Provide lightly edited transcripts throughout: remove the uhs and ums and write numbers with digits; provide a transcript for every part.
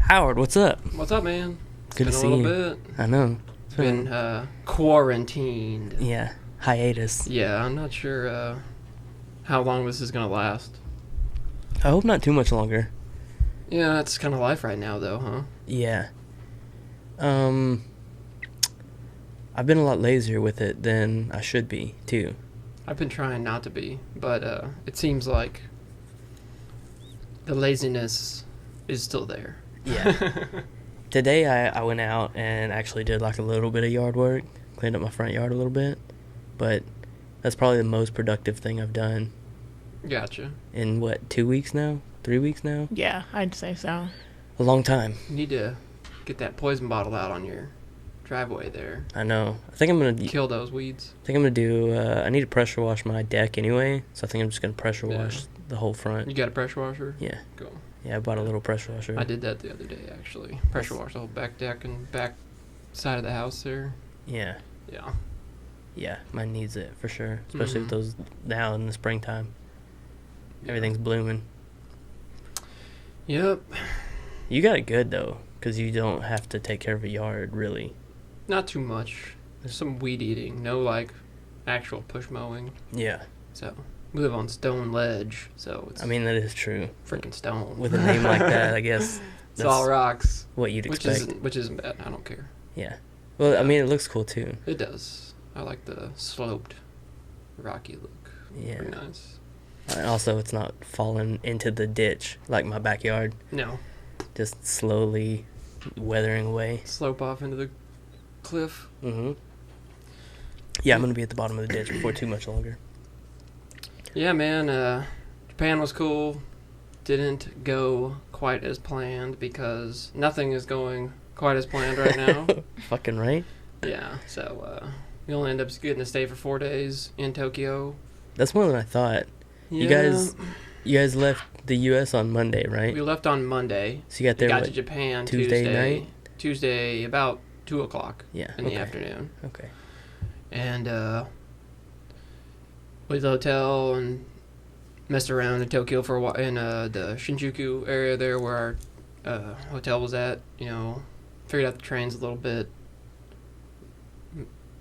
Howard, what's up? What's up, man? Good to It's see been a you. little bit. I know. It's Been quarantined. yeah, hiatus. Yeah, I'm not sure how long this is gonna last. I hope not too much longer. Yeah, that's kind of life right now, though, huh? Yeah. I've been a lot lazier with it than I should be, too. I've been trying not to be, but it seems like the laziness is still there. Yeah. Today I went out and actually did like a little bit of yard work, cleaned up my front yard a little bit, but that's probably the most productive thing I've done Gotcha. in, 2 weeks now? 3 weeks now? Yeah, I'd say so. A long time. You need to get that poison bottle out on your driveway there. I know. I think I'm going to Kill those weeds. do, I need to pressure wash my deck anyway, so I think I'm just going to pressure wash the whole front. You got a pressure washer? Yeah. Cool. Yeah, I bought a little pressure washer. I did that the other day, actually. Pressure wash the whole back deck and back side of the house there. Yeah. Yeah. Yeah, mine needs it for sure, especially with Mhm. those now in the springtime. Yeah. Everything's blooming. Yep. You got it good though, because you don't have to take care of a yard really. Not too much. There's some weed eating. No, like, actual push mowing. Yeah. So, we live on stone ledge, so it's I mean, that is true. freaking stone. With a name like that, I guess It's all rocks. what you'd expect. Which isn't bad. I don't care. Yeah. Well, I mean, it looks cool too. It does. I like the sloped, rocky look. Yeah. Very nice. And also, it's not falling into the ditch like my backyard, No. just slowly weathering away. Slope off into the cliff. Mm-hmm. Yeah, I'm going to be at the bottom of the ditch before too much longer. Yeah, man. Japan was cool. Didn't go quite as planned because nothing is going quite as planned right now. Fucking right. Yeah, so we only end up getting to stay for 4 days in Tokyo. That's more than I thought. Yeah. You guys left the U.S. on Monday, right? We left on Monday. So you got We there got what? to Japan Tuesday night? Tuesday about 2 o'clock Yeah. in the afternoon. Okay. And went to the hotel and messed around in Tokyo for a while in the Shinjuku area there where our hotel was at. You know, figured out the trains a little bit.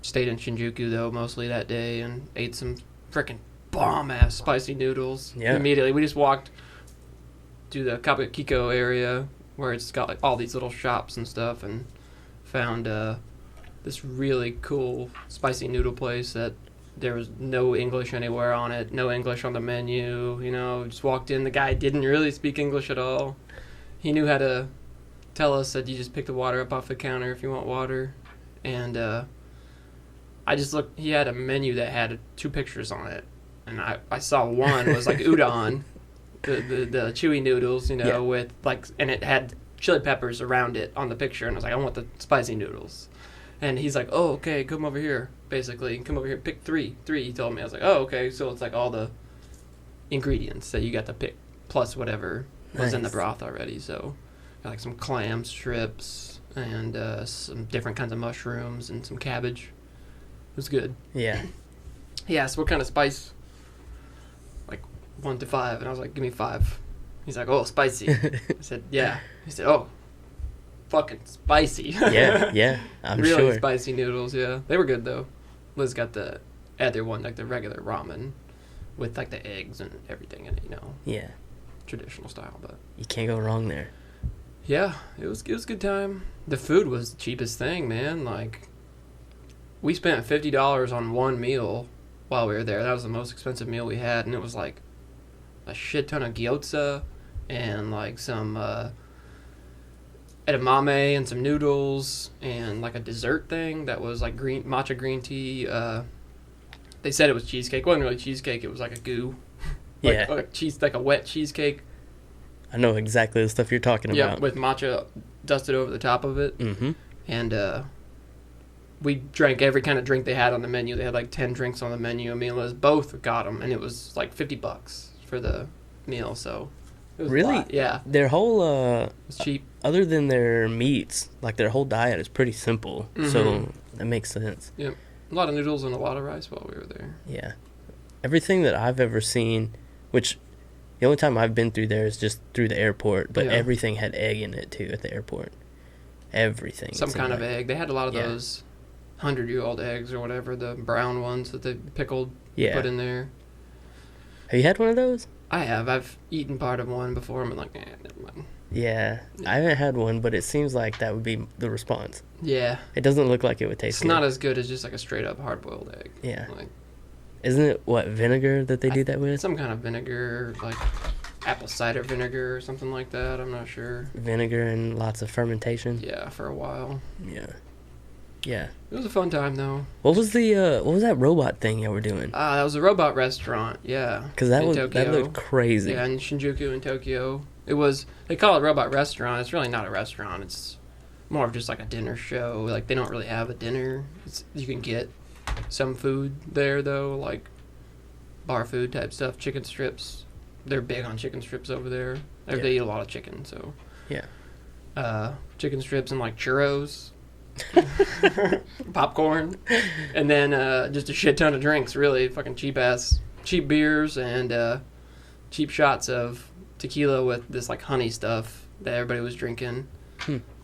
Stayed in Shinjuku though mostly that day and ate some frickin' bomb ass spicy noodles. Yeah. Immediately we just walked to the Kabukiko area where it's got like all these little shops and stuff and found this really cool spicy noodle place that there was no English anywhere on it, no English on the menu, you know, just walked in, the guy didn't really speak English at all. He knew how to tell us that you just pick the water up off the counter if you want water. And I just looked, he had a menu that had 2 pictures on it. And I saw one was like udon, the chewy noodles, you know, Yeah. with like, and it had chili peppers around it on the picture. And I was like, I want the spicy noodles. And he's like, oh, okay, come over here, basically. Come over here, pick 3. 3, he told me. I was like, oh, okay. So it's like all the ingredients that you got to pick, plus whatever was in the Nice. broth already. So got like some clam strips and some different kinds of mushrooms and some cabbage. It was good. Yeah. He asked, what kind of spice? Like 1 to 5. And I was like, give me 5. He's like, oh, spicy. I said, yeah. He said, oh, fucking spicy. Yeah. I'm really sure. spicy noodles, yeah. They were good, though. Liz got the other one, like the regular ramen with like the eggs and everything in it, you know. Yeah. Traditional style, but You can't go wrong there. yeah, it was a good time. The food was the cheapest thing, man. Like, we spent $50 on one meal while we were there. That was the most expensive meal we had, and it was like a shit ton of gyoza and like some edamame and some noodles and like a dessert thing that was like matcha green tea. They said it was cheesecake. It wasn't really cheesecake. It was like a goo. Yeah. Like a wet cheesecake. I know exactly the stuff you're talking Yeah, about. with matcha dusted over the top of it. Mm-hmm. And we drank every kind of drink they had on the menu. They had like 10 drinks on the menu. Me and Liz both got them, and it was like $50 for the meal. So it was a Really? lot. Yeah, Their whole, it was cheap. other than their meats, like their whole diet is pretty simple. So Mhm. that makes sense. A lot of noodles and a lot of rice while we were there. Yeah. Everything that I've ever seen, which The only time I've been through there is just through the airport, but Yeah. everything had egg in it too at the airport. Everything. Some kind of like. egg. They had a lot of Yeah. those 100-year-old eggs or whatever, the brown ones that they pickled, Yeah. put in there. Have you had one of those? I have. I've eaten part of one before. I'm like, never mind. Yeah. I haven't had one, but it seems like that would be the response. Yeah. It doesn't look like it would taste It's good. not as good as just like a straight up hard boiled egg. Yeah. Like Isn't it, what, vinegar that they do that with? some kind of vinegar, like apple cider vinegar or something like that. I'm not sure. Vinegar and lots of fermentation. Yeah, for a while. Yeah. Yeah. It was a fun time though. What was that robot thing you were doing? That was a robot restaurant. Yeah. Because that in that Tokyo. looked crazy. Yeah, in Shinjuku in Tokyo. It was, they call it robot restaurant. It's really not a restaurant. It's more of just like a dinner show. Like they don't really have a dinner. You can get some food there though, like bar food type stuff, chicken strips. They're big on chicken strips over there. They eat a lot of chicken, so. Yeah. Chicken strips and like churros. Popcorn. And then just a shit ton of drinks, really. Fucking cheap beers and cheap shots of tequila with this like honey stuff that everybody was drinking.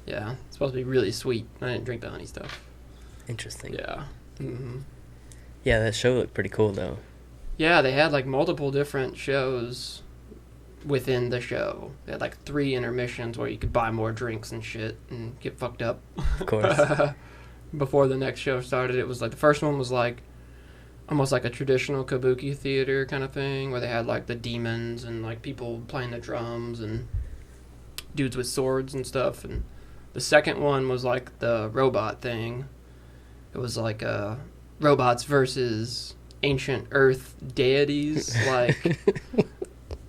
Yeah, it's supposed to be really sweet. I didn't drink the honey stuff. Interesting. Yeah. Mm-hmm. Yeah, that show looked pretty cool though. Yeah, they had like multiple different shows within the show. They had like 3 intermissions where you could buy more drinks and shit and get fucked up. Of course. Before the next show started, it was like the first one was like almost like a traditional kabuki theater kind of thing where they had like the demons and like people playing the drums and dudes with swords and stuff. And the second one was like the robot thing. It was like robots versus ancient earth deities, like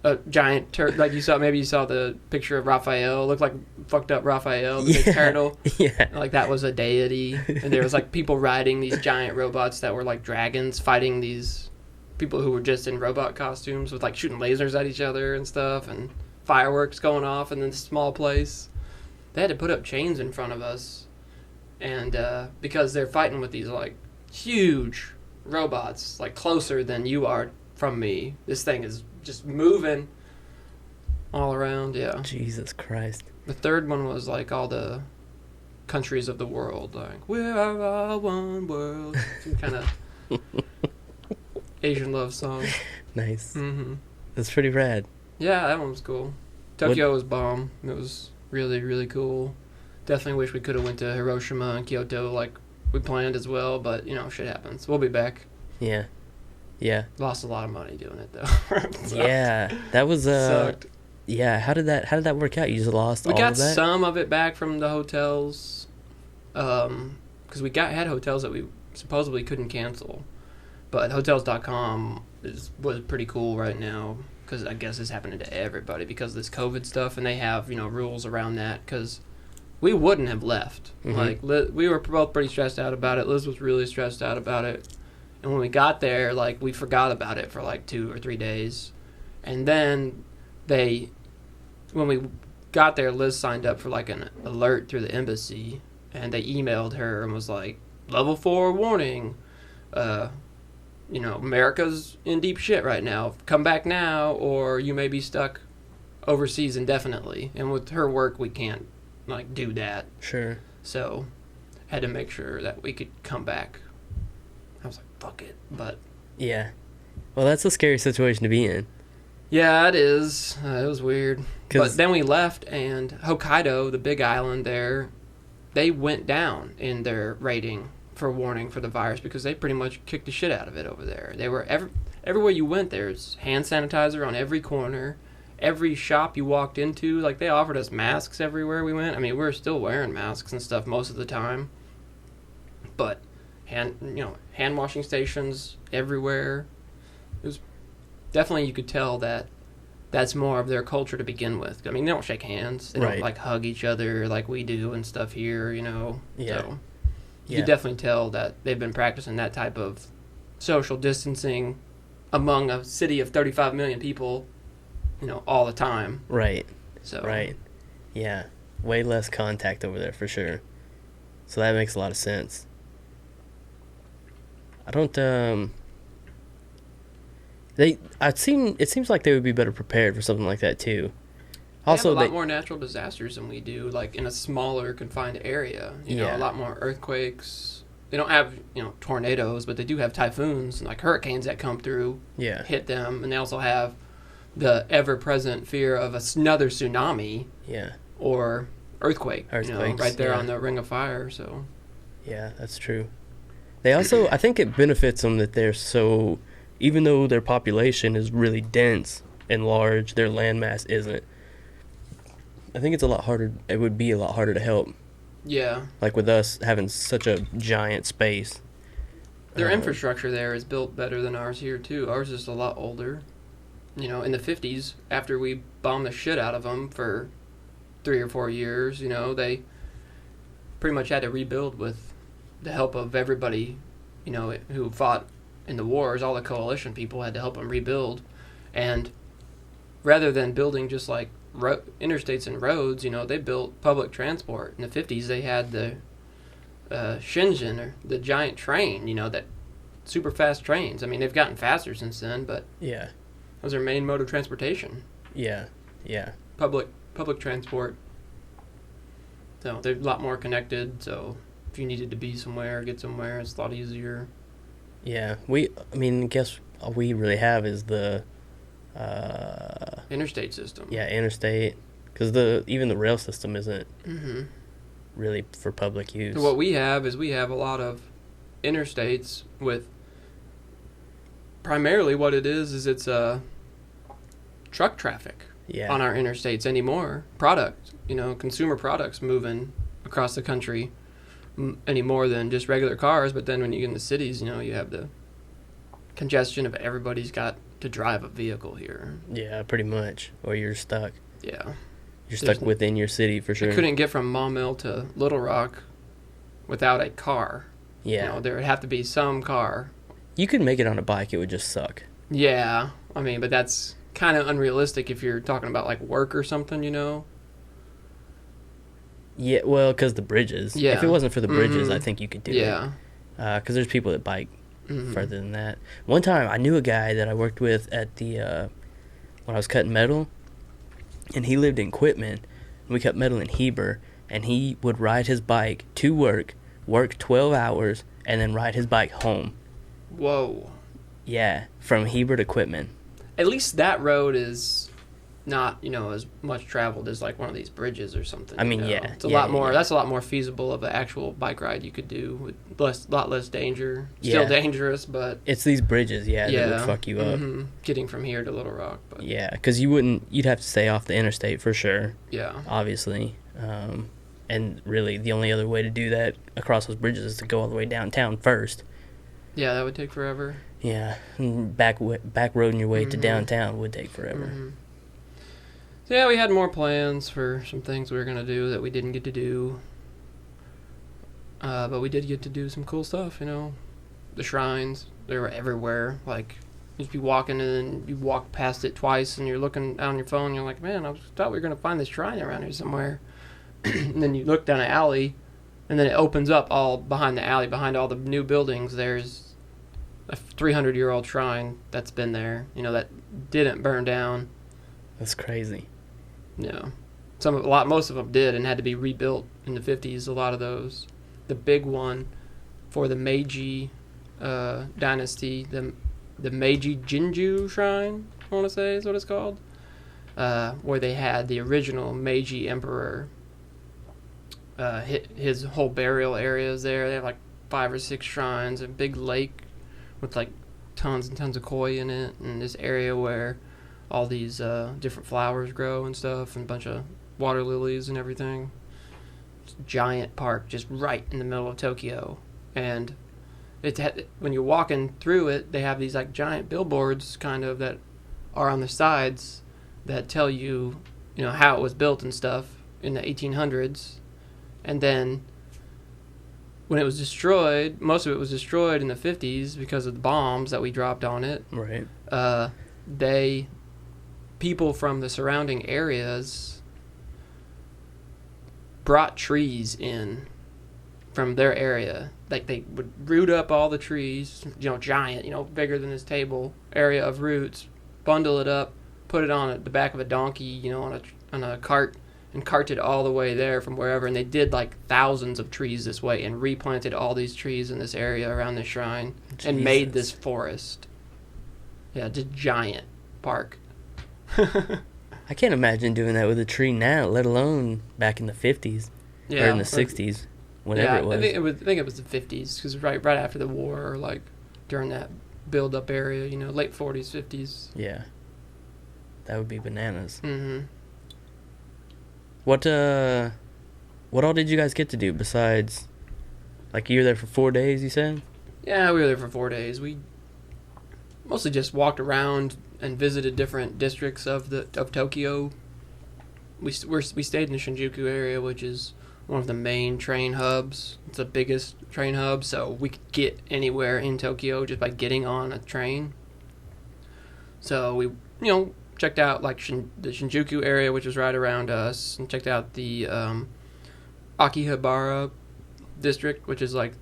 a giant like you saw the picture of Raphael. It looked like fucked up Raphael, the big turtle. Yeah. Like that was a deity, and there was like people riding these giant robots that were like dragons, fighting these people who were just in robot costumes with like shooting lasers at each other and stuff, and fireworks going off in this small place. They had to put up chains in front of us, and because they're fighting with these like huge robots, like closer than you are from me. This thing is just moving all around. Yeah. Jesus Christ. The third one was like all the countries of the world, like we are all one world, some kind of Asian love song. Nice. Mm-hmm. That's pretty rad. Yeah, that one was cool. Tokyo was bomb. It was really, really cool. Definitely wish we could have went to Hiroshima and Kyoto like we planned as well, but you know, shit happens. We'll be back. Yeah. Yeah. Lost a lot of money doing it though. Yeah. That was Sucked. Yeah, how did that work out? You just lost all We got of that? some of it back from the hotels, because we had hotels that we supposedly couldn't cancel, but Hotels.com was pretty cool right now because I guess it's happening to everybody because of this COVID stuff, and they have rules around that because we wouldn't have left. Mm-hmm. Like we were both pretty stressed out about it. Liz was really stressed out about it, and when we got there, like we forgot about it for like 2 or 3 days, and then when we got there, Liz signed up for like an alert through the embassy, and they emailed her and was like, level 4 warning, America's in deep shit right now. Come back now, or you may be stuck overseas indefinitely. And with her work, we can't like do that. Sure. So, had to make sure that we could come back. I was like, fuck it, but Yeah. Well, that's a scary situation to be in. yeah, it is. It was weird. But then we left, and Hokkaido, the big island there, they went down in their rating for warning for the virus because they pretty much kicked the shit out of it over there. They were everywhere you went, there's hand sanitizer on every corner. Every shop you walked into, like they offered us masks everywhere we went. I mean, we were still wearing masks and stuff most of the time. But hand washing stations everywhere. It was definitely, you could tell that that's more of their culture to begin with. I mean, they don't shake hands. They Right. don't like hug each other like we do and stuff here, Yeah. So you Yeah. could definitely tell that they've been practicing that type of social distancing among a city of 35 million people, all the time. Right. So Right. Yeah. Way less contact over there for sure. So that makes a lot of sense. I don't It seems like they would be better prepared for something like that too. They have a Also, lot more natural disasters than we do, like in a smaller confined area. You know, a lot more earthquakes. They don't have, tornadoes, but they do have typhoons, like hurricanes that come through, hit them, and they also have the ever-present fear of another tsunami, or earthquake, right there on the Ring of Fire. So, yeah, that's true. They also, I think it benefits them that they're so, even though their population is really dense and large, their landmass isn't. I think it's a lot harder. It would be a lot harder to help. Yeah. Like with us having such a giant space. Their infrastructure there is built better than ours here, too. Ours is a lot older. In the 50s, after we bombed the shit out of them for 3 or 4 years, they pretty much had to rebuild with the help of everybody, who fought in the wars. All the coalition people had to help them rebuild. And rather than building just like interstates and roads, they built public transport. In the 50s, they had the Shenzhen, or the giant train, that super fast trains. I mean, they've gotten faster since then, but that was their main mode of transportation. Yeah. Public transport. So they're a lot more connected. So if you needed to be somewhere, get somewhere, it's a lot easier. Yeah, I guess all we really have is the interstate system. Yeah, interstate, because even the rail system isn't really for public use. So what we have is a lot of interstates with primarily what it is it's truck traffic on our interstates anymore. Consumer products moving across the country any more than just regular cars. But then when you get in the cities, you have the congestion of everybody's got to drive a vehicle here. Yeah, pretty much. Or you're stuck. Yeah. You're stuck within your city for sure. I couldn't get from Maumelle to Little Rock without a car. Yeah. There would have to be some car. You could make it on a bike, it would just suck. Yeah. But that's kind of unrealistic if you're talking about like work or something, Yeah, well, because the bridges. Yeah. If it wasn't for the bridges, I think you could do it. Yeah. Because there's people that bike further than that. One time, I knew a guy that I worked with at the when I was cutting metal, and he lived in Quitman. And we cut metal in Heber, and he would ride his bike to work 12 hours, and then ride his bike home. Whoa. Yeah, from Heber to Quitman. At least that road is not, as much traveled as like one of these bridges or something. Yeah. It's a lot more. Yeah. That's a lot more feasible of an actual bike ride you could do with lot less danger. Still dangerous, but it's these bridges, that would fuck you up. Getting from here to Little Rock, but yeah, because you'd have to stay off the interstate for sure. Yeah, obviously, and really the only other way to do that across those bridges is to go all the way downtown first. Yeah, that would take forever. Yeah, and back roading your way to downtown would take forever. So yeah, we had more plans for some things we were going to do that we didn't get to do. But we did get to do some cool stuff, The shrines, they were everywhere. Like, you'd be walking and then you walk past it twice and you're looking on your phone and you're like, man, I thought we were going to find this shrine around here somewhere. And then you look down an alley and then it opens up all behind the alley, behind all the new buildings. There's a 300-year-old shrine that's been there, that didn't burn down. That's crazy. Yeah. Most of them did and had to be rebuilt in the 50s, a lot of those. The big one for the Meiji dynasty, the Meiji Jinju Shrine, I want to say is what it's called, where they had the original Meiji emperor, his whole burial areas there. They have like 5 or 6 shrines, a big lake with like tons and tons of koi in it, and this area where all these different flowers grow and stuff, and a bunch of water lilies and everything. It's a giant park just right in the middle of Tokyo. And when you're walking through it, they have these like giant billboards kind of that are on the sides that tell you, how it was built and stuff in the 1800s. And then when it was destroyed, most of it was destroyed in the 50s because of the bombs that we dropped on it. Right. People from the surrounding areas brought trees in from their area. Like they would root up all the trees, giant, bigger than this table area of roots, bundle it up, put it on the back of a donkey, on a cart, and cart it all the way there from wherever. And they did like thousands of trees this way and replanted all these trees in this area around the shrine and made this forest. Yeah, just giant park. I can't imagine doing that with a tree now, let alone back in the 50s or in the 60s, whenever it was. I think it was the 50s, because right after the war, or like during that build-up area, late 40s, 50s. Yeah. That would be bananas. Mm-hmm. What all did you guys get to do besides, like, you were there for 4 days, you said? Yeah, we were there for 4 days. We mostly just walked around and visited different districts of Tokyo. We stayed in the Shinjuku area, which is one of the main train hubs. It's the biggest train hub, so we could get anywhere in Tokyo just by getting on a train. So we, checked out like the Shinjuku area, which was right around us, and checked out the Akihabara district, which is like,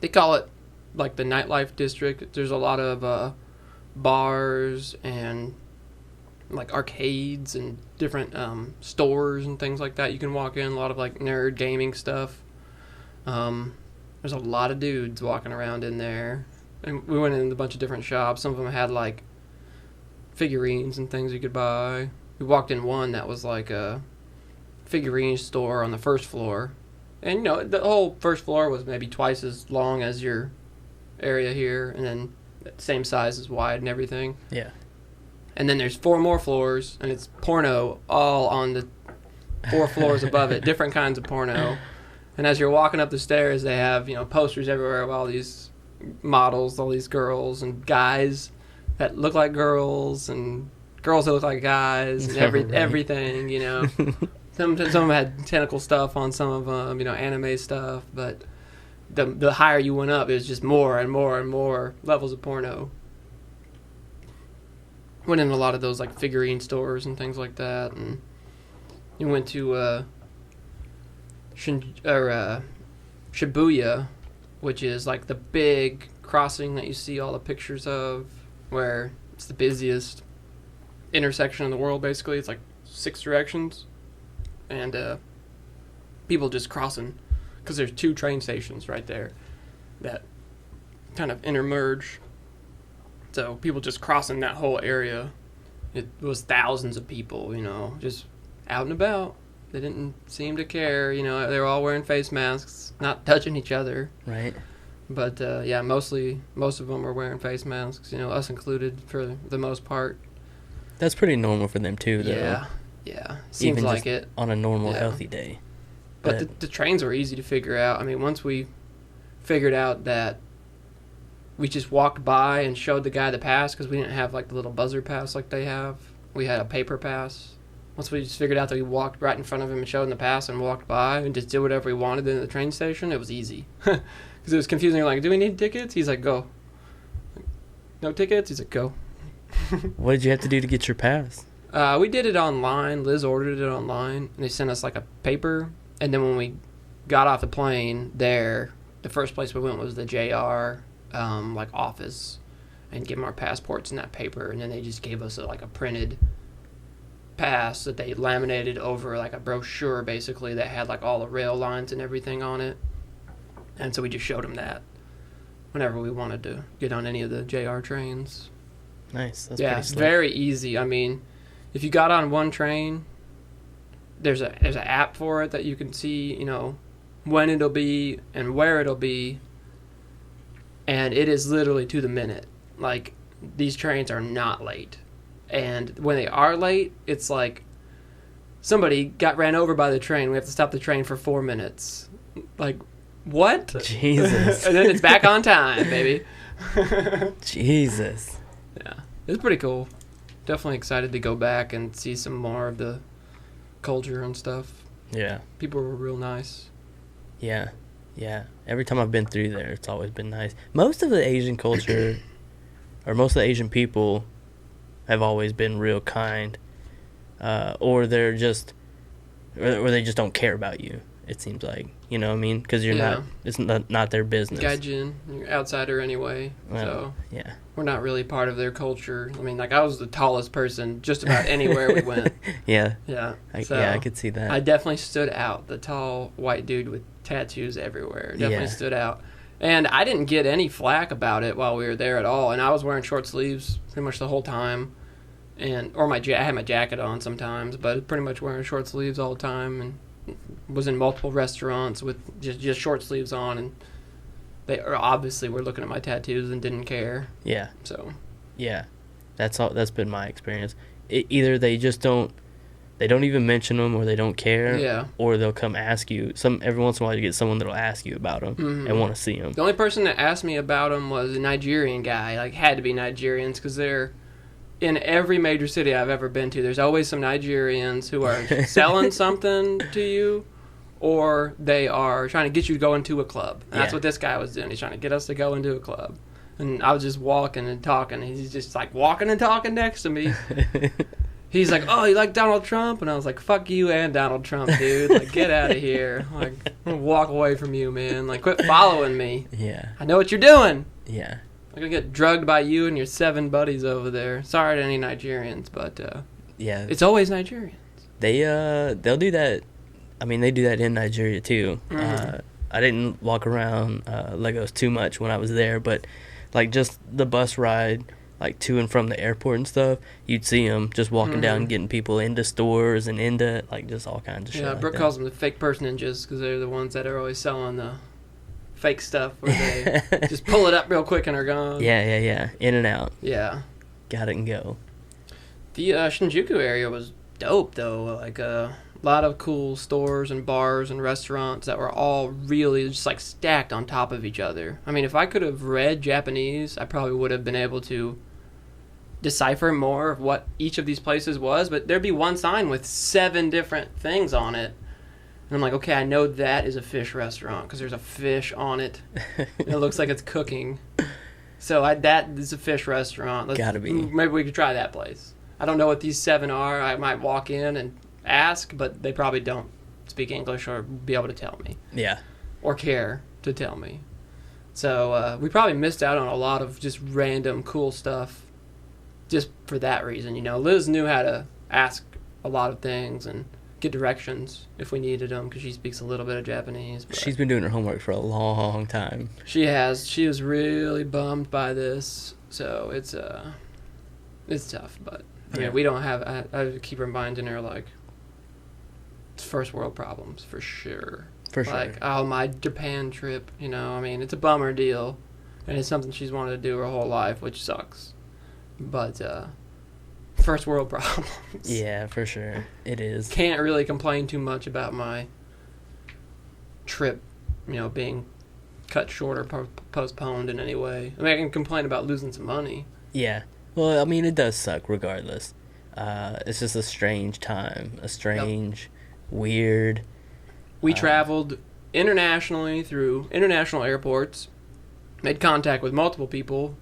they call it like the nightlife district. There's a lot of bars and like arcades and different stores and things like that you can walk in. A lot of like nerd gaming stuff. There's a lot of dudes walking around in there, and we went in a bunch of different shops. Some of them had like figurines and things you could buy. We walked in one that was like a figurine store on the first floor, and the whole first floor was maybe twice as long as your area here, and then same size as wide and everything. Yeah. And then there's 4 more floors, and it's porno all on the 4 floors above it, different kinds of porno. And as you're walking up the stairs, they have posters everywhere of all these models, all these girls and guys that look like girls, and girls that look like guys, and everything. Some of them had tentacle stuff on some of them, anime stuff, but the higher you went up, it was just more and more and more levels of porno. Went in a lot of those like figurine stores and things like that, and you went to Shibuya, which is like the big crossing that you see all the pictures of, where it's the busiest intersection in the world. Basically, it's like 6 directions, and people just crossing, because there's 2 train stations right there that kind of intermerge. So people just crossing that whole area. It was thousands of people, just out and about. They didn't seem to care. They were all wearing face masks, not touching each other. Right. But yeah, most of them were wearing face masks. Us included for the most part. That's pretty normal for them too, though. Yeah. Seems even like just it on a normal, healthy day. But the trains were easy to figure out. I mean, once we figured out that we just walked by and showed the guy the pass, because we didn't have like the little buzzer pass like they have. We had a paper pass. Once we just figured out that we walked right in front of him and showed him the pass and walked by and just did whatever we wanted in the train station, it was easy. Because it was confusing. Like, do we need tickets? He's like, go. No tickets? He's like, go. What did you have to do to get your pass? We did it online. Liz ordered it online, and they sent us like a paper. And then when we got off the plane there, the first place we went was the JR like office, and gave them our passports in that paper. And then they just gave us a printed pass that they laminated over like a brochure, basically, that had like all the rail lines and everything on it. And so we just showed them that whenever we wanted to get on any of the JR trains. Nice. That's pretty slick. Very easy. I mean, if you got on one train, there's an app for it that you can see, when it'll be and where it'll be, and it is literally to the minute. Like, these trains are not late. And when they are late, it's like somebody got ran over by the train. We have to stop the train for 4 minutes. Like, what? Jesus. And then it's back on time, baby. Jesus. Yeah. It was pretty cool. Definitely excited to go back and see some more of the culture and stuff. Yeah. People were real nice. Yeah. Every time I've been through there, it's always been nice. Most of the Asian culture, or most of the Asian people, have always been real kind, or they just don't care about you. It seems like, you know what I mean? Because you're Yeah. not, it's not their business. Gaijin, you're outsider anyway. Well, So yeah. we're not really part of their culture. I mean, like, I was the tallest person just about anywhere we went. Yeah. Yeah. I could see that. I definitely stood out. The tall white dude with tattoos everywhere definitely Yeah. stood out. And I didn't get any flack about it while we were there at all. And I was wearing short sleeves pretty much the whole time. I had my jacket on sometimes, but pretty much wearing short sleeves all the time. And was in multiple restaurants with just short sleeves on, and they obviously were looking at my tattoos and didn't care. Yeah. So Yeah. That's been my experience. Either they just don't even mention them, or they don't care. Yeah. Or they'll come ask you. Every once in a while you get someone that'll ask you about them and want to see them. The only person that asked me about them was a Nigerian guy. Like, had to be Nigerians, because they're in every major city I've ever been to. There's always some Nigerians who are selling something to you, or they are trying to get you to go into a club. And that's what this guy was doing. He's trying to get us to go into a club. And I was just walking and talking. And he's just like walking and talking next to me. He's like, "Oh, you like Donald Trump?" And I was like, "Fuck you and Donald Trump, dude. Like, get out of here. Like, I'm gonna walk away from you, man. Like, quit following me. Yeah. I know what you're doing. Yeah. I'm gonna get drugged by you and your 7 buddies over there. Sorry to any Nigerians, but Yeah. it's always Nigerians." They'll do that. I mean, they do that in Nigeria too. I didn't walk around Lagos too much when I was there, but like just the bus ride, like to and from the airport and stuff, you'd see them just walking down, getting people into stores and into like just all kinds of shit. Yeah, like Brooke that. calls them the fake person ninjas, because they're the ones that are always selling the fake stuff where they just pull it up real quick and are gone. Yeah. In and out. Yeah. Got it and go. The Shinjuku area was dope, though. Like, a lot of cool stores and bars and restaurants that were all really just, like, stacked on top of each other. I mean, if I could have read Japanese, I probably would have been able to decipher more of what each of these places was, but there'd be one sign with 7 different things on it. And I'm like, okay, I know that is a fish restaurant because there's a fish on it. And it looks like it's cooking. So that is a fish restaurant. Gotta be. Maybe we could try that place. I don't know what these 7 are. I might walk in and ask, but they probably don't speak English or be able to tell me. Yeah. Or care to tell me. So we probably missed out on a lot of just random cool stuff just for that reason. You know, Liz knew how to ask a lot of things and get directions if we needed them, because she speaks a little bit of Japanese. But She's been doing her homework for a long time. she has. She was really bummed by this, so it's tough. But I mean, we don't have. I keep reminding her, like, it's first world problems for sure. For sure. Like, oh, my Japan trip. You know, I mean, it's a bummer deal, and it's something she's wanted to do her whole life, which sucks. But first world problems. Yeah, for sure. It is. Can't really complain too much about my trip, you know, being cut short or postponed in any way. I mean, I can complain about losing some money. Yeah. Well, I mean, it does suck regardless. It's just a strange time. A strange, weird. We traveled internationally through international airports, made contact with multiple people,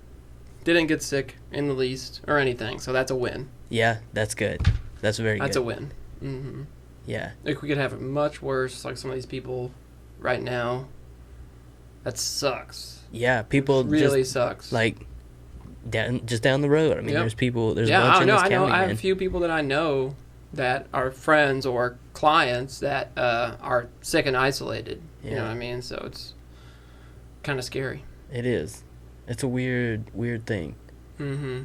didn't get sick in the least or anything, so that's a win. Yeah, that's good. That's very good. That's a win. Mm-hmm. Yeah. Like, we could have it much worse, like some of these people right now. That sucks. Yeah, people Really just, sucks. like, down the road. I mean, there's people, there's a bunch I in know. this I know. county, I have man. a few people that I know that are friends or clients that are sick and isolated. You know Yeah. what I mean? So it's kind of scary. It is. It's a weird thing. Mm-hmm.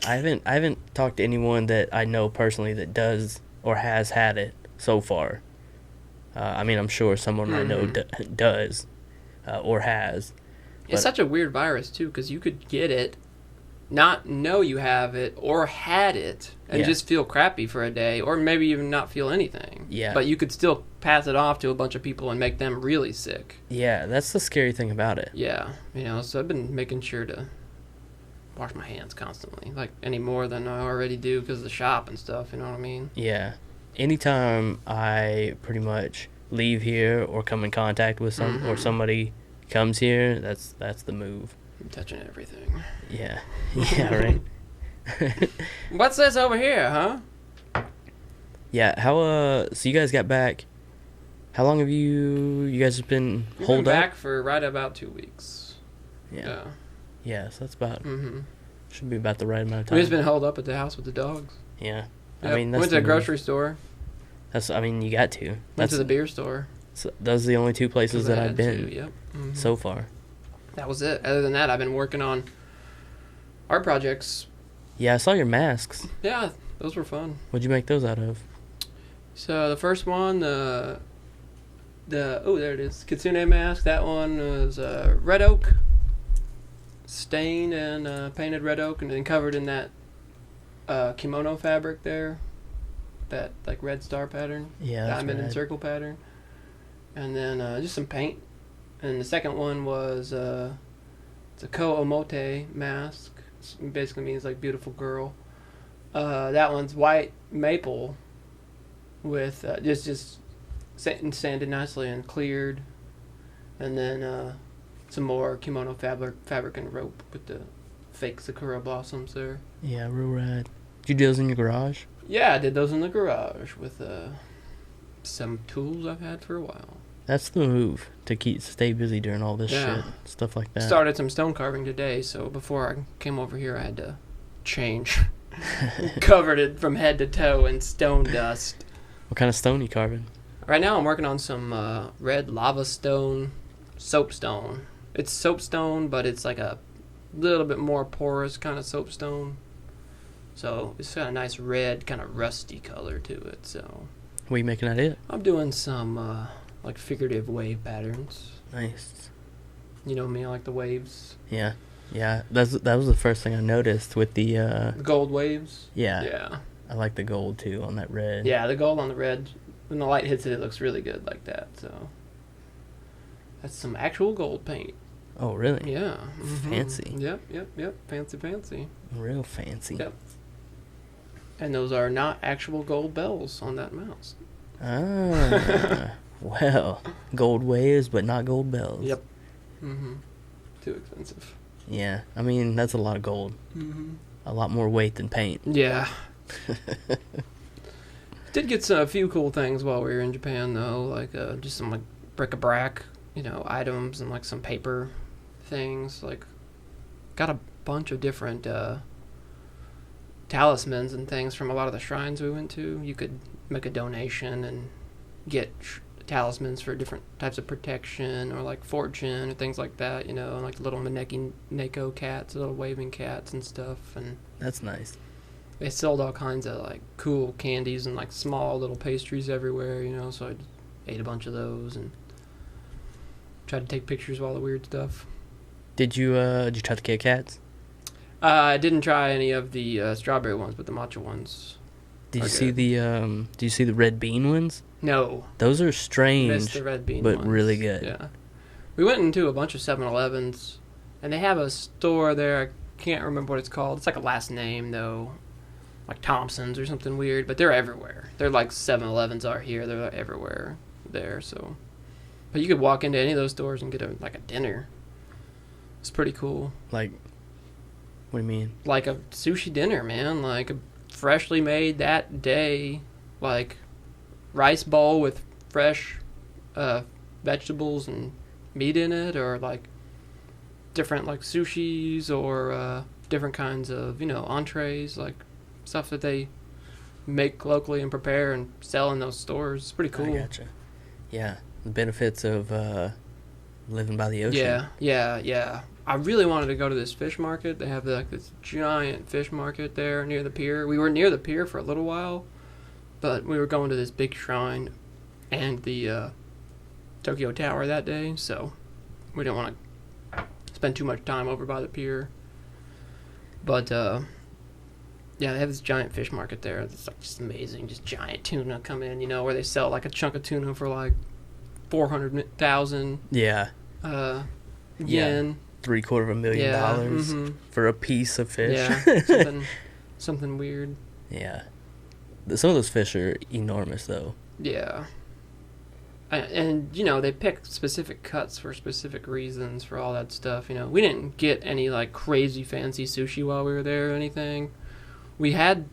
I haven't talked to anyone that I know personally that does or has had it so far. I mean, I'm sure someone I know does or has. It's such a weird virus, too, because you could get it, not know you have it, or had it, and just feel crappy for a day, or maybe even not feel anything. Yeah. But you could still pass it off to a bunch of people and make them really sick. Yeah, that's the scary thing about it. Yeah, you know, so I've been making sure to wash my hands constantly, like any more than I already do because of the shop and stuff, you know what I mean? Yeah. Anytime I pretty much leave here or come in contact with or somebody comes here, that's the move. I'm touching everything. Yeah. Yeah, right. What's this over here, huh? Yeah, how so you guys got back How long have you guys been We've holed been up? back for right about 2 weeks. Yeah. Yeah, so that's about, Mm-hmm. should be about the right amount of time. We've just been holed up at the house with the dogs. Yeah. Yep. I mean, that's went to the grocery store. I mean, you got to. Went to the beer store. Those are the only two places 'Cause that I I've had been to, yep. Mm-hmm. so far. That was it. Other than that, I've been working on art projects. Yeah, I saw your masks. Yeah, those were fun. What'd you make those out of? So the first one, oh, there it is, Kitsune mask. That one was red oak, stained and painted red oak, and then covered in that kimono fabric there, that like red star pattern, Yeah, that's diamond and rad. circle pattern, and then just some paint. And the second one was it's a ko-omote mask. It basically means like beautiful girl. That one's white maple with just sanded nicely and cleared, and then some more kimono fabric and rope with the fake sakura blossoms there. Yeah, real rad. Did you do those in your garage? Yeah, I did those in the garage with some tools I've had for a while. That's the move to stay busy during all this Yeah. shit, stuff like that. Started some stone carving today, so before I came over here, I had to change. Covered it from head to toe in stone dust. What kind of stone you carving? Right now, I'm working on some red lava stone, soapstone. It's soapstone, but it's like a little bit more porous kind of soapstone. So it's got a nice red, kind of rusty color to it. So What are you making out of it? I'm doing some like figurative wave patterns. Nice. You know me, I like the waves. Yeah. Yeah, that was the first thing I noticed with the, The gold waves. yeah. Yeah. I like the gold, too, on that red. Yeah, the gold on the red. When the light hits it, it looks really good like that. So that's some actual gold paint. Oh, really? Yeah. Fancy. Yep. Fancy. Real fancy. Yep. And those are not actual gold bells on that mouse. Ah. Well, gold waves, but not gold bells. Yep. Too expensive. Yeah, I mean, that's a lot of gold. A lot more weight than paint. Yeah. Did get a few cool things while we were in Japan, though, like just some like bric-a-brac, items and like some paper things. Like, got a bunch of different talismans and things from a lot of the shrines we went to. You could make a donation and get talismans for different types of protection or like fortune or things like that, and like little Maneki Neko cats, little waving cats and stuff. And That's nice. they sold all kinds of like cool candies and like small little pastries everywhere, so I ate a bunch of those and tried to take pictures of all the weird stuff. Did you try the Kit Kats? I didn't try any of the strawberry ones, but the matcha ones. Did you Okay. see the red bean ones? No. Those are Missed strange, the red bean but ones. really good. Yeah. We went into a bunch of 7-Elevens, and they have a store there. I can't remember what it's called. It's like a last name, though. Like Thompson's or something weird, but they're everywhere. They're like 7-Elevens are here. They're everywhere there, so. But you could walk into any of those stores and get a dinner. It's pretty cool. Like, what do you mean? Like a sushi dinner, man. Like a freshly made that day, like rice bowl with fresh vegetables and meat in it, or like different like sushis or different kinds of entrees, like stuff that they make locally and prepare and sell in those stores. It's pretty cool. I gotcha. Yeah, the benefits of living by the ocean. Yeah. I really wanted to go to this fish market. They have like this giant fish market there near the pier. We were near the pier for a little while, but we were going to this big shrine and the Tokyo Tower that day, so we didn't want to spend too much time over by the pier. But yeah, they have this giant fish market there. It's like just amazing, just giant tuna come in, where they sell like a chunk of tuna for like 400,000 Yeah. yen. $750,000 for a piece of fish. Yeah, something weird. Yeah. Some of those fish are enormous, though. Yeah. And they pick specific cuts for specific reasons for all that stuff. We didn't get any like crazy fancy sushi while we were there or anything. We had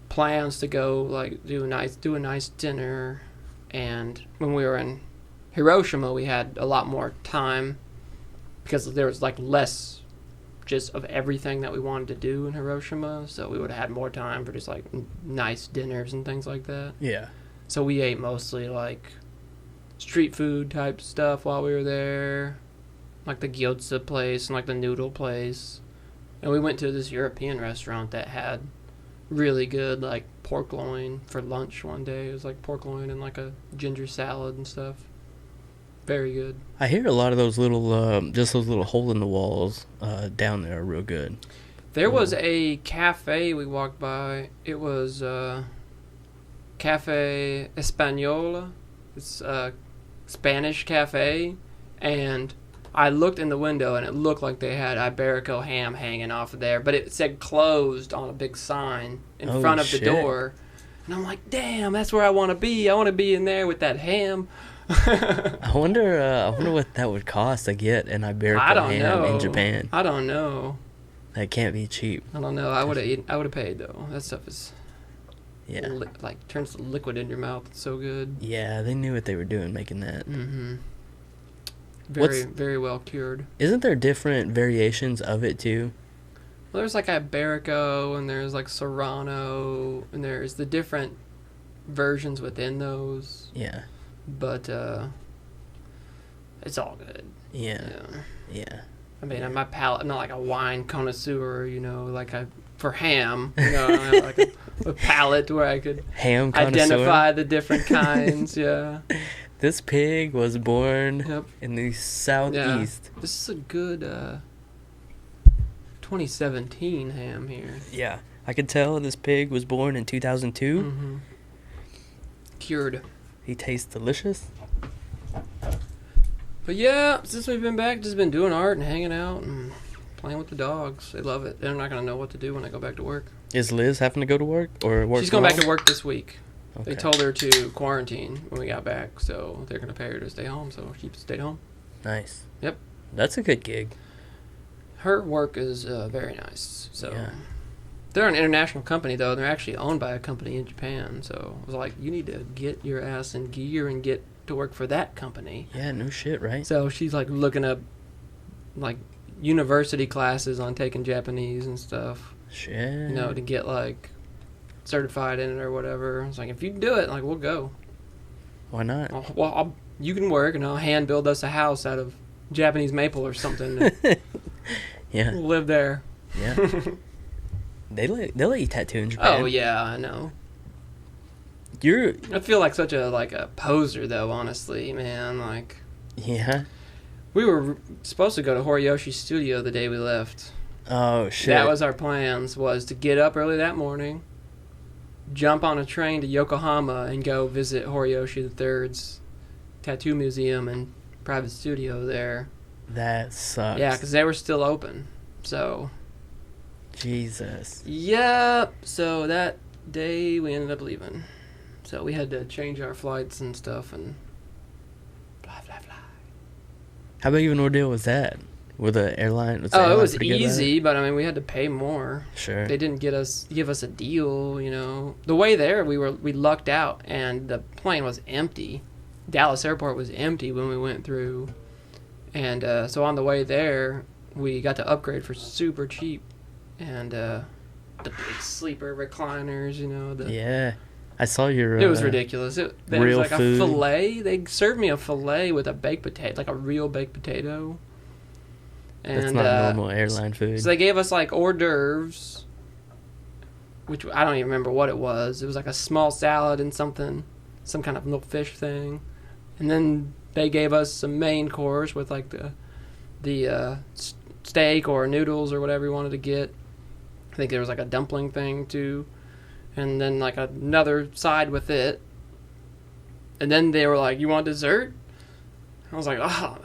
plans to go like do a nice dinner And when we were in Hiroshima, we had a lot more time because there was like less just of everything that we wanted to do in Hiroshima. So we would have had more time for just like nice dinners and things like that. Yeah. So we ate mostly like street food type stuff while we were there, like the gyoza place and like the noodle place. And we went to this European restaurant that had really good like pork loin for lunch one day. It was like pork loin and like a ginger salad and stuff. Very good. I hear a lot of those little, just those little hole in the walls down there are real good. There was a cafe we walked by. It was Cafe Español. It's a Spanish cafe, and I looked in the window and it looked like they had Iberico ham hanging off of there, but it said closed on a big sign in front of the door. And I'm like, damn, that's where I want to be. I want to be in there with that ham. I wonder what that would cost to get an Iberico ham in Japan. I don't know. That can't be cheap. I don't know. I would have paid though. That stuff is like turns to liquid in your mouth. It's so good. Yeah, they knew what they were doing making that. Mm-hmm. Very well cured. Isn't there different variations of it too? Well, there's like Iberico and there's like Serrano and there's the different versions within those. Yeah. But it's all good. Yeah. I mean, my palate, I'm not like a wine connoisseur, like for ham, I don't have like a palate where I could identify the different kinds, yeah. This pig was born in the southeast. Yeah. This is a good 2017 ham here. Yeah. I could tell this pig was born in 2002. Mm-hmm. Cured. He tastes delicious. But yeah, since we've been back, just been doing art and hanging out and playing with the dogs. They love it. They're not going to know what to do when I go back to work. Is Liz having to go to work or work? She's going back to work this week. Okay. They told her to quarantine when we got back, so they're going to pay her to stay home, so she stayed home. Nice. Yep. That's a good gig. Her work is very nice. So yeah. They're an international company, though. They're actually owned by a company in Japan. So I was like, you need to get your ass in gear and get to work for that company. Yeah, no shit, right? So she's like looking up like university classes on taking Japanese and stuff. Shit. To get like certified in it or whatever. It's like, if you do it, like, we'll go. Why not? You can work and I'll hand build us a house out of Japanese maple or something. Yeah. We'll live there. Yeah. They'll let you tattoo in Japan. Oh yeah, I know. I feel like such a poser though, honestly, man. Like, yeah. We were supposed to go to Horiyoshi's studio the day we left. Oh shit. That was our plans, was to get up early that morning, jump on a train to Yokohama and go visit Horiyoshi III's tattoo museum and private studio there. That sucks. Yeah, because they were still open. So Jesus. Yep. So that day we ended up leaving. So we had to change our flights and stuff and fly. How big of an ordeal was that? With the airline? It was easy, but I mean, we had to pay more. Sure. They didn't give us a deal, The way there, we lucked out, and the plane was empty. Dallas Airport was empty when we went through. And so on the way there, we got to upgrade for super cheap. And the big sleeper recliners, Yeah. I saw your... it was ridiculous. There real was like food. a filet. They served me a filet with a baked potato, like a real baked potato. And, that's not normal airline food. So they gave us like hors d'oeuvres, which I don't even remember what it was. It was like a small salad and some kind of little fish thing. And then they gave us some main course with like the steak or noodles or whatever you wanted to get. I think there was like a dumpling thing too. And then like another side with it. And then they were like, you want dessert? I was like, oh,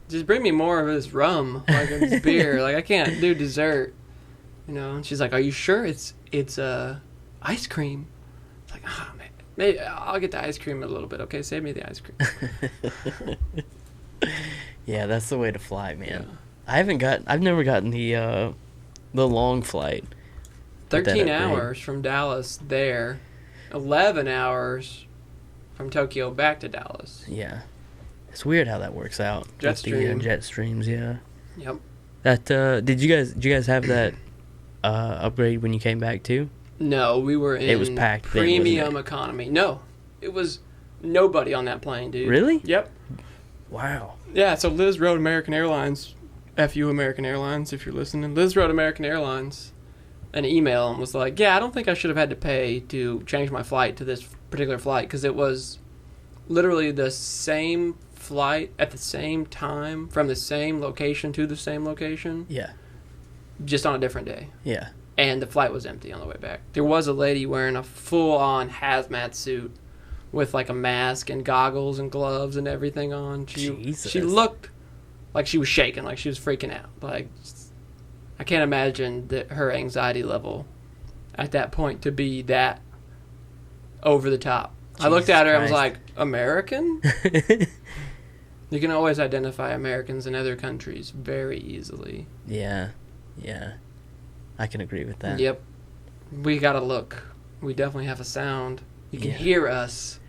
just bring me more of this rum, like this beer. Like, I can't do dessert. And she's like, are you sure it's ice cream? It's like, oh, man. Maybe I'll get the ice cream in a little bit, okay? Save me the ice cream. Yeah, that's the way to fly, man. Yeah. I've never gotten the long flight. 13 hours from Dallas there, 11 hours from Tokyo back to Dallas. Yeah. It's weird how that works out. Jetstream. Jet streams, yeah. Yep. That did you guys have that upgrade when you came back too? No, we were in It was packed then, wasn't premium it? economy. No, it was nobody on that plane, dude. Really? Yep. Wow. Yeah, so Liz wrote American Airlines, FU American Airlines, if you're listening. Liz wrote American Airlines an email and was like, yeah, I don't think I should have had to pay to change my flight to this particular flight because it was literally the same flight at the same time from the same location to the same location, Yeah. just on a different day. Yeah. And the flight was empty on the way back. There was a lady wearing a full-on hazmat suit with like a mask and goggles and gloves and everything on. Jesus. She looked like she was shaking, like she was freaking out. Like, I can't imagine that her anxiety level at that point to be that over the top. I looked at her and was like, American? You can always identify Americans in other countries very easily. Yeah. Yeah. I can agree with that. Yep. We got a look. We definitely have a sound. You can hear us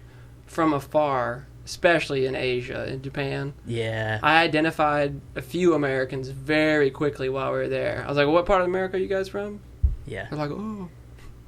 from afar, especially in Asia, in Japan. Yeah. I identified a few Americans very quickly while we were there. I was like, what part of America are you guys from? Yeah. They're like, oh.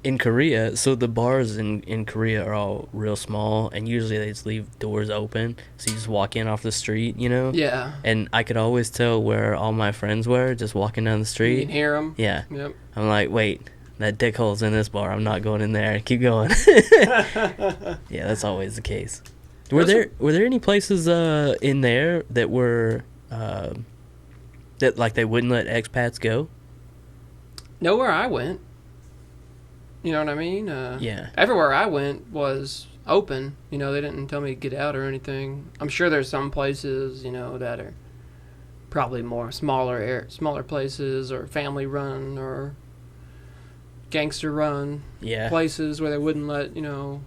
In Korea, so the bars in Korea are all real small, and usually they just leave doors open, so you just walk in off the street, you know? Yeah. And I could always tell where all my friends were, just walking down the You street. can hear them. Yeah. Yep. I'm like, wait, that dickhole's in this bar. I'm not going in there. Keep going. Yeah, that's always the case. Were there any places in there that were that like they wouldn't let expats go? Nowhere I went. You know what I mean? Yeah. Everywhere I went was open. You know, they didn't tell me to get out or anything. I'm sure there's some places, you know, that are probably more smaller places or family run or gangster run Yeah. places where they wouldn't let, you know,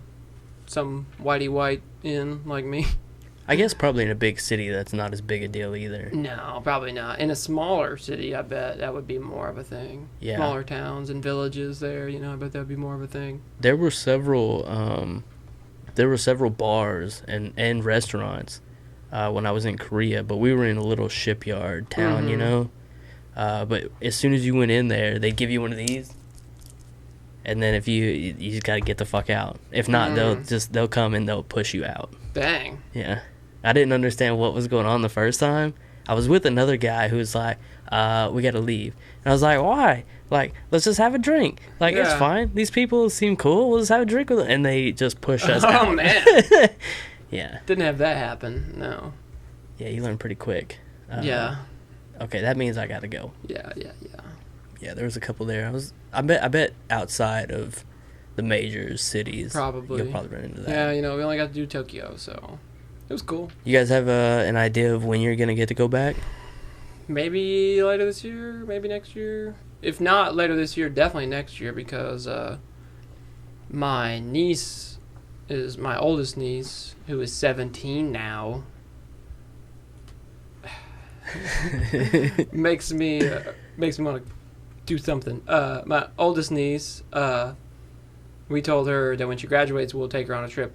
some whitey white in like me. I guess probably in a big city that's not as big a deal either. No, probably not. In a smaller city, I bet that would be more of a thing. Yeah. Smaller towns and villages there, you know, I bet that would be more of a thing. There were several bars and restaurants when I was in Korea, but we were in a little shipyard town, you know. But as soon as you went in there, they'd give you one of these, and then if you just gotta get the fuck out. If not, they'll come and they'll push you out. Dang. Yeah, I didn't understand what was going on the first time. I was with another guy who was like, we gotta leave. And I was like, why? Like, let's just have a drink. Like, it's fine. These people seem cool. We'll just have a drink with them. And they just push us out. Oh, man. Yeah. Didn't have that happen, no. Yeah, you learn pretty quick. Yeah. Okay, that means I gotta go. Yeah. Yeah, there was a couple there. I bet outside of the major cities, Probably. you'll probably run into that. Yeah, you know, we only got to do Tokyo, so it was cool. You guys have an idea of when you're gonna get to go back? Maybe later this year, maybe next year. If not later this year, definitely next year because my niece is my oldest niece, who is 17 now. makes me want to do something. My oldest niece, we told her that when she graduates, we'll take her on a trip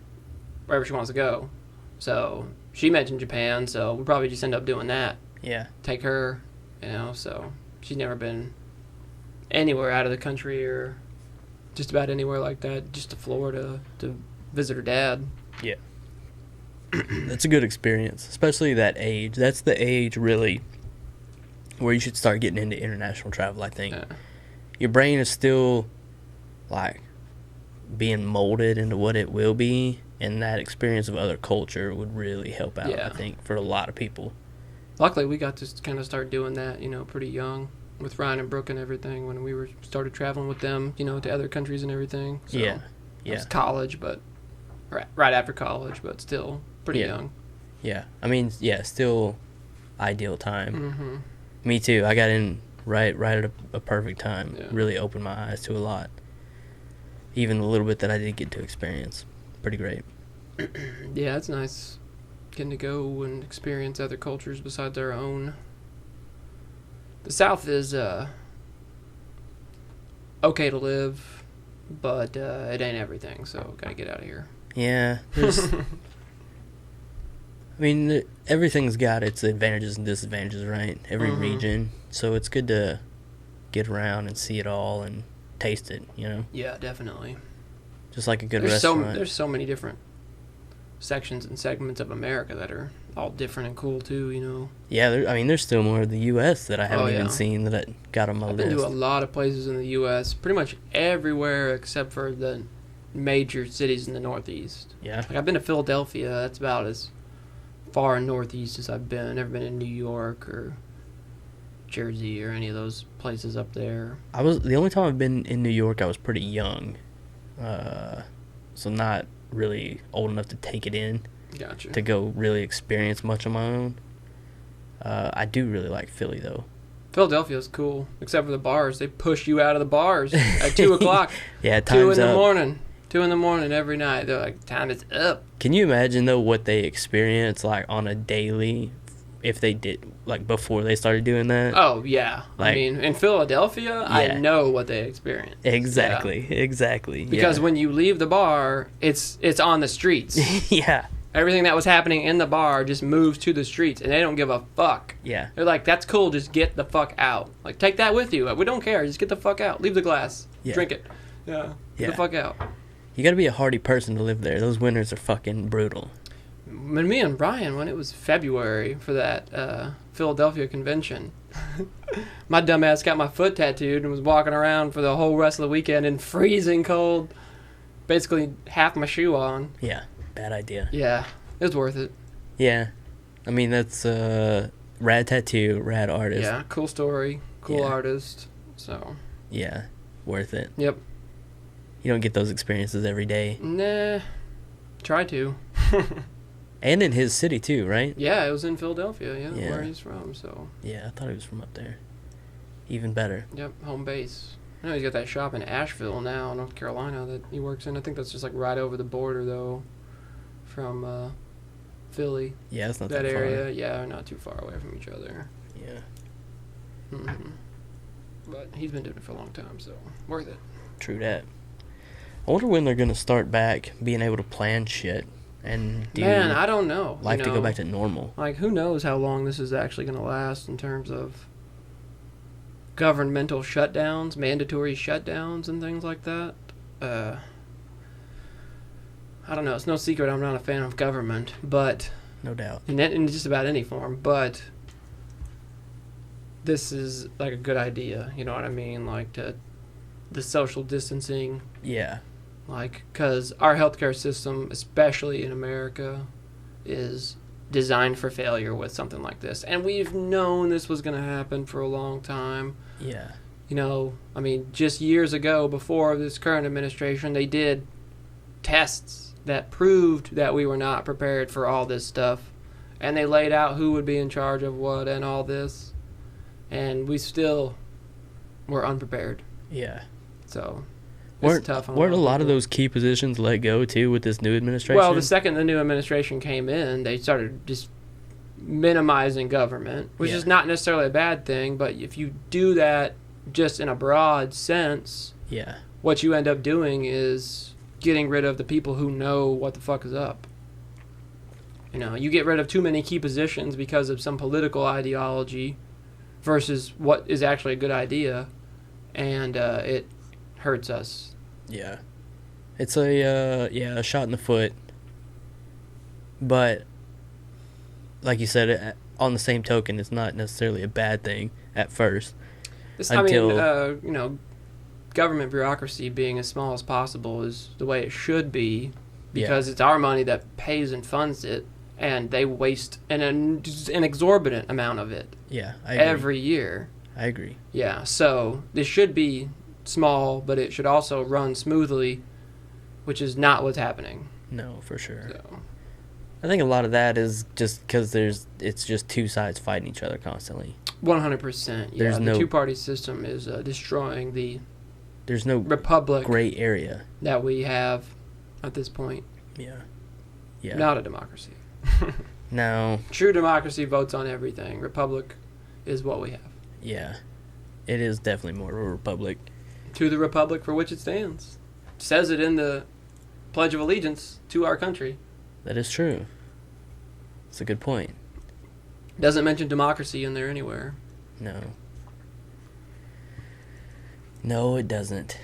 wherever she wants to go. So she mentioned Japan, so we'll probably just end up doing that. Yeah. Take her, you know, so she's never been anywhere out of the country or just about anywhere like that, just to Florida to visit her dad. Yeah. That's a good experience, especially that age. That's the age, really, where you should start getting into international travel, I think. Yeah. Your brain is still, like, being molded into what it will be, and that experience of other culture would really help out, I think, for a lot of people. Luckily, we got to kind of start doing that, you know, pretty young with Ryan and Brooke and everything when we started traveling with them, you know, to other countries and everything. So Yeah. It was college, but right after college, but still pretty young. Yeah. I mean, yeah, still ideal time. Mm-hmm. Me too. I got in right at a perfect time. Yeah. Really opened my eyes to a lot. Even the little bit that I did get to experience. Pretty great. Yeah, it's nice getting to go and experience other cultures besides our own. The South is okay to live, but it ain't everything, so gotta get out of here. Yeah, I mean, everything's got its advantages and disadvantages, right? Every region. So it's good to get around and see it all and taste it, you know? Yeah, definitely. Just like a good restaurant. There's so many different sections and segments of America that are all different and cool, too, you know? Yeah, there's still more of the U.S. that I haven't even seen that I got on my list. I've been to a lot of places in the U.S., pretty much everywhere except for the major cities in the Northeast. Yeah. Like, I've been to Philadelphia. That's about as far Northeast as I've been. I've never been in New York or Jersey or any of those places up there. The only time I've been in New York, I was pretty young. So not really old enough to take it in. Gotcha. To go really experience much on my own. I do really like Philly, though. Philadelphia's cool, except for the bars. They push you out of the bars at 2 o'clock. Yeah, time's up. 2 in the morning. 2 in the morning every night. They're like, time is up. Can you imagine, though, what they experience, like, on a daily, if they did, like, before they started doing that? Oh, yeah. Like, I mean, in Philadelphia, yeah. I know what they experience. Exactly, yeah. exactly. Because when you leave the bar, it's on the streets. Yeah. Everything that was happening in the bar just moves to the streets, and they don't give a fuck. Yeah. They're like, that's cool, just get the fuck out. Like, take that with you. We don't care, just get the fuck out. Leave the glass. Yeah. Drink it. Yeah. Get the fuck out. You gotta be a hardy person to live there. Those winters are fucking brutal. When me and Brian, when it was February for that Philadelphia convention, my dumbass got my foot tattooed and was walking around for the whole rest of the weekend in freezing cold, basically half my shoe on. Yeah. Bad idea. Yeah, it was worth it. Yeah. I mean, that's rad tattoo, rad artist. Yeah, cool story, cool artist. So. Yeah, worth it. Yep. You don't get those experiences every day. Nah, try to. And in his city, too, right? Yeah, it was in Philadelphia, where he's from, so. Yeah, I thought he was from up there. Even better. Yep, home base. I know he's got that shop in Asheville now, North Carolina, that he works in. I think that's just like right over the border, though. From Philly. Yeah, it's not that far. That area, yeah, not too far away from each other. Yeah. Mm-hmm. But he's been doing it for a long time, so worth it. True that. I wonder when they're going to start back being able to plan shit and do... Man, I don't know. Life to go back to normal. Like, who knows how long this is actually going to last in terms of governmental shutdowns, mandatory shutdowns, and things like that. I don't know. It's no secret I'm not a fan of government, but... No doubt. In just about any form, but this is, like, a good idea. You know what I mean? Like, the social distancing. Yeah. Like, because our healthcare system, especially in America, is designed for failure with something like this. And we've known this was going to happen for a long time. Yeah. You know, I mean, just years ago, before this current administration, they did tests that proved that we were not prepared for all this stuff. And they laid out who would be in charge of what and all this. And we still were unprepared. Yeah. So, weren't a lot of those key positions let go, too, with this new administration? Well, the second the new administration came in, they started just minimizing government, which is not necessarily a bad thing, but if you do that just in a broad sense, what you end up doing is getting rid of the people who know what the fuck is up. You know, you get rid of too many key positions because of some political ideology versus what is actually a good idea, and it hurts us. Yeah. It's a shot in the foot. But, like you said, on the same token, it's not necessarily a bad thing at first. Government bureaucracy being as small as possible is the way it should be, because it's our money that pays and funds it, and they waste an exorbitant amount of it. Yeah, I agree. Every year. I agree. Yeah, so this should be small, but it should also run smoothly, which is not what's happening. No, for sure. So. I think a lot of that is just because it's just two sides fighting each other constantly. 100%. Yeah, the two-party system is destroying the... There's no republic gray area that we have at this point. Yeah. Not a democracy. No. True democracy votes on everything. Republic is what we have. Yeah. It is definitely more of a republic. To the republic for which it stands. It says it in the Pledge of Allegiance to our country. That is true. That's a good point. Doesn't mention democracy in there anywhere. No. No, it doesn't.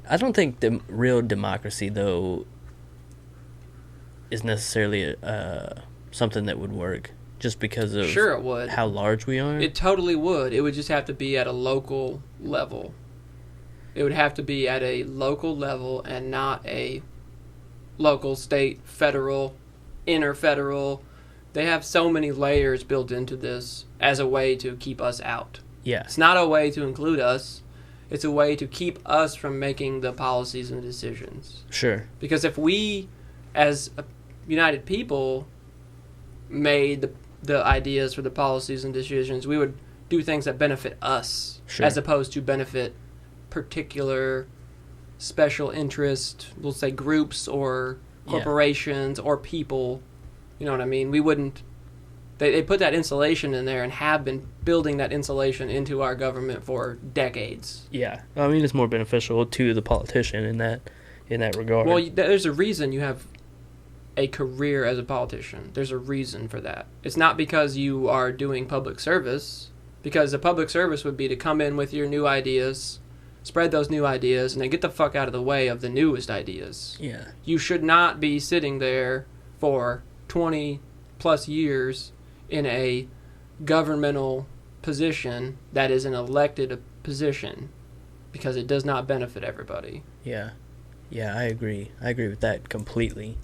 I don't think the real democracy, though, is necessarily something that would work just because of Sure it would. how large we are. It totally would. It would just have to be at a local level. It would have to be at a local level and not a local, state, federal, interfederal. They have so many layers built into this as a way to keep us out. Yeah. It's not a way to include us. It's a way to keep us from making the policies and decisions. Sure. Because if we, as a united people, made the ideas for the policies and decisions, we would do things that benefit us, Sure. as opposed to benefit particular special interest, we'll say groups or corporations or people. You know what I mean? We wouldn't. They put that insulation in there and have been building that insulation into our government for decades. Yeah. I mean, it's more beneficial to the politician in that regard. Well, there's a reason you have a career as a politician. There's a reason for that. It's not because you are doing public service, because the public service would be to come in with your new ideas, spread those new ideas, and then get the fuck out of the way of the newest ideas. Yeah. You should not be sitting there for 20 plus years in a governmental position that is an elected position, because it does not benefit everybody. Yeah. Yeah, I agree. I agree with that completely.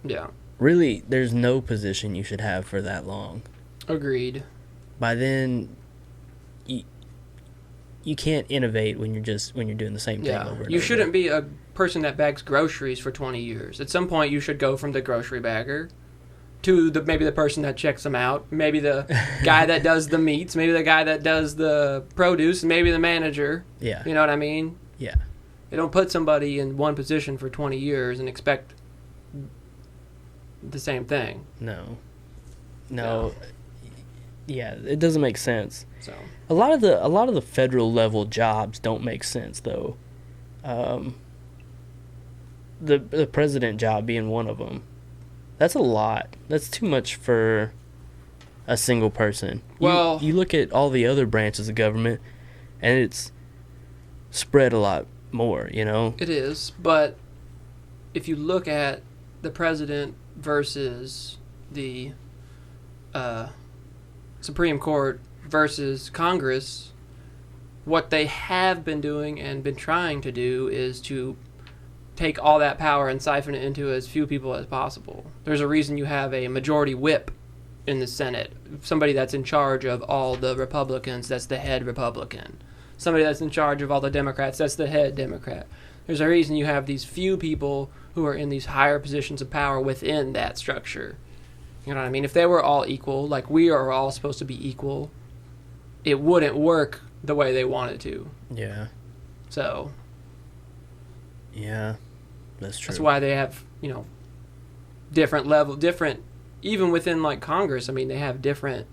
Yeah. Really, there's no position you should have for that long. Agreed. By then, you can't innovate when you're doing the same thing over and You over. shouldn't be a person that bags groceries for 20 years. At some point, you should go from the grocery bagger to maybe the person that checks them out, maybe the guy that does the meats, maybe the guy that does the produce, and maybe the manager. Yeah. You know what I mean? Yeah. They don't put somebody in one position for 20 years and expect the same thing. No. Yeah, it doesn't make sense. So A lot of the federal level jobs don't make sense though. The president job being one of them. That's a lot. That's too much for a single person. Well, you look at all the other branches of government, and it's spread a lot more. You know. it is, but if you look at the president versus the Supreme Court versus Congress, what they have been doing and been trying to do is to take all that power and siphon it into as few people as possible. There's a reason you have a majority whip in the Senate, somebody that's in charge of all the Republicans, that's the head Republican. Somebody that's in charge of all the Democrats, that's the head Democrat. There's a reason you have these few people who are in these higher positions of power within that structure. You know what I mean? If they were all equal, like we are all supposed to be equal, it wouldn't work the way they want it to. Yeah. So Yeah, that's true. that's why they have, different, even within like Congress, I mean, they have different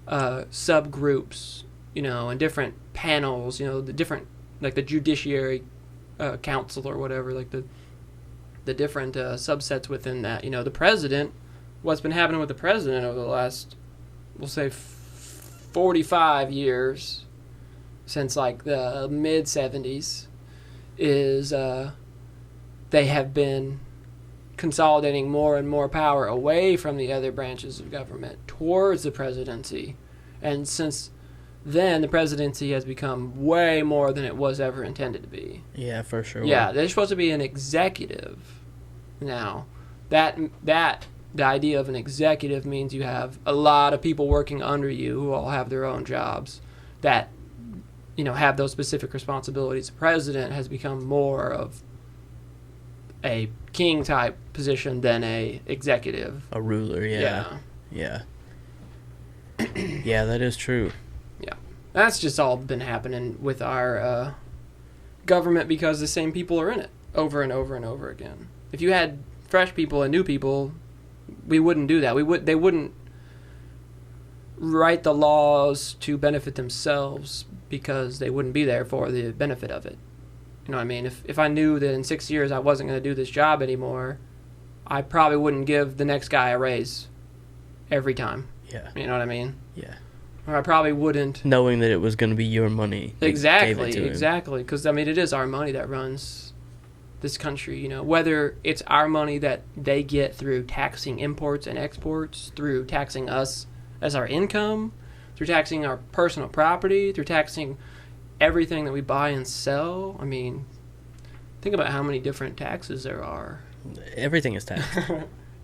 subgroups, and different panels, the different, like the Judiciary Council or whatever, like the different subsets within that. The president, what's been happening with the president over the last, we'll say, 45 years, since like the mid-70s, is they have been consolidating more and more power away from the other branches of government towards the presidency. And since then, the presidency has become way more than it was ever intended to be. Yeah, for sure. Yeah, they're supposed to be an executive now. The idea of an executive means you have a lot of people working under you who all have their own jobs that, have those specific responsibilities. The president has become more of a king-type position than a executive. A ruler, yeah. Yeah. Yeah, that is true. Yeah. That's just all been happening with our government because the same people are in it over and over and over again. If you had fresh people and new people, we wouldn't do that. They wouldn't write the laws to benefit themselves because they wouldn't be there for the benefit of it. You know what I mean? If I knew that in 6 years I wasn't going to do this job anymore, I probably wouldn't give the next guy a raise every time. Yeah. You know what I mean? Yeah. Or I probably wouldn't. Knowing that it was going to be your money. Exactly. Because, I mean, it is our money that runs this country, you know. Whether it's our money that they get through taxing imports and exports, through taxing us as our income, through taxing our personal property, through taxing everything that we buy and sell. I mean, think about how many different taxes there are. Everything is taxed.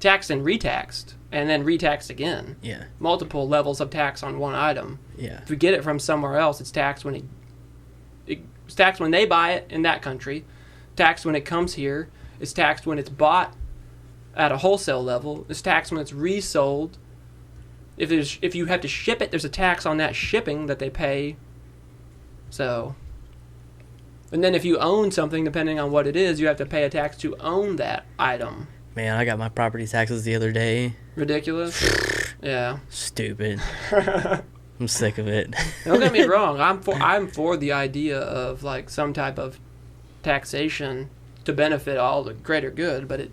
Taxed and retaxed, and then retaxed again. Yeah. Multiple levels of tax on one item. Yeah. If we get it from somewhere else, it's taxed when it's taxed when they buy it in that country. Taxed when it comes here. It's taxed when it's bought at a wholesale level. It's taxed when it's resold. If you have to ship it, there's a tax on that shipping that they pay. So, and then if you own something, depending on what it is, you have to pay a tax to own that item. Man, I got my property taxes the other day. Ridiculous. Yeah. Stupid. I'm sick of it. Don't get me wrong. I'm for the idea of like some type of taxation to benefit all the greater good, but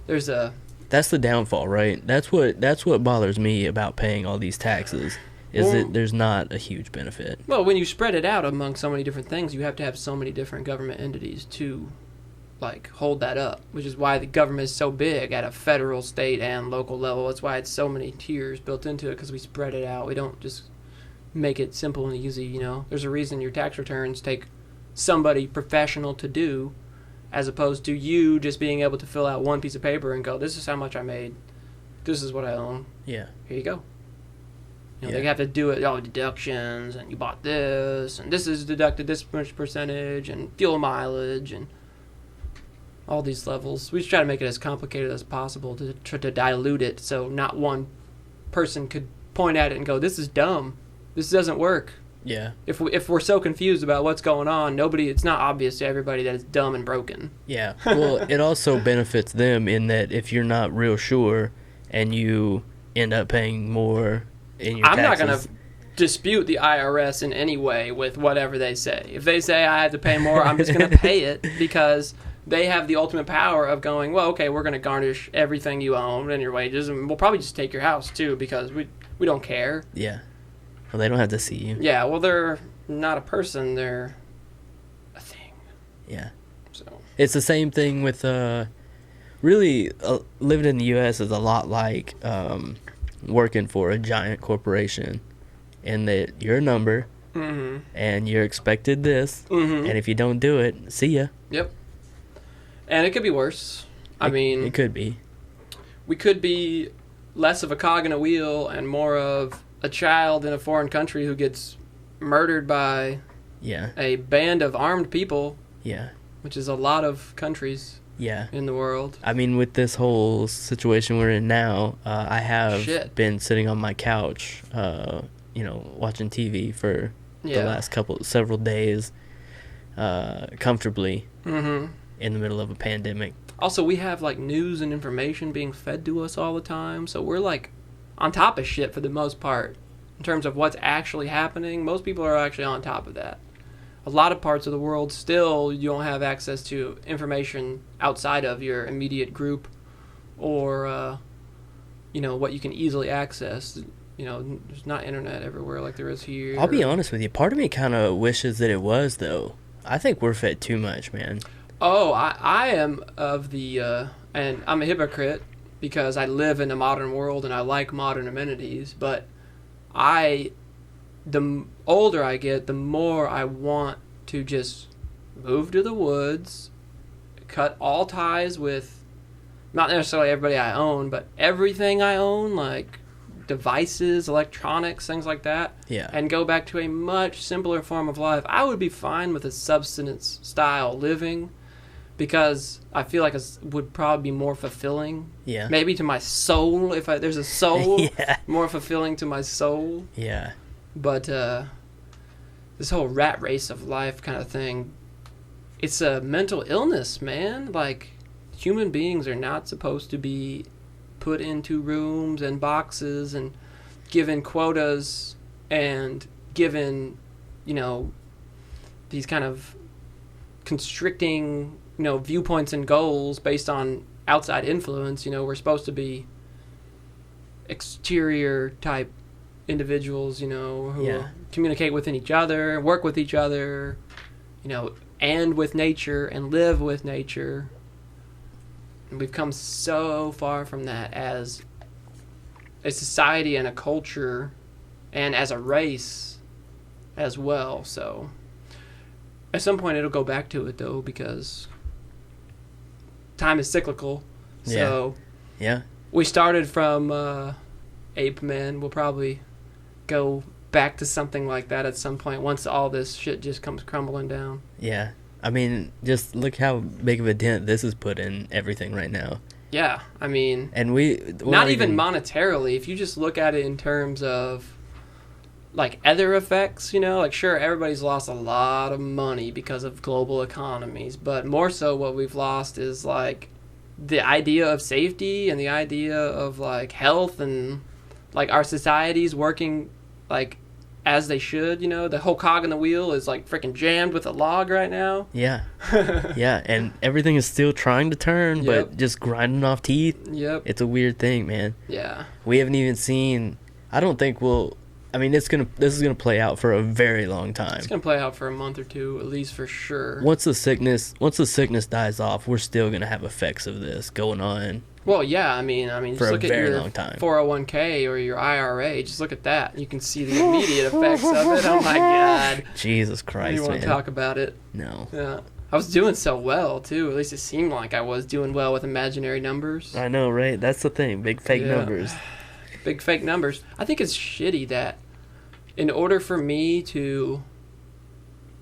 that's the downfall, right? That's what bothers me about paying all these taxes. Is that there's not a huge benefit. Well, when you spread it out among so many different things, you have to have so many different government entities to, like, hold that up, which is why the government is so big at a federal, state, and local level. That's why it's so many tiers built into it, because we spread it out. We don't just make it simple and easy, you know. There's a reason your tax returns take somebody professional to do, as opposed to you just being able to fill out one piece of paper and go, this is how much I made. This is what I own. Yeah. Here you go. You know, They have to do it, all the deductions, and you bought this, and this is deducted this much percentage, and fuel mileage, and all these levels. We just try to make it as complicated as possible to try to dilute it so not one person could point at it and go, this is dumb. This doesn't work. Yeah. If we're so confused about what's going on, it's not obvious to everybody that it's dumb and broken. Yeah. Well, it also benefits them in that if you're not real sure and you end up paying more in your taxes. I'm not going to dispute the IRS in any way with whatever they say. If they say I have to pay more, I'm just going to pay it because they have the ultimate power of going, well, okay, we're going to garnish everything you own and your wages, and we'll probably just take your house too because we don't care. Yeah. Well, they don't have to see you. Yeah, well, they're not a person, they're a thing. Yeah. So it's the same thing with really living in the U.S. is a lot like working for a giant corporation, in that you're a number, and you're expected this, and if you don't do it, see ya. Yep. And it could be worse. I mean, it could be. We could be less of a cog in a wheel and more of a child in a foreign country who gets murdered by a band of armed people. Yeah. Which is a lot of countries. Yeah. In the world. I mean, with this whole situation we're in now, I have been sitting on my couch, watching TV for the last several days, comfortably, in the middle of a pandemic. Also, we have like news and information being fed to us all the time, so we're like on top of shit for the most part in terms of what's actually happening. Most people are actually on top of that. A lot of parts of the world still you don't have access to information outside of your immediate group or what you can easily access. There's not internet everywhere like there is here. I'll be honest with you, part of me kind of wishes that it was, though. I think we're fed too much, man. Oh, I am of the and I'm a hypocrite because I live in a modern world and I like modern amenities, but the older I get, the more I want to just move to the woods, cut all ties with, not necessarily everybody I own, but everything I own, like devices, electronics, things like that, and go back to a much simpler form of life. I would be fine with a subsistence-style living because I feel like it would probably be more fulfilling. Yeah. Maybe to my soul, if there's a soul, more fulfilling to my soul. Yeah. But this whole rat race of life kind of thing, it's a mental illness, man. Like, human beings are not supposed to be put into rooms and boxes and given quotas and given, these kind of constricting, viewpoints and goals based on outside influence. We're supposed to be exterior type individuals, who communicate within each other, work with each other, and with nature and live with nature. And we've come so far from that as a society and a culture and as a race as well. So at some point it'll go back to it though, because time is cyclical. So we started from ape men. We'll probably go back to something like that at some point once all this shit just comes crumbling down. Yeah. I mean, just look how big of a dent this has put in everything right now. Yeah, I mean... And we're not even monetarily. If you just look at it in terms of, like, other effects, sure, everybody's lost a lot of money because of global economies, but more so what we've lost is, like, the idea of safety and the idea of, like, health and, like, our societies working, like, as they should, the whole cog in the wheel is like freaking jammed with a log right now. Yeah. Yeah, and everything is still trying to turn, but just grinding off teeth. Yep. It's a weird thing, man. Yeah. We haven't even seen, I don't think this is gonna play out for a very long time. It's gonna play out for a month or two, at least for sure. Once the sickness dies off, we're still gonna have effects of this going on. Well, yeah, I mean, just for look a very at your long time. 401k or your IRA. Just look at that. You can see the immediate effects of it. Oh my God. Jesus Christ, man. You want to talk about it? No. Yeah. I was doing so well too. At least it seemed like I was doing well with imaginary numbers. I know, right? That's the thing. Big fake numbers. Big fake numbers. I think it's shitty that in order for me to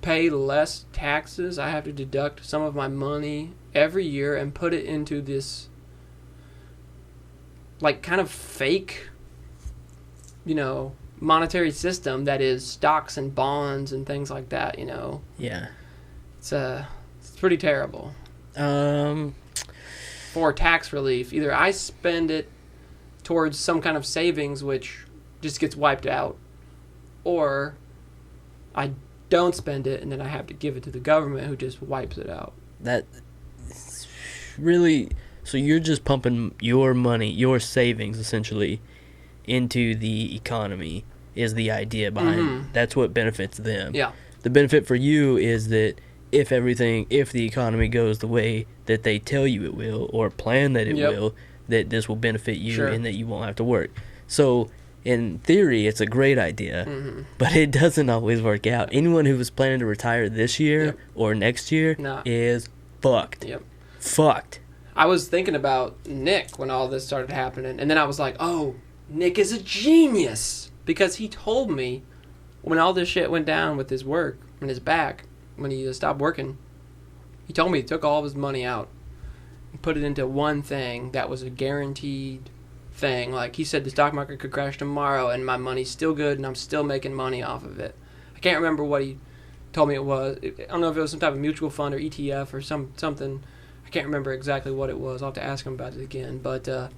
pay less taxes, I have to deduct some of my money every year and put it into this, like, kind of fake, monetary system that is stocks and bonds and things like that, Yeah. It's pretty terrible. For tax relief, either I spend it towards some kind of savings which just gets wiped out, or I don't spend it and then I have to give it to the government who just wipes it out. That really... So you're just pumping your money, your savings, essentially, into the economy is the idea behind That's what benefits them. Yeah. The benefit for you is that if the economy goes the way that they tell you it will, or plan that it will, that this will benefit you and that you won't have to work. So, in theory, it's a great idea, but it doesn't always work out. Anyone who was planning to retire this year or next year is fucked. Yep. Fucked. I was thinking about Nick when all this started happening, and then I was like, oh, Nick is a genius, because he told me when all this shit went down with his work and his back, when he stopped working, he told me he took all of his money out and put it into one thing that was a guaranteed thing. Like, he said the stock market could crash tomorrow and my money's still good and I'm still making money off of it. I can't remember what he told me it was. I don't know if it was some type of mutual fund or ETF or something. I can't remember exactly what it was. I'll have to ask him about it again. But that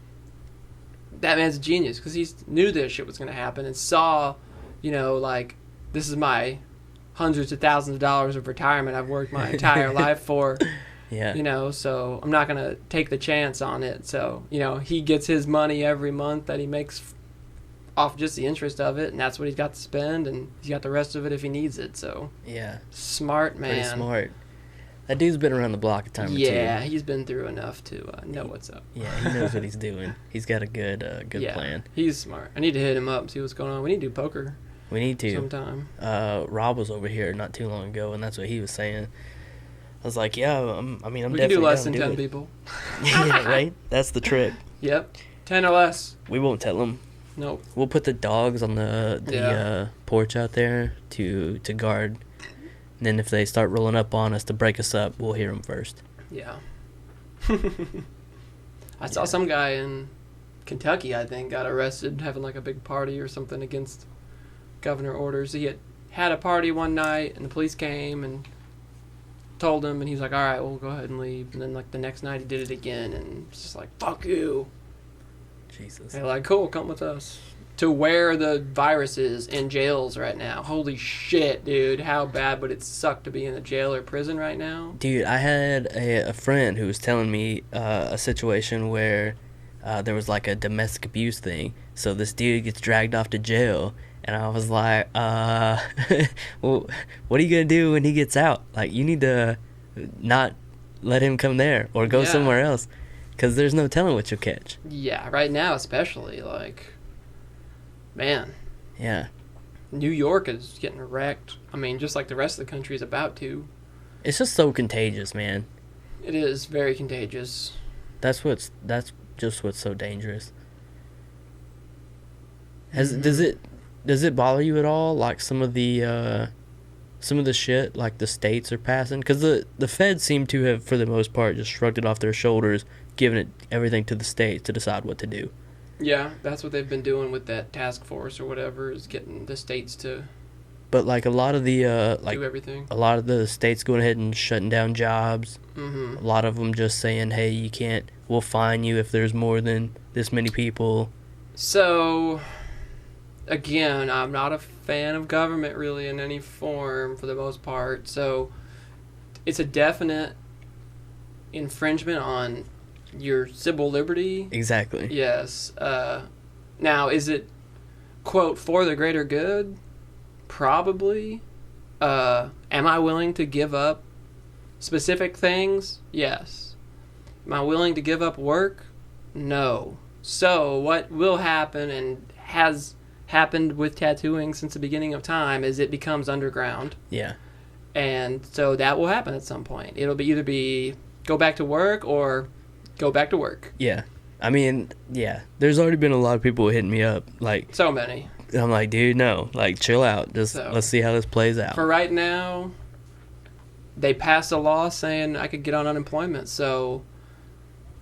man's a genius, because he knew this shit was going to happen and saw, like, this is my hundreds of thousands of dollars of retirement I've worked my entire life for. Yeah. So I'm not going to take the chance on it. So, he gets his money every month that he makes off just the interest of it, and that's what he's got to spend, and he's got the rest of it if he needs it. So yeah, smart man. Pretty smart. That dude's been around the block a time or two. Yeah, he's been through enough to know what's up. Yeah, he knows what he's doing. He's got a good plan. He's smart. I need to hit him up, see what's going on. We need to do poker. We need to. Sometime. Rob was over here not too long ago, and that's what he was saying. I was like, yeah, I'm we definitely can do less than down 10 people. Yeah, right? That's the trick. Yep. 10 or less. We won't tell them. Nope. We'll put the dogs on the porch out there to guard. And then if they start rolling up on us to break us up, we'll hear them first. Yeah. I saw some guy in Kentucky, I think, got arrested having like a big party or something against governor orders. He had a party one night, and the police came and told him, and he was like, all right, we'll go ahead and leave. And then like the next night he did it again, and it's just like, fuck you. Jesus. They're like, cool, come with us. to where the virus is in jails right now. Holy shit, dude. How bad would it suck to be in a jail or prison right now? Dude, I had a friend who was telling me a situation where there was like a domestic abuse thing. So this dude gets dragged off to jail, and I was like, well, what are you going to do when he gets out? Like, you need to not let him come there or go somewhere else, because there's no telling what you'll catch. Yeah, right now especially, like, man. Yeah. New York is getting wrecked. I mean, just like the rest of the country is about to. It's just so contagious, man. It is very contagious. That's just what's so dangerous. Does it bother you at all, like some of the shit like the states are passing? Because the feds seem to have, for the most part, just shrugged it off their shoulders, giving it everything to the states to decide what to do. Yeah, that's what they've been doing with that task force or whatever, is getting the states to. But like a lot of the do everything. A lot of the states going ahead and shutting down jobs. Mm-hmm. A lot of them just saying, "Hey, you can't. We'll fine you if there's more than this many people." So, again, I'm not a fan of government really in any form for the most part. So, it's a definite infringement on your civil liberty. Exactly. Yes. Now, is it, quote, for the greater good? Probably. Am I willing to give up specific things? Yes. Am I willing to give up work? No. So what will happen, and has happened with tattooing since the beginning of time, is it becomes underground. Yeah. And so that will happen at some point. It'll be either be go back to work or go back to work. Yeah. I mean, yeah. There's already been a lot of people hitting me up. Like, so many. I'm like, dude, no. Like, chill out. Just let's see how this plays out. For right now, they passed a law saying I could get on unemployment. So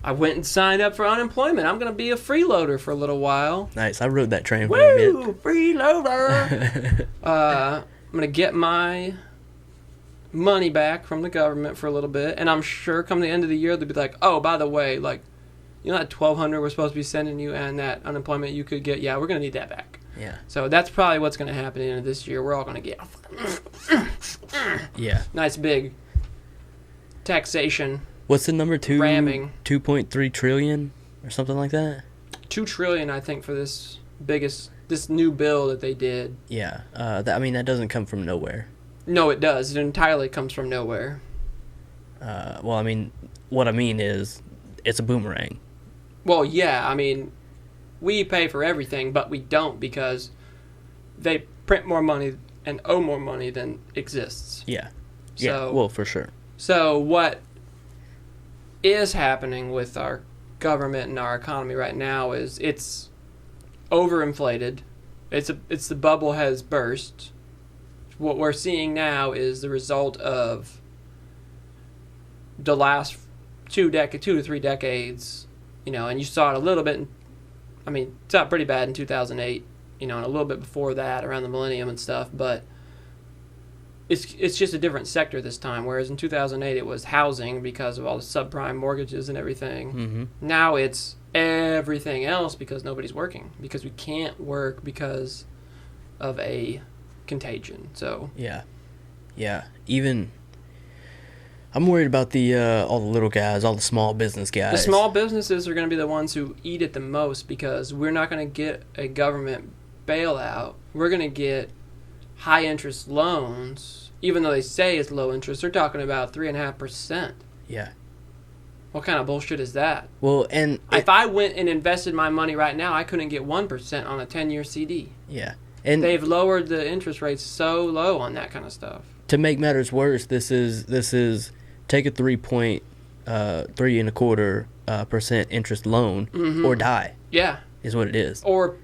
I went and signed up for unemployment. I'm going to be a freeloader for a little while. Nice. I rode that train for a bit. Woo! Freeloader! I'm going to get my money back from the government for a little bit. And I'm sure come the end of the year, they'll be like, oh, by the way, like, you know that $1,200 we're supposed to be sending you and that unemployment you could get? Yeah, we're going to need that back. Yeah. So that's probably what's going to happen in this year. We're all going to get nice big taxation. What's the number? Ramming. 2.3 trillion or something like that? $2 trillion, I think, for this new bill that they did. Yeah. That doesn't come from nowhere. No, it does. It entirely comes from nowhere. Well, I mean, what I mean is it's a boomerang. Well, yeah, I mean, we pay for everything, but we don't because they print more money and owe more money than exists. Yeah. Yeah, well, for sure. So what is happening with our government and our economy right now is it's overinflated. It's the bubble has burst. What we're seeing now is the result of the last 2 to 3 decades, and you saw it a little bit. It saw it pretty bad in 2008, and a little bit before that, around the millennium and stuff. But it's just a different sector this time. Whereas in 2008 it was housing because of all the subprime mortgages and everything. Mm-hmm. Now it's everything else because nobody's working, because we can't work because of a contagion. So yeah. Even I'm worried about the all the little guys, all the small business guys. The small businesses are going to be the ones who eat it the most because we're not going to get a government bailout. We're going to get high interest loans, even though they say it's low interest. They're talking about 3.5%. Yeah. What kind of bullshit is that? Well, and if I went and invested my money right now, I couldn't get 1% on a 10-year CD. Yeah. And they've lowered the interest rates so low on that kind of stuff. To make matters worse, this is take a 3.25% interest loan, mm-hmm. or die. Yeah, is what it is. Or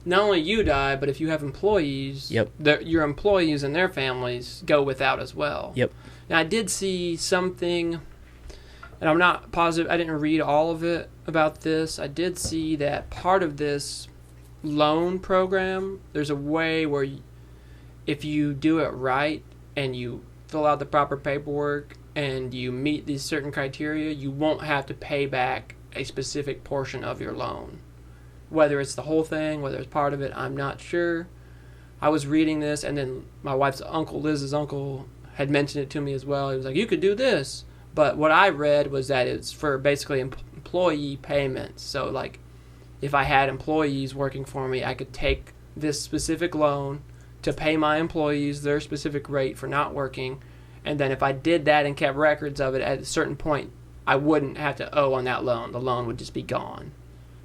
not only you die, but if you have employees, yep, your employees and their families go without as well. Yep. Now I did see something, and I'm not positive. I didn't read all of it about this. I did see that part of this loan program, there's a way where if you do it right and you fill out the proper paperwork and you meet these certain criteria, you won't have to pay back a specific portion of your loan. Whether it's the whole thing, whether it's part of it, I'm not sure. I was reading this, and then my wife's uncle, Liz's uncle, had mentioned it to me as well. He was like, you could do this. But what I read was that it's for basically employee payments. So, like, if I had employees working for me, I could take this specific loan to pay my employees their specific rate for not working. And then if I did that and kept records of it, at a certain point, I wouldn't have to owe on that loan. The loan would just be gone.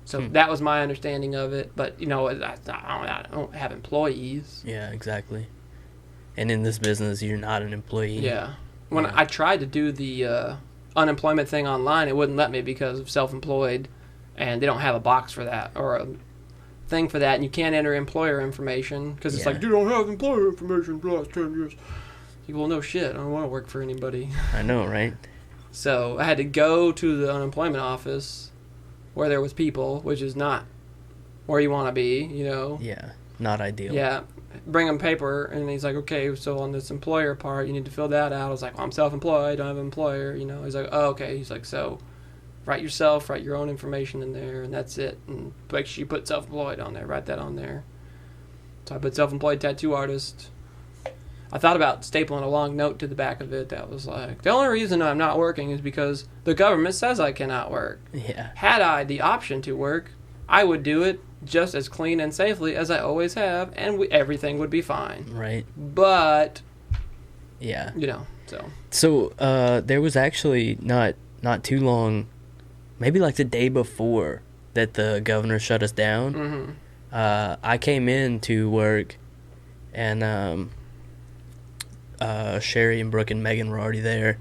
So that was my understanding of it. But, you know, I don't have employees. Yeah, exactly. And in this business, you're not an employee. Yeah. When I tried to do the unemployment thing online, it wouldn't let me because of self-employed, and they don't have a box for that or a thing for that, and you can't enter employer information because it's like, you don't have employer information for the last 10 years. Like, well, no shit. I don't want to work for anybody. I know, right? So I had to go to the unemployment office where there was people, which is not where you want to be, you know. Yeah, not ideal. Yeah. Bring him paper, and he's like, okay, so on this employer part, you need to fill that out. I was like, well, I'm self-employed, don't have an employer, you know. He's like, oh, okay. He's like, so write your own information in there, and that's it. And make sure you put self-employed on there, write that on there. So I put self-employed tattoo artist. I thought about stapling a long note to the back of it that was like, the only reason I'm not working is because the government says I cannot work. Yeah. Had I the option to work, I would do it just as clean and safely as I always have, and everything would be fine. Right. But, yeah, you know, so. So there was actually not too long, maybe like the day before that the governor shut us down. Mm-hmm. I came in to work, and Sherry and Brooke and Megan were already there,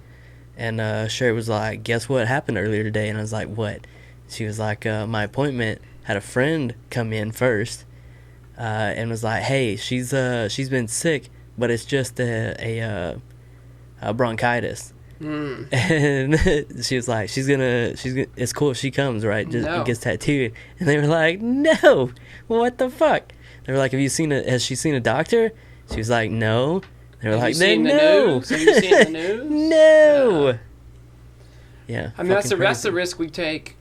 and Sherry was like, guess what happened earlier today? And I was like, what? She was like, my appointment had a friend come in first, and was like, hey, she's been sick, but it's just a bronchitis. And she was like, she's gonna it's cool if she comes, right? Just gets tattooed. And they were like, no, what the fuck? They were like, has she seen a doctor? She was like, no. They were like, then no. Have you seen the news? No. Yeah. I mean, that's the risk we take.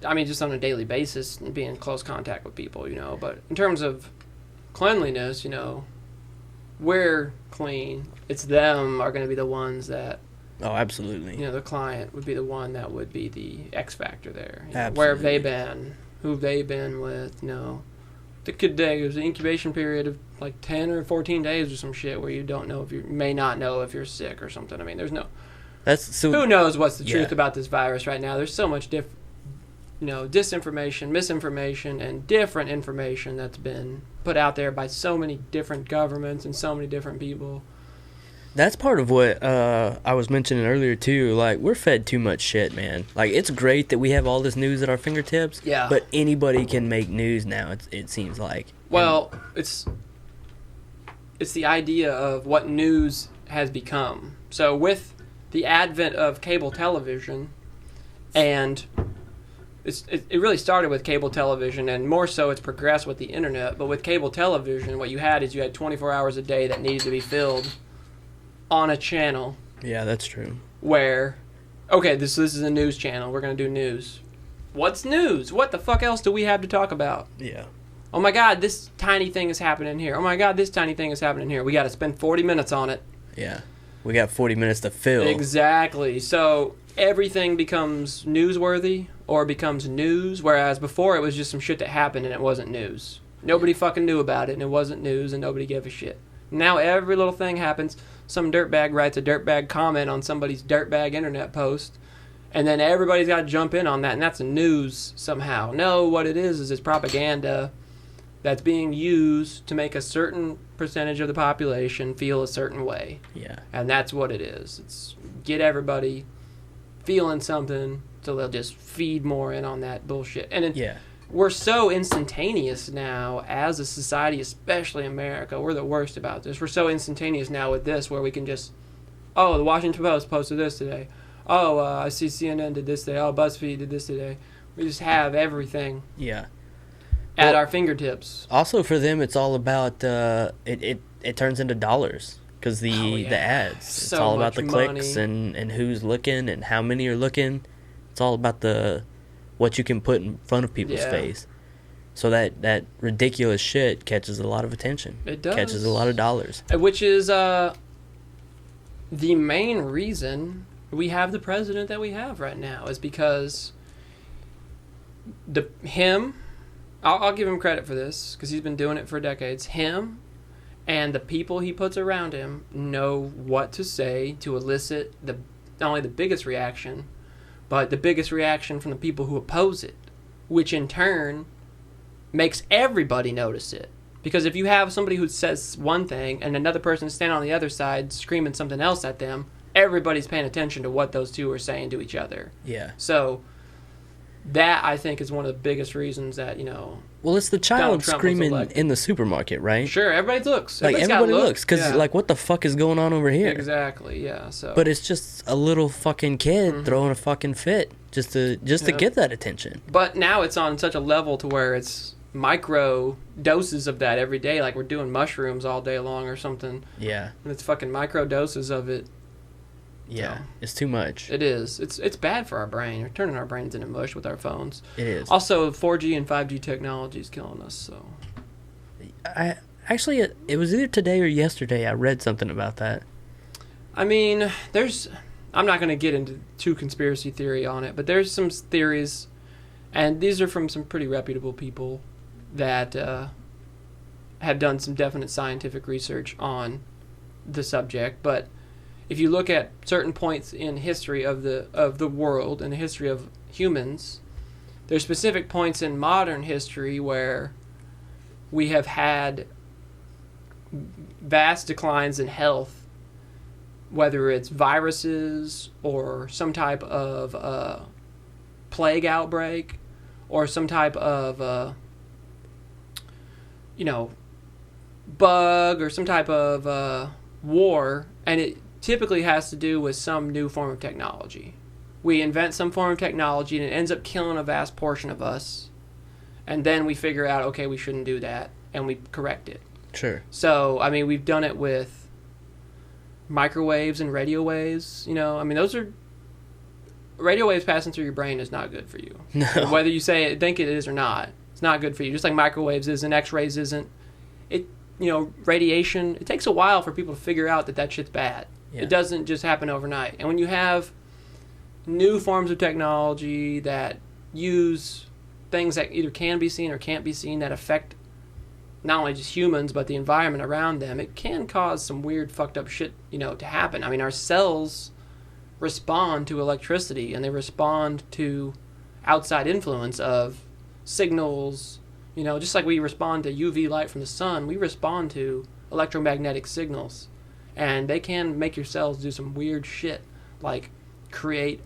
I mean, just on a daily basis and being in close contact with people, you know. But in terms of cleanliness, you know, we're clean. It's them are going to be the ones that. Oh, absolutely. You know, the client would be the one that would be the X factor there. You know, Absolutely. where have they been? Who have they been with? You know, there's an incubation period of like 10 or 14 days or some shit where you don't know may not know if you're sick or something. I mean, there's no. Who knows what's the truth about this virus right now? There's so much disinformation, misinformation, and different information that's been put out there by so many different governments and so many different people. That's part of what I was mentioning earlier, too. Like, we're fed too much shit, man. Like, it's great that we have all this news at our fingertips. Yeah. But anybody can make news now, it seems like. Well, it's the idea of what news has become. So with the advent of cable television, and it really started with cable television, and more so it's progressed with the internet. But with cable television, what you had 24 hours a day that needed to be filled on a channel. Yeah, that's true. Where, okay, this is a news channel. We're going to do news. What's news? What the fuck else do we have to talk about? Yeah. Oh my God, this tiny thing is happening here. Oh my God, this tiny thing is happening here. We got to spend 40 minutes on it. Yeah. We got 40 minutes to fill. Exactly. So everything becomes newsworthy or becomes news, whereas before it was just some shit that happened and it wasn't news. Nobody fucking knew about it and it wasn't news and nobody gave a shit. Now every little thing happens. Some dirtbag writes a dirtbag comment on somebody's dirtbag internet post, and then everybody's got to jump in on that, and that's news somehow. No, what it is it's propaganda that's being used to make a certain percentage of the population feel a certain way. Yeah. And that's what it is. It's get everybody feeling something so they'll just feed more in on that bullshit. And we're so instantaneous now as a society, especially America. We're the worst about this. We're so instantaneous now with this where we can just, the Washington Post posted this today. I see CNN did this today. BuzzFeed did this today. We just have everything at our fingertips. Also for them, it's all about, it turns into dollars because the ads. It's all about the clicks and who's looking and how many are looking. It's all about what you can put in front of people's face. So that ridiculous shit catches a lot of attention. It does. Catches a lot of dollars. Which is the main reason we have the president that we have right now, is because I'll give him credit for this because he's been doing it for decades. Him and the people he puts around him know what to say to elicit not only the biggest reaction, but the biggest reaction from the people who oppose it, which in turn makes everybody notice it. Because if you have somebody who says one thing and another person standing on the other side screaming something else at them, everybody's paying attention to what those two are saying to each other. Yeah. So that, I think, is one of the biggest reasons that, Well, it's the child screaming in the supermarket, right? Sure, everybody looks. Like, everybody looks. Because, what the fuck is going on over here? Exactly, yeah. So. But it's just a little fucking kid throwing a fucking fit just to get that attention. But now it's on such a level to where it's micro doses of that every day. Like, we're doing mushrooms all day long or something. Yeah. And it's fucking micro doses of it. Yeah, so, it's too much. It is. It's bad for our brain. We're turning our brains into mush with our phones. It is. Also, 4G and 5G technology is killing us. So, it was either today or yesterday I read something about that. I mean, I'm not going to get into too conspiracy theory on it, but there's some theories, and these are from some pretty reputable people that have done some definite scientific research on the subject. But if you look at certain points in history of the world and the history of humans, there's specific points in modern history where we have had vast declines in health, whether it's viruses or some type of plague outbreak or some type of bug or some type of war, and it typically has to do with some new form of technology. We invent some form of technology and it ends up killing a vast portion of us, and then we figure out, okay, we shouldn't do that, and we correct it. Sure. So, I mean, we've done it with microwaves and radio waves. Those are... Radio waves passing through your brain is not good for you. No. Whether you think it is or not, it's not good for you. Just like microwaves isn't, X-rays isn't. Radiation, it takes a while for people to figure out that shit's bad. Yeah. It doesn't just happen overnight. And when you have new forms of technology that use things that either can be seen or can't be seen that affect not only just humans but the environment around them, it can cause some weird fucked up shit, to happen. I mean, our cells respond to electricity and they respond to outside influence of signals. Just like we respond to UV light from the sun, we respond to electromagnetic signals. And they can make your cells do some weird shit, like create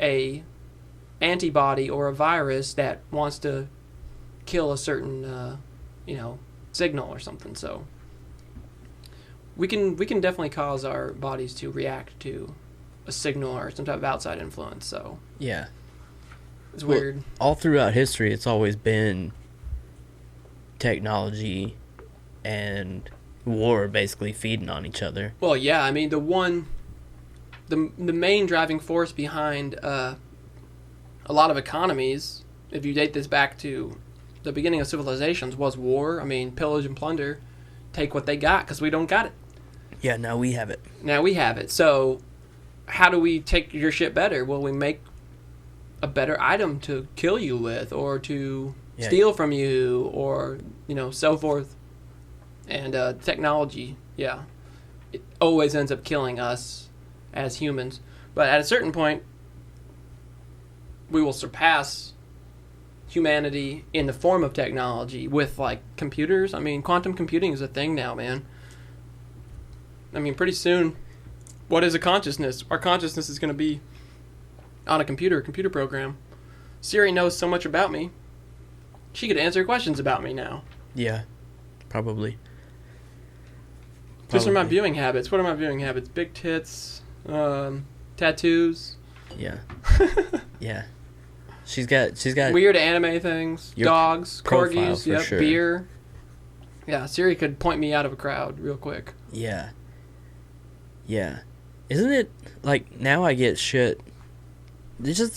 a antibody or a virus that wants to kill a certain, signal or something. So we can definitely cause our bodies to react to a signal or some type of outside influence. So yeah, it's weird. All throughout history, it's always been technology and war basically feeding on each other. Well, yeah, I mean, the main driving force behind a lot of economies, if you date this back to the beginning of civilizations, was war. I mean, pillage and plunder, take what they got because we don't got it. Yeah, now we have it. So how do we take your shit better? Well, we make a better item to kill you with or to steal from you or, so forth. And technology, it always ends up killing us as humans. But at a certain point, we will surpass humanity in the form of technology with, like, computers. I mean, quantum computing is a thing now, man. I mean, pretty soon, what is a consciousness? Our consciousness is going to be on a computer program. Siri knows so much about me. She could answer questions about me now. Yeah, probably. Just from my viewing habits. What are my viewing habits? Big tits, tattoos. Yeah. Yeah. She's got weird anime things, dogs, corgis, sure. Beer. Yeah, Siri could point me out of a crowd real quick. Yeah. Yeah. Isn't it like now I get shit It's just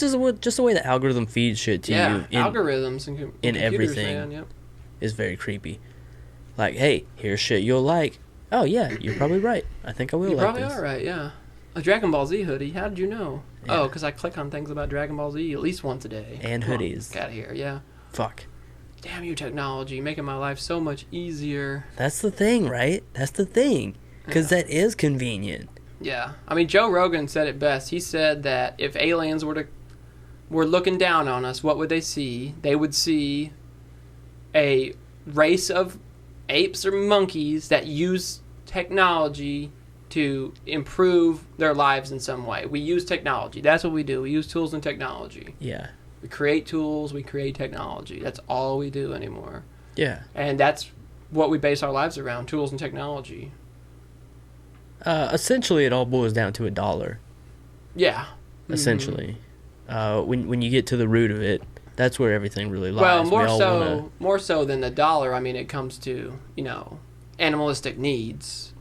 the way the algorithm feeds shit to you. Algorithms and in computers, everything. man, yep. Is very creepy. Like, hey, here's shit you'll like. Oh yeah, you're probably right. I think I will You like this. probably are right, yeah. A Dragon Ball Z hoodie. How did you know? Yeah. Oh, because I click on things about Dragon Ball Z at least once a day. And Come hoodies. On, get out of here, yeah. Fuck. Damn you, technology, making my life so much easier. That's the thing, right? That's the thing. Because that is convenient. Yeah. I mean, Joe Rogan said it best. He said that if aliens were looking down on us, what would they see? They would see a race of apes or monkeys that use technology to improve their lives in some way. We use technology. That's what we do. We use tools and technology. Yeah. We create tools. We create technology. That's all we do anymore. Yeah. And that's what we base our lives around, tools and technology. Essentially, it all boils down to $1. Yeah. Essentially. When you get to the root of it, that's where everything really lies. Well, more so than the dollar. I mean, it comes to, animalistic needs,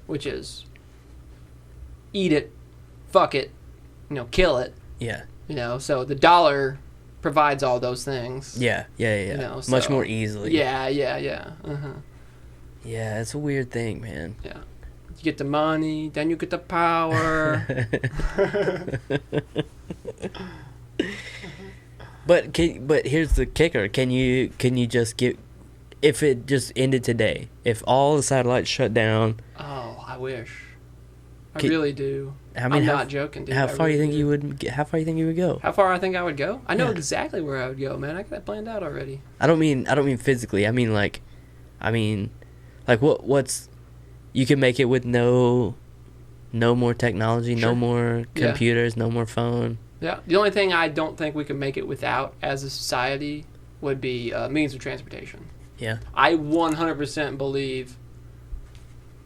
which is eat it, fuck it, kill it. Yeah. So the dollar provides all those things. Yeah. Much more easily. Yeah. Uh-huh. Yeah, it's a weird thing, man. Yeah. You get the money, then you get the power. But here's the kicker. Can you just get, if it just ended today, if all the satellites shut down? Oh, I wish. I really do. I'm not joking, dude. How far do you think you would go? How far I think I would go? I know exactly where I would go, man. I got that planned out already. I don't mean physically. I mean what's you can make it with no more technology, Sure. no more computers, no more phone. Yeah. The only thing I don't think we can make it without as a society would be means of transportation. Yeah. I 100% believe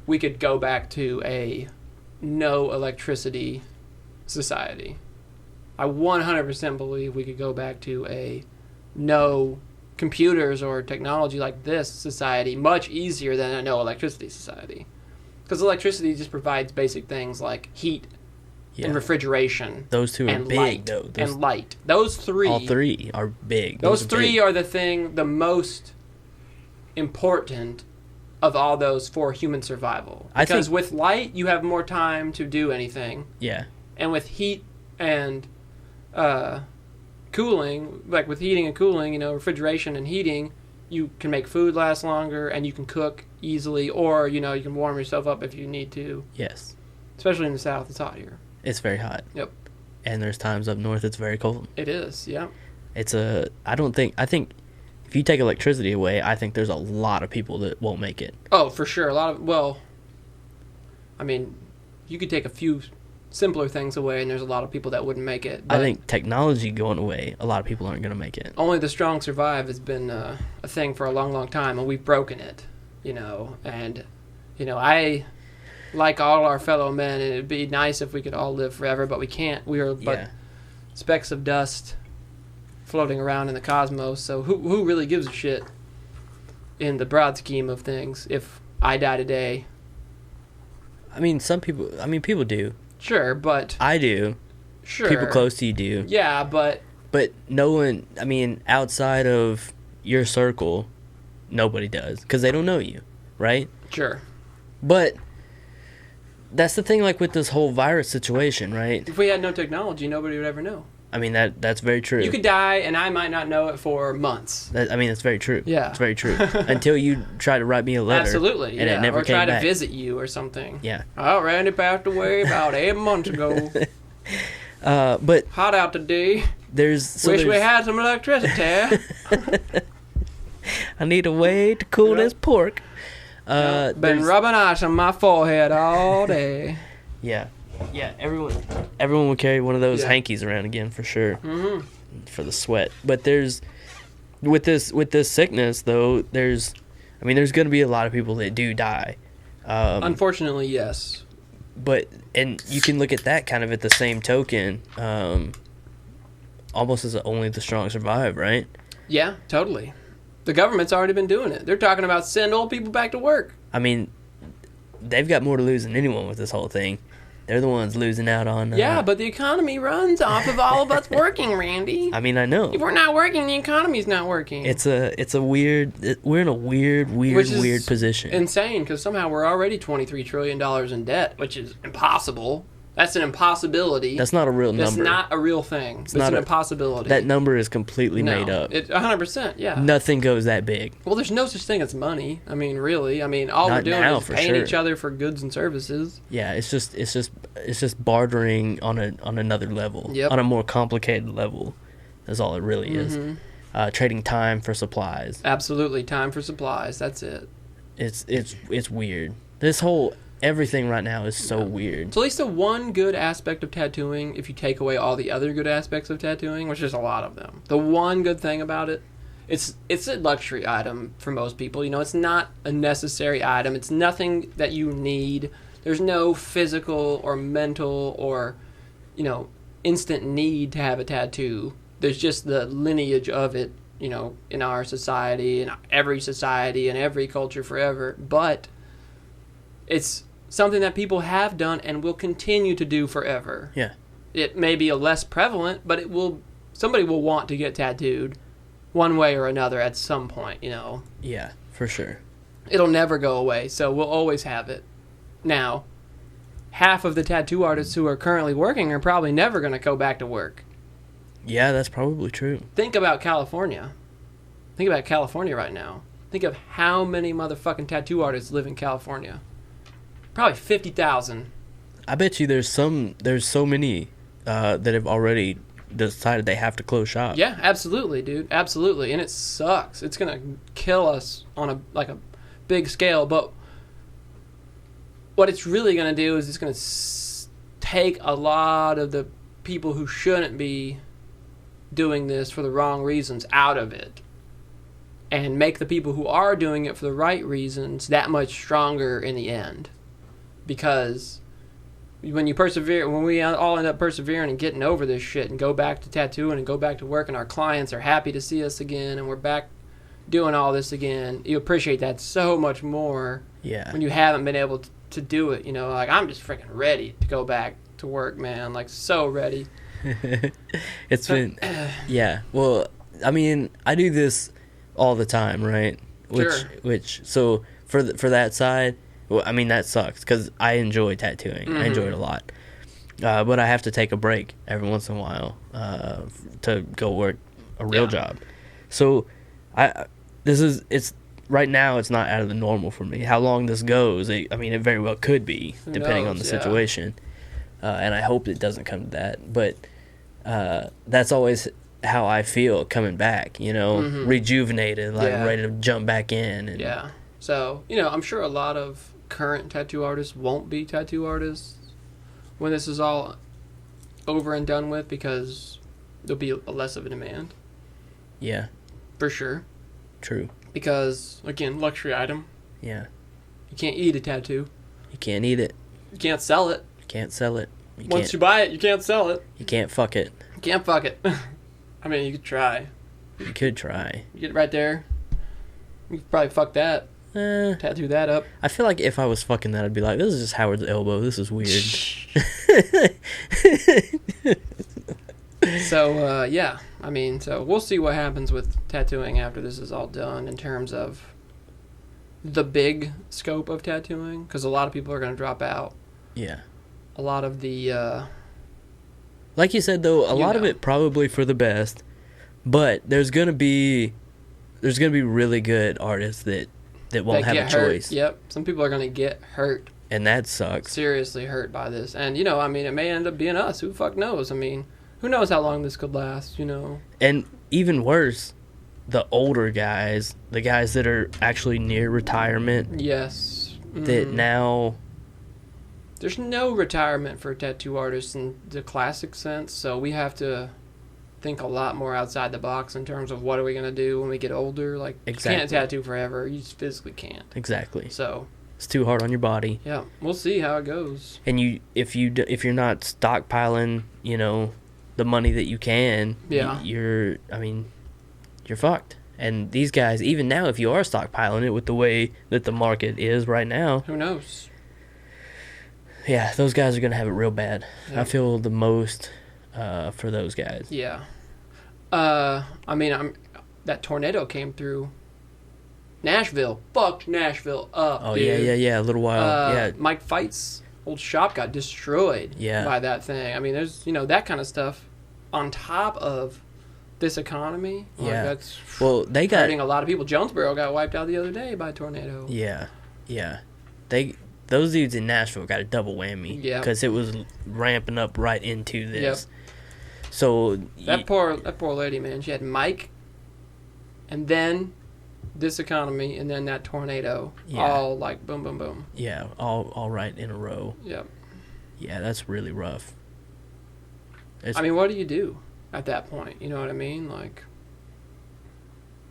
we could go back to a no electricity society. I 100% believe we could go back to a no computers or technology like this society much easier than a no electricity society. Because electricity just provides basic things like heat and refrigeration. Those two are big, though. And light. Those three. All three are big. Those three are the most important of all those for human survival. Because with light, you have more time to do anything. Yeah. And with heat and cooling, like with heating and cooling, refrigeration and heating, you can make food last longer and you can cook easily, or, you can warm yourself up if you need to. Yes. Especially in the South, it's hot here. It's very hot. Yep. And there's times up north it's very cold. It is, yeah. I think if you take electricity away, I think there's a lot of people that won't make it. Oh, for sure. You could take a few simpler things away and there's a lot of people that wouldn't make it. I think technology going away, a lot of people aren't going to make it. Only the strong survive has been a thing for a long, long time, and we've broken it, and, I like all our fellow men, and it'd be nice if we could all live forever, but we can't. We are but specks of dust floating around in the cosmos, so who really gives a shit in the broad scheme of things if I die today? People do. Sure, but... I do. Sure. People close to you do. Yeah, but... But no one, outside of your circle, nobody does, because they don't know you, right? Sure. But that's the thing, like, with this whole virus situation, right? If we had no technology, nobody would ever know. That's very true. You could die, and I might not know it for months. That's very true. Yeah. It's very true. Until you try to write me a letter. Absolutely, and it never came back. Or try to visit you or something. Yeah. Oh, Randy passed away about 8 months ago. But... Hot out today. Wish we had some electricity. I need a way to cool this pork. Been rubbing ice on my forehead all day. Yeah. Yeah, everyone will carry one of those hankies around again for sure. Mm-hmm. For the sweat. But there's with this sickness though, there's going to be a lot of people that do die. Unfortunately, yes. And you can look at that kind of at the same token, almost as only the strong survive, right? Yeah, totally. The government's already been doing it. They're talking about send old people back to work. They've got more to lose than anyone with this whole thing. They're the ones losing out on. Yeah, but the economy runs off of all of us working, Randy. I mean, I know. If we're not working, the economy's not working. It's a weird. We're in a weird position. Insane, because somehow we're already $23 trillion in debt, which is impossible. That's an impossibility. That's not a real number. That's not a real thing. It's an impossibility. That number is completely made up. 100%, yeah. Nothing goes that big. Well, there's no such thing as money. I mean, really. I mean, all we're doing is paying each other for goods and services. Yeah, it's just bartering on another level. Yep. On a more complicated level. That's all it really is. Trading time for supplies. Absolutely, time for supplies. That's it. It's weird. This whole everything right now is so weird. So at least the one good aspect of tattooing, if you take away all the other good aspects of tattooing, which is a lot of them, the one good thing about it, it's a luxury item for most people. You know, it's not a necessary item. It's nothing that you need. There's no physical or mental or, you know, instant need to have a tattoo. There's just the lineage of it, you know, in our society, in every society, in every culture forever. But it's something that people have done and will continue to do forever. Yeah. It may be a less prevalent, but somebody will want to get tattooed one way or another at some point, you know. Yeah, for sure. It'll never go away, so we'll always have it. Now, half of the tattoo artists who are currently working are probably never going to go back to work. Yeah, that's probably true. Think about California. Think about California right now. Think of how many motherfucking tattoo artists live in California. Probably 50,000. I bet you there's so many that have already decided they have to close shop. Yeah, absolutely, dude. Absolutely. And it sucks. It's going to kill us on a big scale. But what it's really going to do is it's going to take a lot of the people who shouldn't be doing this for the wrong reasons out of it. And make the people who are doing it for the right reasons that much stronger in the end. Because when we all end up persevering and getting over this shit and go back to tattooing and go back to work and our clients are happy to see us again and we're back doing all this again, you appreciate that so much more. Yeah. When you haven't been able to do it, you know, like I'm just freaking ready to go back to work, man, like so ready. It's been, yeah. Well, I mean, I do this all the time, right? So for that side. Well, I mean, that sucks because I enjoy tattooing. Mm-hmm. I enjoy it a lot. But I have to take a break every once in a while to go work a real job. So it's right now it's not out of the normal for me. How long this goes, it very well could be, depending on the situation. And I hope it doesn't come to that. But that's always how I feel coming back, you know, rejuvenated, like ready to jump back in. And, yeah. So, you know, I'm sure a lot of current tattoo artists won't be tattoo artists when this is all over and done with because there'll be less of a demand. Yeah. For sure. True. Because, again, luxury item. Yeah. You can't eat a tattoo. You can't eat it. You can't sell it. You can't sell it. Once you buy it, you can't sell it. You can't fuck it. You can't fuck it. I mean, you could try. You could try. You get it right there. You could probably fuck that. Tattoo that up. I feel like if I was fucking that, I'd be like, this is just Howard's elbow. This is weird. So, yeah. I mean, so we'll see what happens with tattooing after this is all done in terms of the big scope of tattooing. Because a lot of people are going to drop out. Yeah. A lot of the... like you said, though, a lot of it probably for the best. But there's going to be really good artists that won't have a choice. Yep. Some people are going to get hurt. And that sucks. Seriously hurt by this. And, you know, I mean, it may end up being us. Who the fuck knows? I mean, who knows how long this could last, you know? And even worse, the older guys, the guys that are actually near retirement. Yes. That now... There's no retirement for tattoo artists in the classic sense, so we have to think a lot more outside the box in terms of what are we going to do when we get older. Like, exactly. You can't tattoo forever. You just physically can't. Exactly. So it's too hard on your body. Yeah, we'll see how it goes. And if you're not stockpiling, you know, the money that you can, you're fucked. And these guys, even now, if you are stockpiling it with the way that the market is right now, who knows? Yeah, those guys are gonna have it real bad. Yeah. I feel the most for those guys. Yeah. I mean, that tornado came through Nashville. Fucked Nashville up, Oh dude. yeah. A little while. Yeah. Mike Fight's old shop got destroyed by that thing. I mean, there's, that kind of stuff on top of this economy. Yeah. That's They got hurting a lot of people. Jonesboro got wiped out the other day by a tornado. Yeah. Those dudes in Nashville got a double whammy. Yeah. Because it was ramping up right into this. Yep. So that poor lady, man. She had Mike, and then this economy, and then that tornado. Yeah. All like boom, boom, boom. Yeah, all right in a row. Yep. Yeah, that's really rough. I mean, what do you do at that point? You know what I mean? Like,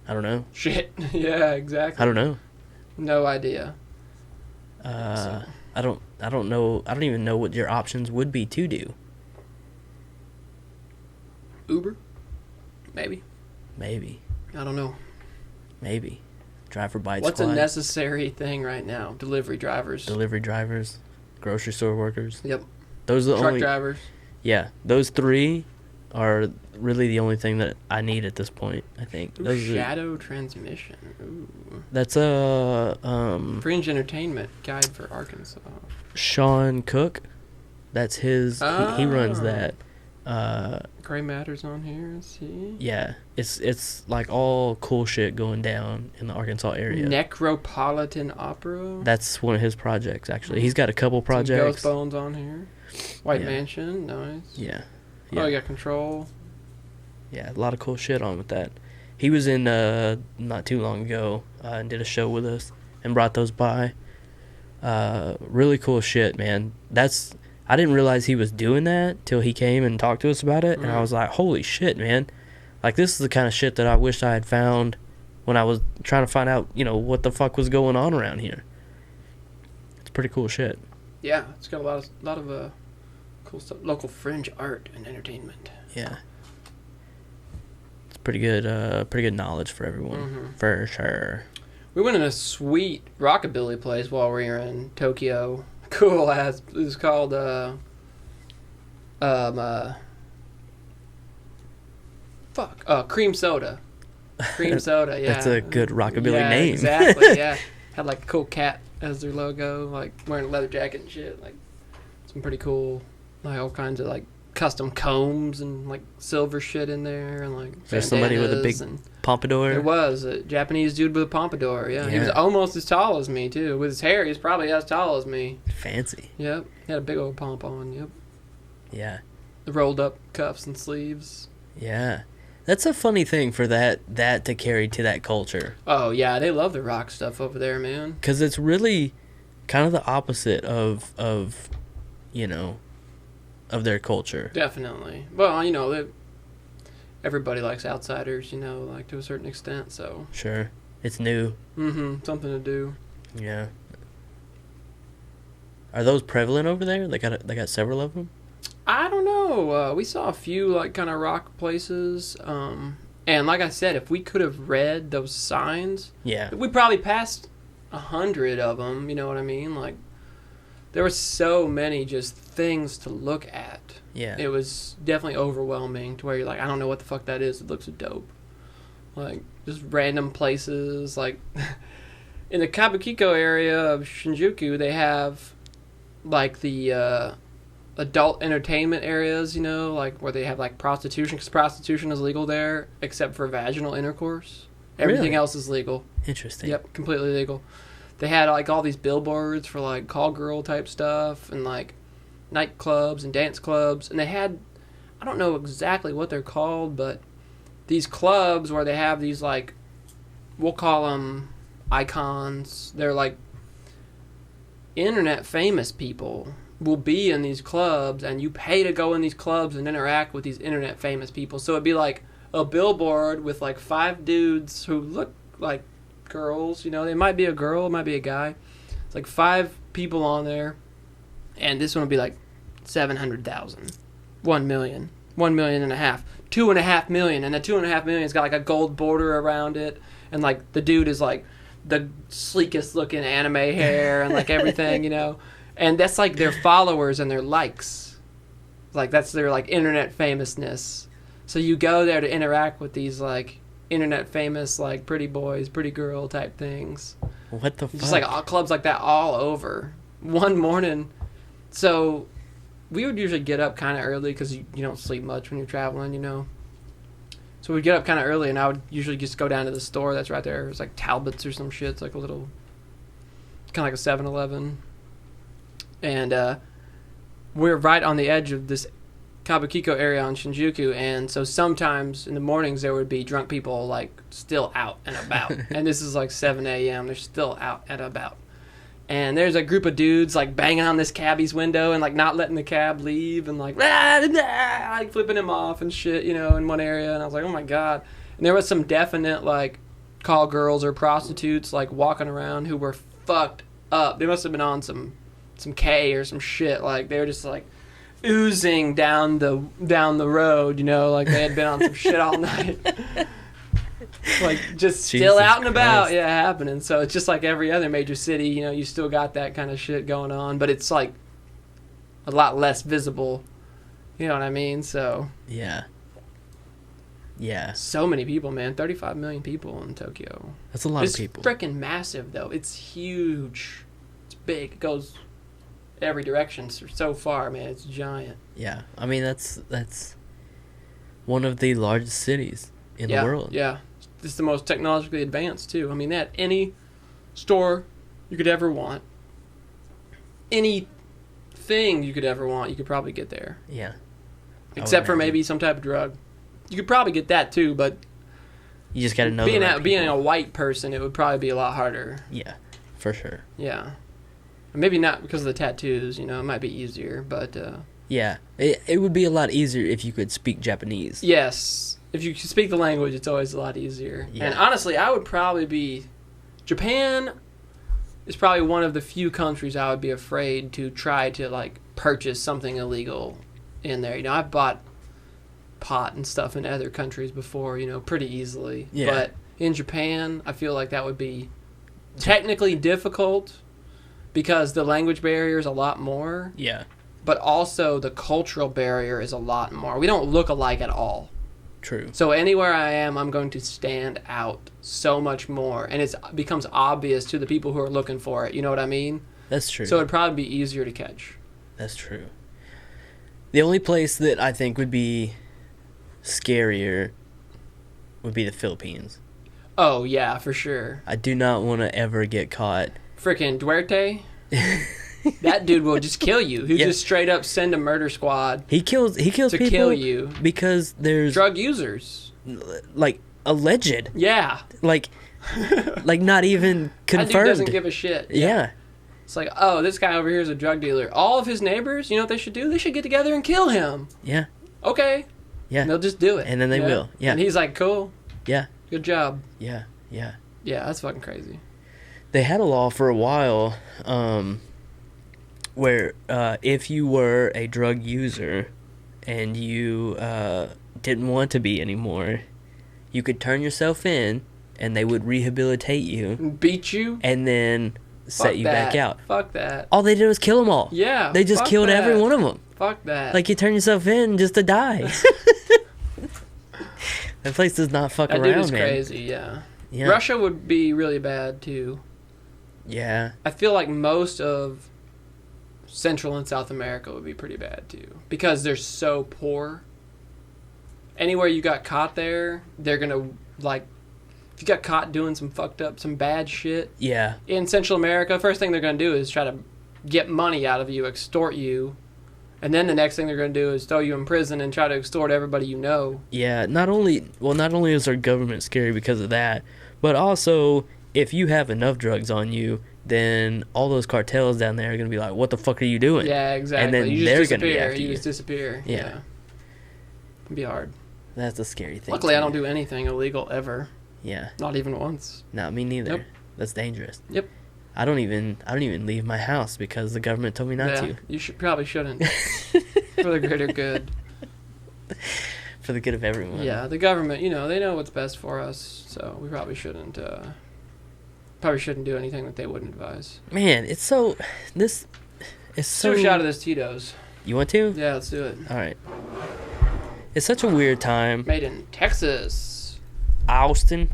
I don't know. shit. Yeah, exactly. I don't know. No idea. I don't know. I don't even know what your options would be to do. Uber? Maybe. I don't know. Maybe. Drive for Bite What's Squad. a necessary thing right now? Delivery drivers. Delivery drivers, grocery store workers. Yep. Those are the Truck only. drivers. Yeah, those three are really the only thing that I need at this point. I think. Ooh, shadow transmission. Ooh. That's Fringe Entertainment Guide for Arkansas. Sean Cook. That's his. He runs that. Gray Matter's on here. Let's see. Yeah, it's like all cool shit going down in the Arkansas area. Necropolitan Opera. That's one of his projects, actually. He's got a couple projects. Ghost Bones on here. White Yeah. Mansion, nice. Yeah. Oh, you got Control. Yeah, a lot of cool shit on with that. He was in not too long ago and did a show with us and brought those by. Really cool shit, man. I didn't realize he was doing that till he came and talked to us about it, and I was like, holy shit, man. Like, this is the kind of shit that I wish I had found when I was trying to find out, what the fuck was going on around here. It's pretty cool shit. Yeah, it's got a lot of cool stuff. Local fringe art and entertainment. Yeah. It's pretty good knowledge for everyone, for sure. We went in a sweet rockabilly place while we were in Tokyo. Cool ass. It was called Cream Soda. Cream Soda, yeah. That's a good rockabilly name. Exactly, yeah. Had like a cool cat as their logo, like wearing a leather jacket and shit. Like some pretty cool, like all kinds of like custom combs and like silver shit in there, and like There's somebody with a big pompadour. There was a Japanese dude with a pompadour. Yeah, he was almost as tall as me too. With his hair, he's probably as tall as me. Fancy. Yep, he had a big old pomp on. Yep. Yeah. The rolled up cuffs and sleeves. Yeah, that's a funny thing for that to carry to that culture. Oh yeah, they love the rock stuff over there, man. Because it's really kind of the opposite of their culture. Definitely. Well, everybody likes outsiders, like to a certain extent. So sure, it's new. Something to do. Yeah. Are those prevalent over there? They got several of them. I don't know. We saw a few like kind of rock places. And like I said, if we could have read those signs, we probably passed 100 of them. You know what I mean? Like there were so many just things to look at. Yeah. It was definitely overwhelming to where you're like, I don't know what the fuck that is. It looks dope. Like just random places. Like in the Kabukiko area of Shinjuku, they have like the adult entertainment areas, like where they have like prostitution, because prostitution is legal there except for vaginal intercourse. Everything else is legal. Interesting. Yep, completely legal. They had like all these billboards for like call girl type stuff and like nightclubs and dance clubs, and they had, I don't know exactly what they're called, but these clubs where they have these like, we'll call them icons. They're like internet famous people will be in these clubs, and you pay to go in these clubs and interact with these internet famous people. So it'd be like a billboard with like 5 dudes who look like girls, they might be a girl, it might be a guy. It's like 5 people on there, and this one would be like 700,000, 1 million, 1.5 million, 2.5 million, and the 2.5 million's got like a gold border around it, and like the dude is like the sleekest looking anime hair and like everything, And that's like their followers and their likes. Like that's their like internet famousness. So you go there to interact with these like internet famous like pretty boys, pretty girl type things. What the fuck? Just like all clubs like that all over. One morning, so we would usually get up kind of early because you don't sleep much when you're traveling, you know. So we'd get up kind of early, and I would usually just go down to the store that's right there. It was like Talbot's or some shit. It's like a little, kind of like a 7-Eleven. And we're right on the edge of this Kabukiko area on Shinjuku, and so sometimes in the mornings there would be drunk people like still out and about. And this is like 7 a.m. They're still out and about. And there's a group of dudes like banging on this cabbie's window and like not letting the cab leave and like, like flipping him off and shit, you know, in one area. And I was like, oh my God. And there was some definite like call girls or prostitutes like walking around who were fucked up. They must have been on some K or some shit. Like they were just like oozing down the road, you know, like they had been on some shit all night. Like just still Jesus out and about, Christ. yeah, happening. So it's just like every other major city, you know, you still got that kind of shit going on, but it's like a lot less visible. You know what I mean? So Yeah. so many people, man. 35 million people in Tokyo. That's a lot of people. It's freaking massive, though. It's huge. It's big. It goes every direction so far, man. It's giant. Yeah. I mean, that's one of the largest cities in the world. Yeah. It's the most technologically advanced, too. I mean, they had any store you could ever want. Anything you could ever want, you could probably get there. Yeah. Except for maybe some type of drug. You could probably get that, too, but You just gotta know being a white person, it would probably be a lot harder. Yeah, for sure. Yeah. Maybe not because of the tattoos, you know, it might be easier, but... Yeah, it would be a lot easier if you could speak Japanese. Yes. If you can speak the language, it's always a lot easier. Yeah. And honestly, I would probably be... Japan is probably one of the few countries I would be afraid to try to, like, purchase something illegal in there. You know, I've bought pot and stuff in other countries before, you know, pretty easily. Yeah. But in Japan, I feel like that would be technically difficult because the language barrier is a lot more. Yeah. But also the cultural barrier is a lot more. We don't look alike at all. True. So anywhere I am, I'm going to stand out so much more. And it becomes obvious to the people who are looking for it. You know what I mean? That's true. So it'd probably be easier to catch. That's true. The only place that I think would be scarier would be the Philippines. Oh, yeah, for sure. I do not want to ever get caught. Freaking Duarte? That dude will just kill you. He'll just straight up send a murder squad He kills to people kill you. because there's Drug users. like alleged, Yeah. like not even confirmed. That dude doesn't give a shit. Yeah. It's like, oh, this guy over here is a drug dealer. All of his neighbors, you know what they should do? They should get together and kill him. Yeah. Okay. Yeah. And they'll just do it. And then they will. Yeah. And he's like, cool. Yeah. Good job. Yeah. Yeah. Yeah, that's fucking crazy. They had a law for a while where if you were a drug user and you didn't want to be anymore, you could turn yourself in and they would rehabilitate you. Beat you? And then set you back out. Fuck that. All they did was kill them all. Yeah. They just killed every one of them. Fuck that. Like, you turn yourself in just to die. That place does not fuck that around, dude is man. crazy, yeah. Yeah. Russia would be really bad, too. Yeah. I feel like most of Central and South America would be pretty bad, too. Because they're so poor. Anywhere you got caught there, they're going to, like... If you got caught doing some fucked up, some bad shit... Yeah. In Central America, first thing they're going to do is try to get money out of you, extort you. And then the next thing they're going to do is throw you in prison and try to extort everybody you know. Yeah, not only is our government scary because of that, but also if you have enough drugs on you, then all those cartels down there are going to be like, what the fuck are you doing? Yeah, exactly. And then you they're just going to be disappear. after You you. just disappear. Yeah. It'd be hard. That's the scary thing. Luckily, I too. don't do anything illegal ever. Yeah. Not even once. Not me neither. Nope. That's dangerous. Yep. I don't even leave my house because the government told me not to. You probably shouldn't. For the greater good. For the good of everyone. Yeah, the government, you know, they know what's best for us, so we probably shouldn't do anything that they wouldn't advise. Man, it's It's So so... a shot of this Tito's. You want to? Yeah, let's do it. All right. It's such a weird time. Made in Texas. Austin.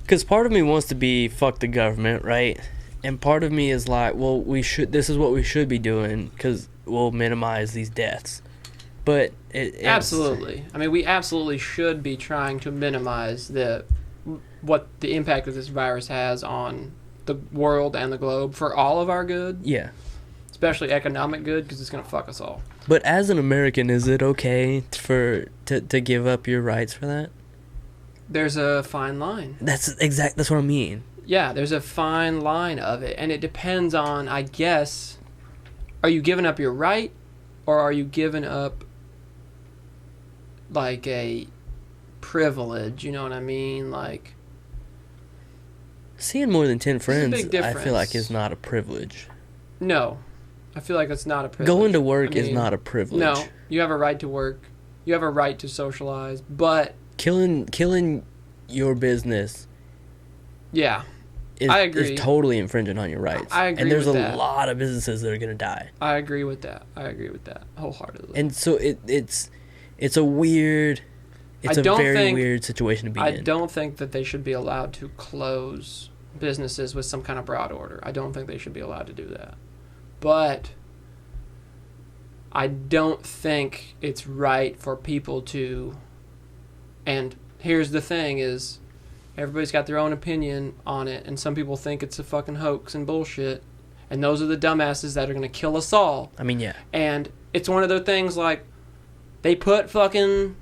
Because part of me wants to be fuck the government, right? And part of me is like, well, this is what we should be doing because we'll minimize these deaths. But absolutely. I mean, we absolutely should be trying to minimize what the impact of this virus has on the world and the globe for all of our good. Yeah. Especially economic good, because it's going to fuck us all. But as an American, is it okay to give up your rights for that? There's a fine line. That's what I mean. Yeah, there's a fine line of it, and it depends on, I guess, are you giving up your right, or are you giving up like a privilege? You know what I mean? Like, seeing more than 10 friends, I feel like is not a privilege. No. I feel like it's not a privilege. Going to work is not a privilege. No, you have a right to work. You have a right to socialize, but killing your business. Yeah, I agree. Is totally infringing on your rights. I agree. And there's with a that. lot of businesses that are going to die. I agree with that. Wholeheartedly. And so it's a weird. It's a very weird situation to be in. I don't think that they should be allowed to close businesses with some kind of broad order. I don't think they should be allowed to do that. But I don't think it's right for people to, and here's the thing is, everybody's got their own opinion on it, and some people think it's a fucking hoax and bullshit, and those are the dumbasses that are going to kill us all. I mean, yeah. And it's one of those things like, they put fucking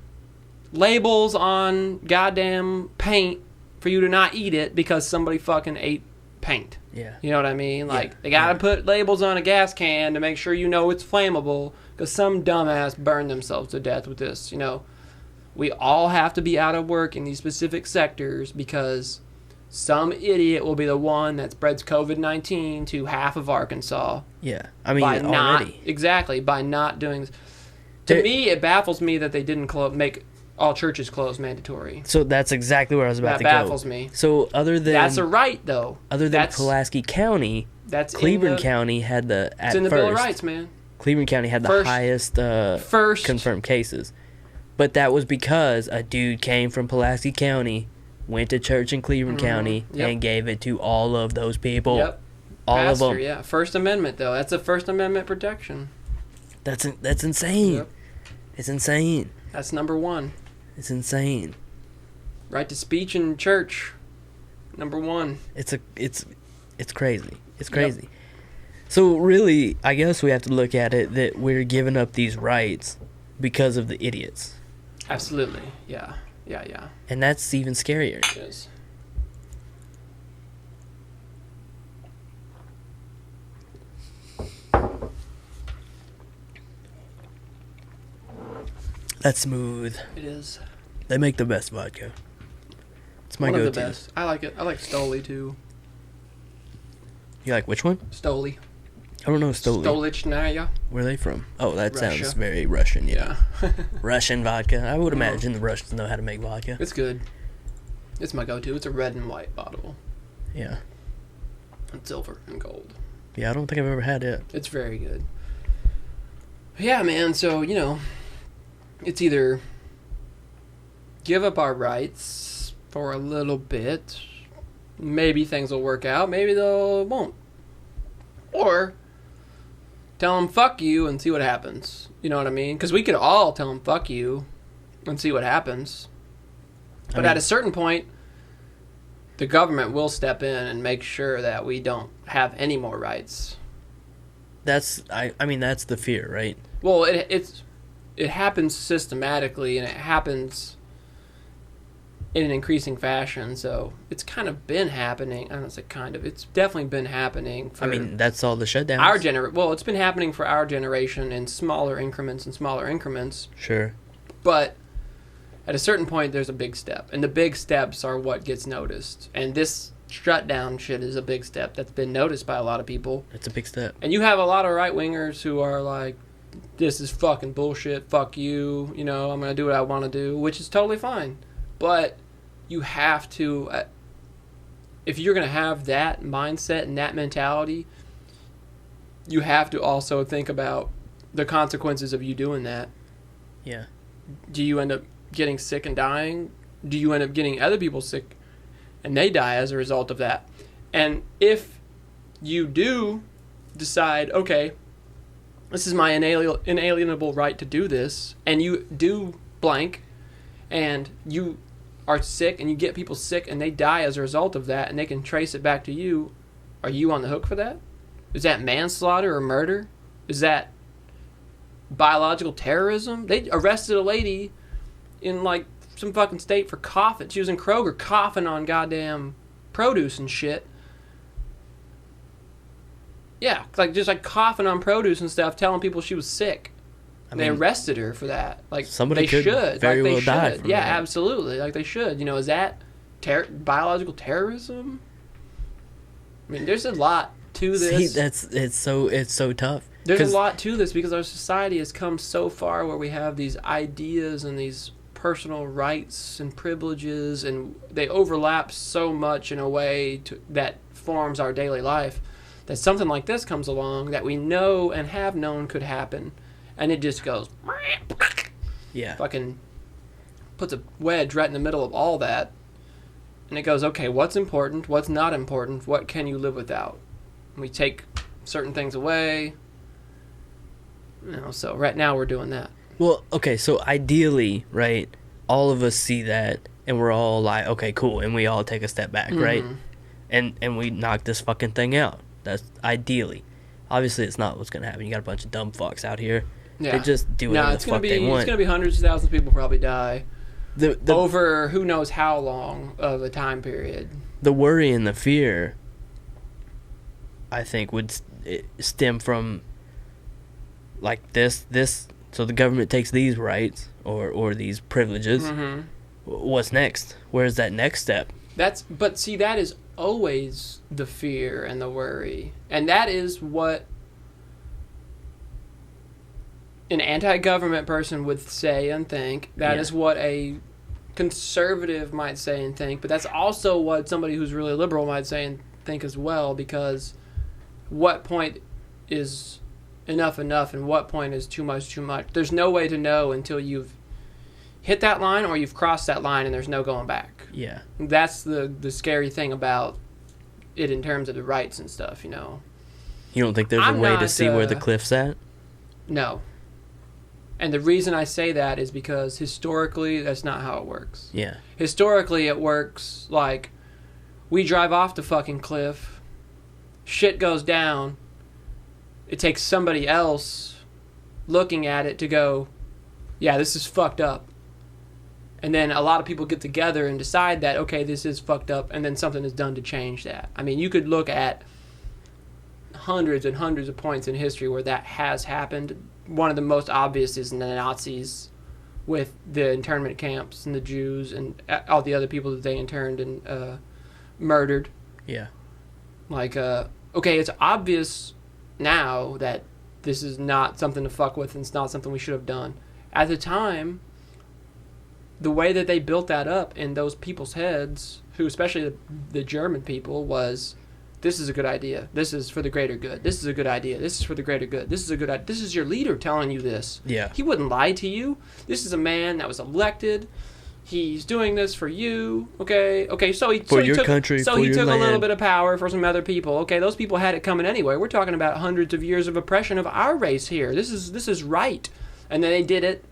labels on goddamn paint for you to not eat it because somebody fucking ate paint. Yeah. You know what I mean? Like, they gotta put labels on a gas can to make sure you know it's flammable because some dumbass burned themselves to death with this. You know, we all have to be out of work in these specific sectors because some idiot will be the one that spreads COVID-19 to half of Arkansas. Yeah. I mean, already. Exactly, by not doing this. To me, it baffles me that they didn't make all churches closed mandatory. So that's exactly where I was about to go. That baffles me. So other than... That's a right, though. Other than Pulaski County, Cleveland County had the... It's in the Bill of Rights, man. Cleveland County had the highest confirmed cases. But that was because a dude came from Pulaski County, went to church in Cleveland County, and gave it to all of those people. Yep. All of them. Yeah. First Amendment, though. That's a First Amendment protection. That's insane. Yep. It's insane. That's number one. It's insane. Right to speech in church. Number one. It's crazy. It's crazy. Yep. So really, I guess we have to look at it that we're giving up these rights because of the idiots. Absolutely. Yeah. Yeah, yeah. And that's even scarier. It is. That's smooth. It is. They make the best vodka. It's my go-to. One of the go-to. best. I like it. I like Stoli too. You like which one? Stoli. I don't know Stoli. Stolichnaya. Where are they from? Oh, that Russia. Sounds very Russian. Yeah. Russian vodka. I would Oh. imagine the Russians know how to make vodka. It's good. It's my go-to. It's a red and white bottle. Yeah. And silver and gold. Yeah, I don't think I've ever had it. It's very good. Yeah, man. So, you know, it's either give up our rights for a little bit. Maybe things will work out. Maybe they won't. Or tell them fuck you and see what happens. You know what I mean? Because we could all tell them fuck you and see what happens. But at a certain point, the government will step in and make sure that we don't have any more rights. I mean that's the fear, right? Well, it happens systematically and it happens in an increasing fashion. So it's kind of been happening. I don't say kind of. It's definitely been happening. For that's all the shutdowns. Well, it's been happening for our generation in smaller increments and smaller increments. Sure. But at a certain point, there's a big step. And the big steps are what gets noticed. And this shutdown shit is a big step that's been noticed by a lot of people. It's a big step. And you have a lot of right-wingers who are like, this is fucking bullshit, fuck you, you know, I'm going to do what I want to do, which is totally fine. But you have to, if you're going to have that mindset and that mentality, you have to also think about the consequences of you doing that. Yeah. Do you end up getting sick and dying? Do you end up getting other people sick and they die as a result of that? And if you do decide, okay, this is my inalienable right to do this, and you do blank, and you are sick, and you get people sick, and they die as a result of that, and they can trace it back to you, are you on the hook for that? Is that manslaughter or murder? Is that biological terrorism? They arrested a lady in, like, some fucking state for coughing. She was in Kroger coughing on goddamn produce and shit. Yeah, like just like coughing on produce and stuff, telling people she was sick. They arrested her for that. Like somebody they should. very like, well die from yeah, that. absolutely. Like they should. You know, is that biological terrorism? I mean, there's a lot to this. See, it's so tough. There's a lot to this because our society has come so far where we have these ideas and these personal rights and privileges, and they overlap so much in a way that forms our daily life. That something like this comes along that we know and have known could happen, and it just goes, yeah, fucking puts a wedge right in the middle of all that, and it goes, okay, what's important, what's not important, what can you live without? And we take certain things away, you know. So right now we're doing that. Well, okay, so ideally, right, all of us see that, and we're all like, okay, cool, and we all take a step back, right, and we knock this fucking thing out. That's ideally. Obviously, it's not what's going to happen. You got a bunch of dumb fucks out here. Yeah. They just do whatever the fuck they want. It's going to be hundreds of thousands of people probably die over who knows how long of a time period. The worry and the fear, I think, would stem from, like, this. So the government takes these rights or these privileges. Mm-hmm. What's next? Where's that next step? But see, that is always the fear and the worry. And that is what an anti-government person would say and think. That is what a conservative might say and think. But that's also what somebody who's really liberal might say and think as well, because what point is enough and what point is too much? There's no way to know until you've hit that line or you've crossed that line and there's no going back. Yeah. That's the scary thing about it in terms of the rights and stuff, you know. You don't think there's a way to see where the cliff's at? No. And the reason I say that is because historically, that's not how it works. Yeah. Historically, it works like we drive off the fucking cliff, shit goes down, it takes somebody else looking at it to go, yeah, this is fucked up. And then a lot of people get together and decide that, okay, this is fucked up, and then something is done to change that. I mean, you could look at hundreds and hundreds of points in history where that has happened. One of the most obvious is the Nazis with the internment camps and the Jews and all the other people that they interned and murdered. Yeah. Like, okay, it's obvious now that this is not something to fuck with and it's not something we should have done. At the time, the way that they built that up in those people's heads, who especially the German people, was, this is a good idea. This is for the greater good. This is a good idea. This is for the greater good. This is a good idea. This is your leader telling you this. Yeah. He wouldn't lie to you. This is a man that was elected. He's doing this for you. Okay. So he for so your he took, country. So for he your took land. a little bit of power for some other people. Okay, those people had it coming anyway. We're talking about hundreds of years of oppression of our race here. This is right. And then they did it.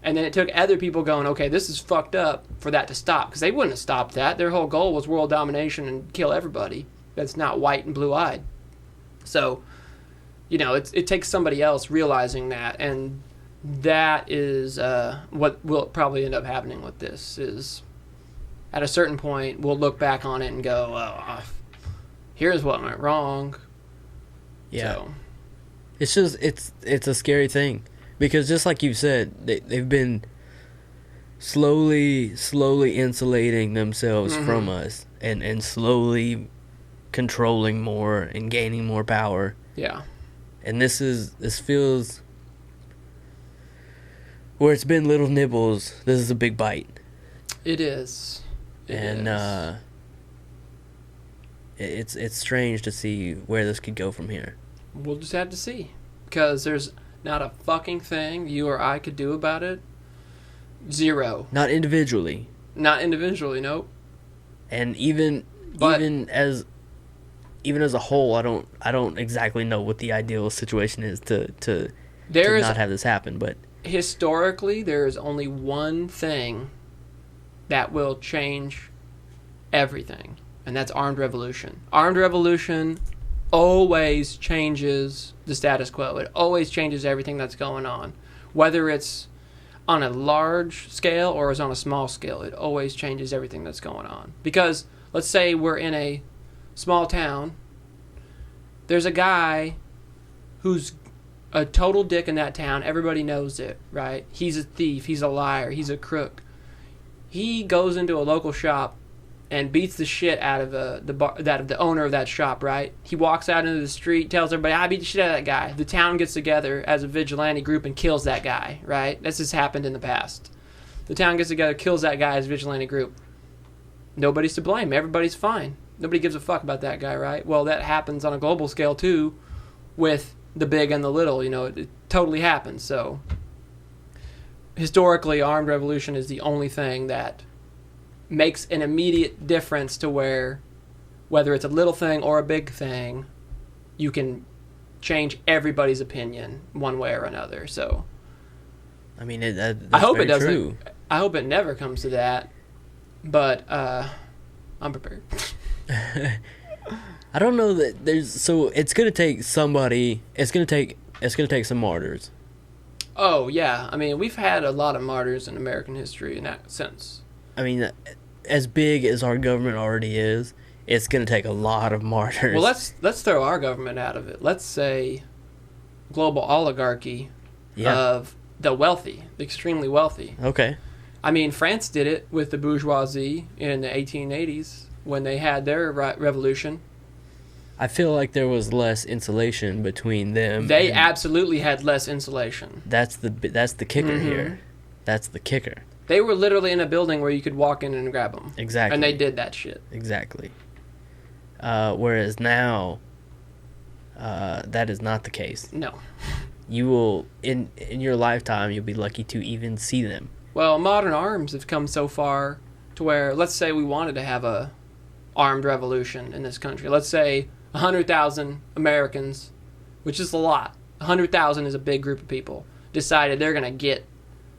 And then it took other people going, okay, this is fucked up, for that to stop. Because they wouldn't have stopped that. Their whole goal was world domination and kill everybody that's not white and blue-eyed. So, you know, it takes somebody else realizing that. And that is what will probably end up happening with this, is at a certain point, we'll look back on it and go, oh, here's what went wrong. Yeah. So. It's just, it's a scary thing. Because just like you said, they've been slowly insulating themselves from us and slowly controlling more and gaining more power. Yeah. And this feels, where it's been little nibbles, this is a big bite. It is. It's strange to see where this could go from here. We'll just have to see. Because there's not a fucking thing you or I could do about it. Zero. Not individually. Not individually, nope. And even as a whole, I don't exactly know what the ideal situation is to not have this happen. But historically, there is only one thing that will change everything, and that's armed revolution. Armed revolution always changes the status quo. It always changes everything that's going on, whether it's on a large scale or is on a small scale. It always changes everything that's going on. Because let's say we're in a small town. There's a guy who's a total dick in that town. Everybody knows it, right? He's a thief. He's a liar. He's a crook. He goes into a local shop and beats the shit out of the owner of that shop, right? He walks out into the street, tells everybody, I beat the shit out of that guy. The town gets together as a vigilante group and kills that guy, right? This has happened in the past. The town gets together, kills that guy as a vigilante group. Nobody's to blame. Everybody's fine. Nobody gives a fuck about that guy, right? Well, that happens on a global scale, too, with the big and the little. You know, it totally happens. So, historically, armed revolution is the only thing that makes an immediate difference to where, whether it's a little thing or a big thing, you can change everybody's opinion one way or another. So, I mean, that's I hope very it doesn't. true. I hope it never comes to that. But I'm prepared. I don't know that there's. So it's gonna take somebody. It's gonna take some martyrs. Oh yeah, I mean we've had a lot of martyrs in American history in that sense. I mean, as big as our government already is, it's going to take a lot of martyrs. Well, let's throw our government out of it. Let's say global oligarchy of the wealthy, the extremely wealthy. Okay. I mean, France did it with the bourgeoisie in the 1880s when they had their revolution. I feel like there was less insulation between them. They absolutely had less insulation. That's the kicker here. That's the kicker. They were literally in a building where you could walk in and grab them. Exactly. And they did that shit. Exactly. Whereas now, that is not the case. No. You will, in your lifetime, you'll be lucky to even see them. Well, modern arms have come so far to where, let's say we wanted to have a armed revolution in this country. Let's say 100,000 Americans, which is a lot. 100,000 is a big group of people, decided they're going to get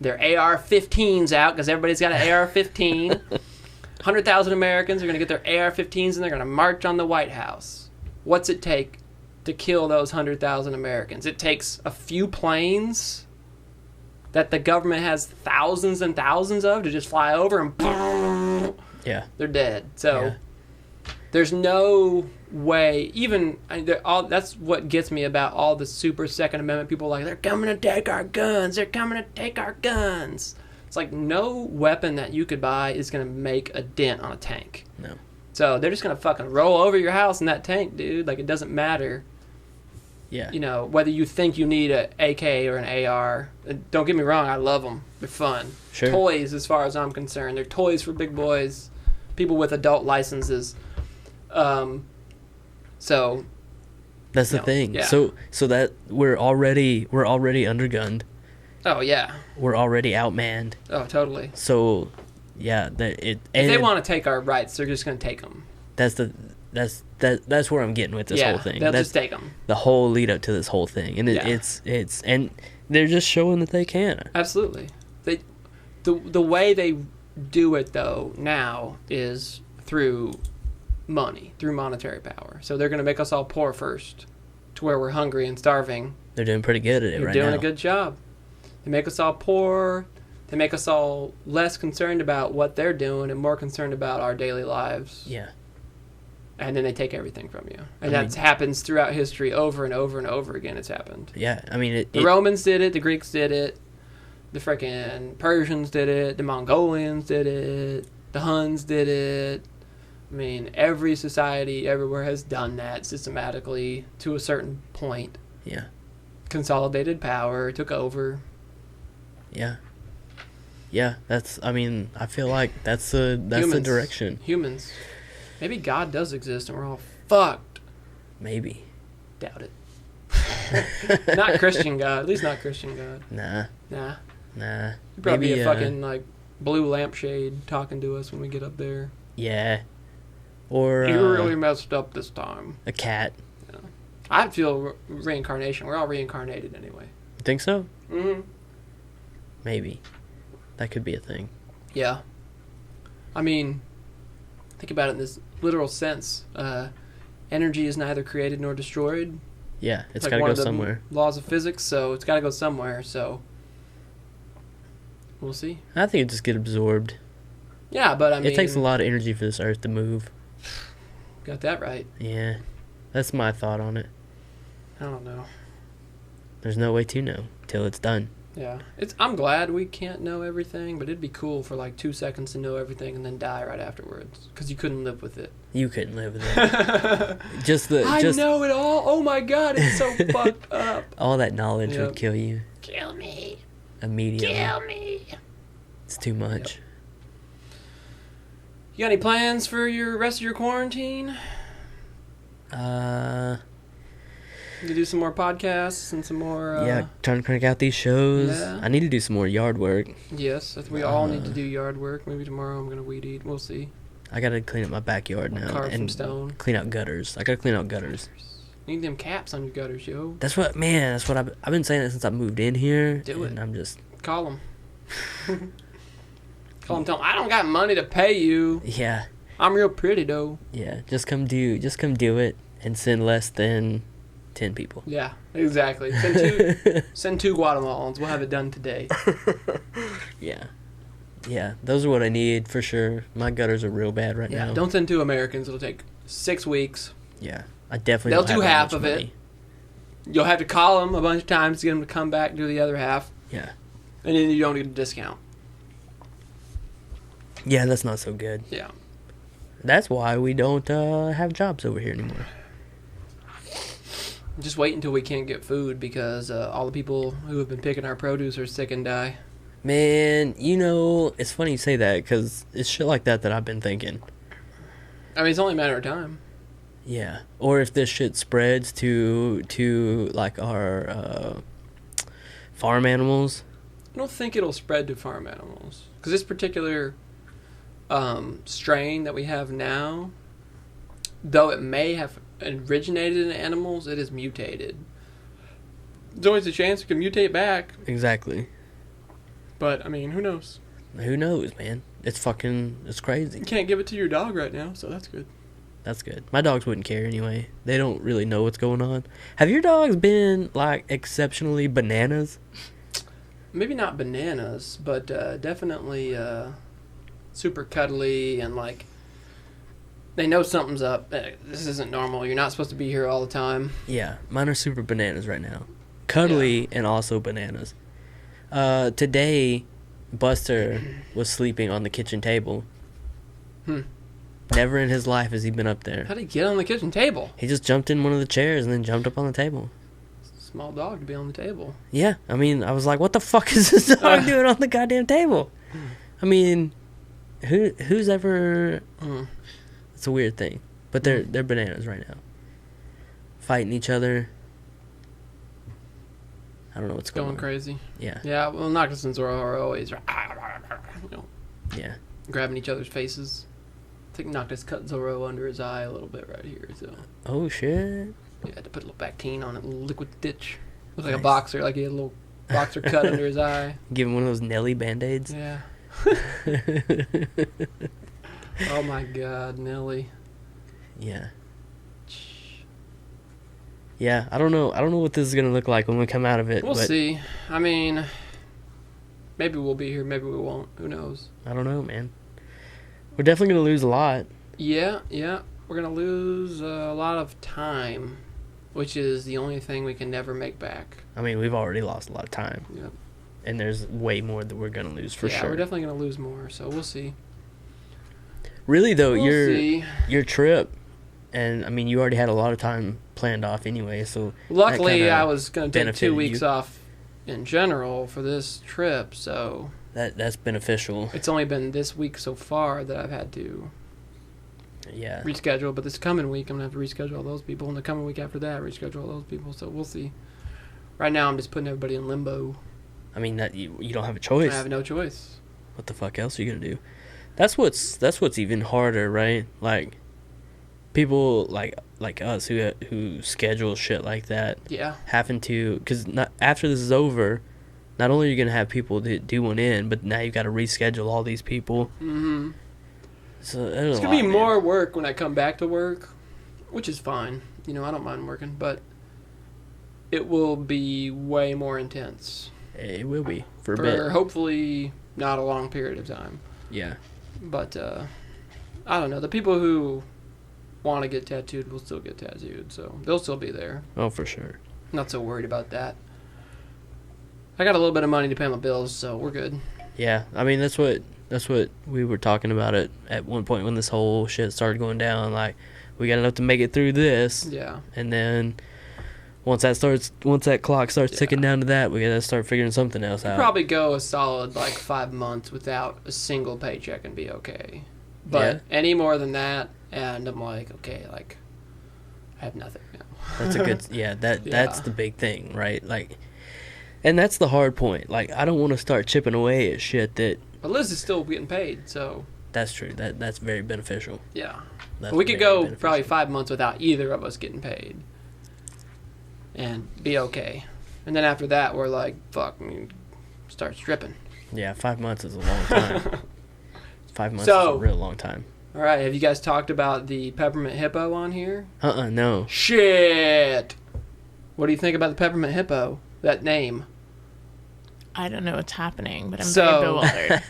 their AR-15s out, because everybody's got an AR-15. 100,000 Americans are going to get their AR-15s and they're going to march on the White House. What's it take to kill those 100,000 Americans? It takes a few planes that the government has thousands and thousands of to just fly over and boom, they're dead. So there's no way, even that's what gets me about all the super Second Amendment people, like, they're coming to take our guns, they're coming to take our guns. It's like, no weapon that you could buy is going to make a dent on a tank. No. So they're just going to fucking roll over your house in that tank, dude. Like, it doesn't matter. Yeah. You know, whether you think you need an AK or an AR. Don't get me wrong, I love them. They're fun. Sure. Toys, as far as I'm concerned. They're toys for big boys, people with adult licenses. So that's the thing. Yeah. So that we're already undergunned. Oh yeah. We're already outmanned. Oh, totally. So yeah, if they want to take our rights, they're just going to take them. That's where I'm getting with this whole thing. They'll just take them. The whole lead up to this whole thing, and it's and they're just showing that they can. Absolutely. The way they do it though now is through money, through monetary power. So they're going to make us all poor first, to where we're hungry and starving. They're doing pretty good at it right now. They're doing a good job. They make us all poor. They make us all less concerned about what they're doing and more concerned about our daily lives. Yeah. And then they take everything from you. And that happens throughout history over and over and over again. It's happened. Yeah, I mean... The Romans did it. The Greeks did it. The frickin' Persians did it. The Mongolians did it. The Huns did it. I mean, every society everywhere has done that systematically to a certain point. Yeah. Consolidated power, took over. Yeah. Yeah, I feel like that's the direction. Humans. Maybe God does exist and we're all fucked. Maybe. Doubt it. Not Christian God. At least not Christian God. Nah. He'd probably Maybe be a fucking, like, blue lampshade talking to us when we get up there. Yeah. Or You really messed up this time. a cat. Yeah. I feel reincarnation. We're all reincarnated anyway. You think so? Mm-hmm. Maybe. That could be a thing. Yeah. I mean, think about it in this literal sense. Energy is neither created nor destroyed. Yeah, it's like got to one go of the somewhere. Laws of physics, so it's got to go somewhere. So we'll see. I think it just get absorbed. Yeah, but I mean, it takes a lot of energy for this Earth to move. Got that right. Yeah, that's my thought on it. I don't know. There's no way to know till it's done. Yeah, I'm glad we can't know everything, but it'd be cool for like 2 seconds to know everything and then die right afterwards because you couldn't live with it. You couldn't live with it. I know it all. Oh my god, it's so fucked up. All that knowledge would kill you. Kill me. Immediately. Kill me. It's too much. Yep. You got any plans for your rest of your quarantine? You do some more podcasts and some more... yeah, trying to crank out these shows. Yeah. I need to do some more yard work. Yes, we all need to do yard work. Maybe tomorrow I'm going to weed eat. We'll see. I got to clean up my backyard now. Carve some and stone. Clean out gutters. I got to clean out gutters. You need them caps on your gutters, yo. That's what I've been saying that since I moved in here. Do it. And I'm just... Call them. Call them, tell them, I don't got money to pay you. Yeah. I'm real pretty, though. Yeah, just come do it and send less than 10 people. Yeah, exactly. Send two Guatemalans. We'll have it done today. Yeah, those are what I need for sure. My gutters are real bad right now. Yeah, don't send 2 Americans. It'll take 6 weeks. Yeah, I definitely They'll don't have do that half much of money. it. You'll have to call them a bunch of times to get them to come back and do the other half. Yeah. And then you don't get a discount. Yeah, that's not so good. Yeah. That's why we don't have jobs over here anymore. Just wait until we can't get food because all the people who have been picking our produce are sick and die. Man, it's funny you say that because it's shit like that I've been thinking. I mean, it's only a matter of time. Yeah. Or if this shit spreads to like our farm animals. I don't think it'll spread to farm animals. Because this particular strain that we have now, though it may have originated in animals, it is mutated. There's always a chance it can mutate back. Exactly. But, I mean, who knows? Who knows, man? It's crazy. You can't give it to your dog right now, so that's good. That's good. My dogs wouldn't care anyway. They don't really know what's going on. Have your dogs been, like, exceptionally bananas? Maybe not bananas, but definitely super cuddly and, like, they know something's up. This isn't normal. You're not supposed to be here all the time. Yeah, mine are super bananas right now. Cuddly and also bananas. Today, Buster was sleeping on the kitchen table. Never in his life has he been up there. How did he get on the kitchen table? He just jumped in one of the chairs and then jumped up on the table. Small dog to be on the table. Yeah, I mean, I was like, what the fuck is this dog doing on the goddamn table? I mean, who's ever... It's a weird thing. But they're bananas right now. Fighting each other. I don't know what's going on. Going crazy. Yeah. Yeah, well, Noctis and Zoro are always, Yeah. grabbing each other's faces. I think Noctis cut Zoro under his eye a little bit right here, so... Oh, shit. Yeah, had to put a little Bactine on it, a little liquid stitch. Looked like a boxer, like he had a little boxer cut under his eye. Give him one of those Nelly Band-Aids. Yeah. Oh my god, Nelly. Yeah. Yeah, I don't know what this is going to look like when we come out of it. We'll see. I mean, maybe we'll be here, maybe we won't. Who knows? I don't know, man. We're definitely going to lose a lot. Yeah. We're going to lose a lot of time, which is the only thing we can never make back. I mean, we've already lost a lot of time. Yep. And there's way more that we're going to lose for sure. Yeah, we're definitely going to lose more, so we'll see. Really, though, We'll your trip, and I mean, you already had a lot of time planned off anyway, so... Luckily, I was going to take 2 weeks you. off in general for this trip, so... That's beneficial. It's only been this week so far that I've had to Yeah. reschedule. But this coming week, I'm gonna have to reschedule all those people, and the coming week after that, reschedule all those people. So we'll see. Right now, I'm just putting everybody in limbo. I mean, that you don't have a choice. I have no choice. What the fuck else are you gonna do? That's what's even harder, right? Like, people like us who schedule shit like that. Yeah. Having to, because after this is over, not only are you gonna have people that do one in, but now you've got to reschedule all these people. Mm-hmm. So it's gonna be more work when I come back to work, which is fine. You know, I don't mind working, but it will be way more intense. It will be for a bit. Hopefully not a long period of time. Yeah. But I don't know. The people who want to get tattooed will still get tattooed, so they'll still be there. Oh, for sure. Not so worried about that. I got a little bit of money to pay my bills, so we're good. Yeah, I mean that's what we were talking about it at one point when this whole shit started going down. Like, we got enough to make it through this. Yeah. And then once that clock starts ticking down to that, we gotta start figuring something else out. Probably go a solid 5 months without a single paycheck and be okay. But any more than that, and I'm okay, I have nothing now. That's a good, that's the big thing, right? Like, and that's the hard point. Like, I don't want to start chipping away at shit that. But Liz is still getting paid, so. That's true. That's very beneficial. Yeah. But we could go probably 5 months without either of us getting paid. And be okay. And then after that, we're fuck, start stripping. Yeah, 5 months is a long time. 5 months is a real long time. All right, have you guys talked about the peppermint hippo on here? No. Shit! What do you think about the peppermint hippo? That name? I don't know what's happening, but I'm very bewildered.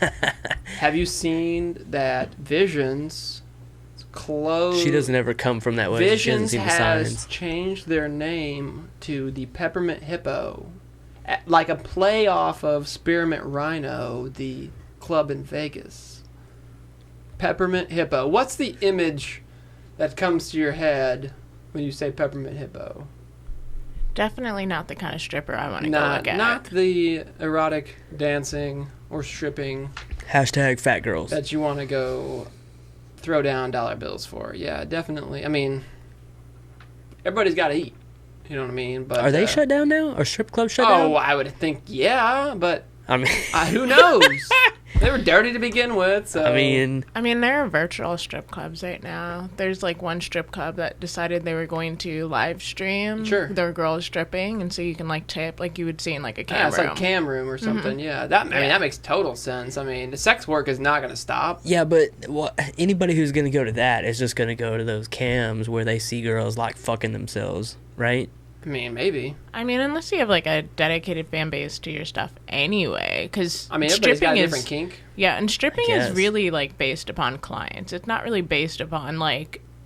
Have you seen that Visions closed? She doesn't ever come from that way. Visions has changed their name to the Peppermint Hippo, like a play off of Spearmint Rhino, the club in Vegas. Peppermint Hippo. What's the image that comes to your head when you say Peppermint Hippo? Definitely not the kind of stripper I want to go look at. Not the erotic dancing or stripping. Hashtag fat girls. That you want to go throw down dollar bills for. Yeah, definitely. I mean, everybody's got to eat. You know what I mean? But are they shut down now? Are strip clubs shut down? Oh, I would think, yeah, but I mean, who knows? They were dirty to begin with, so. I mean, there are virtual strip clubs right now. There's one strip club that decided they were going to live stream their girls stripping, and so you can tip like you would see in a cam room. It's like a cam room or something. Mm-hmm. Yeah, that makes total sense. I mean, the sex work is not going to stop. Yeah, but anybody who's going to go to that is just going to go to those cams where they see girls fucking themselves, right? I mean, maybe. Unless you have a dedicated fan base to your stuff anyway, because everybody's got a different kink. Yeah, and stripping is really based upon clients. It's not really based upon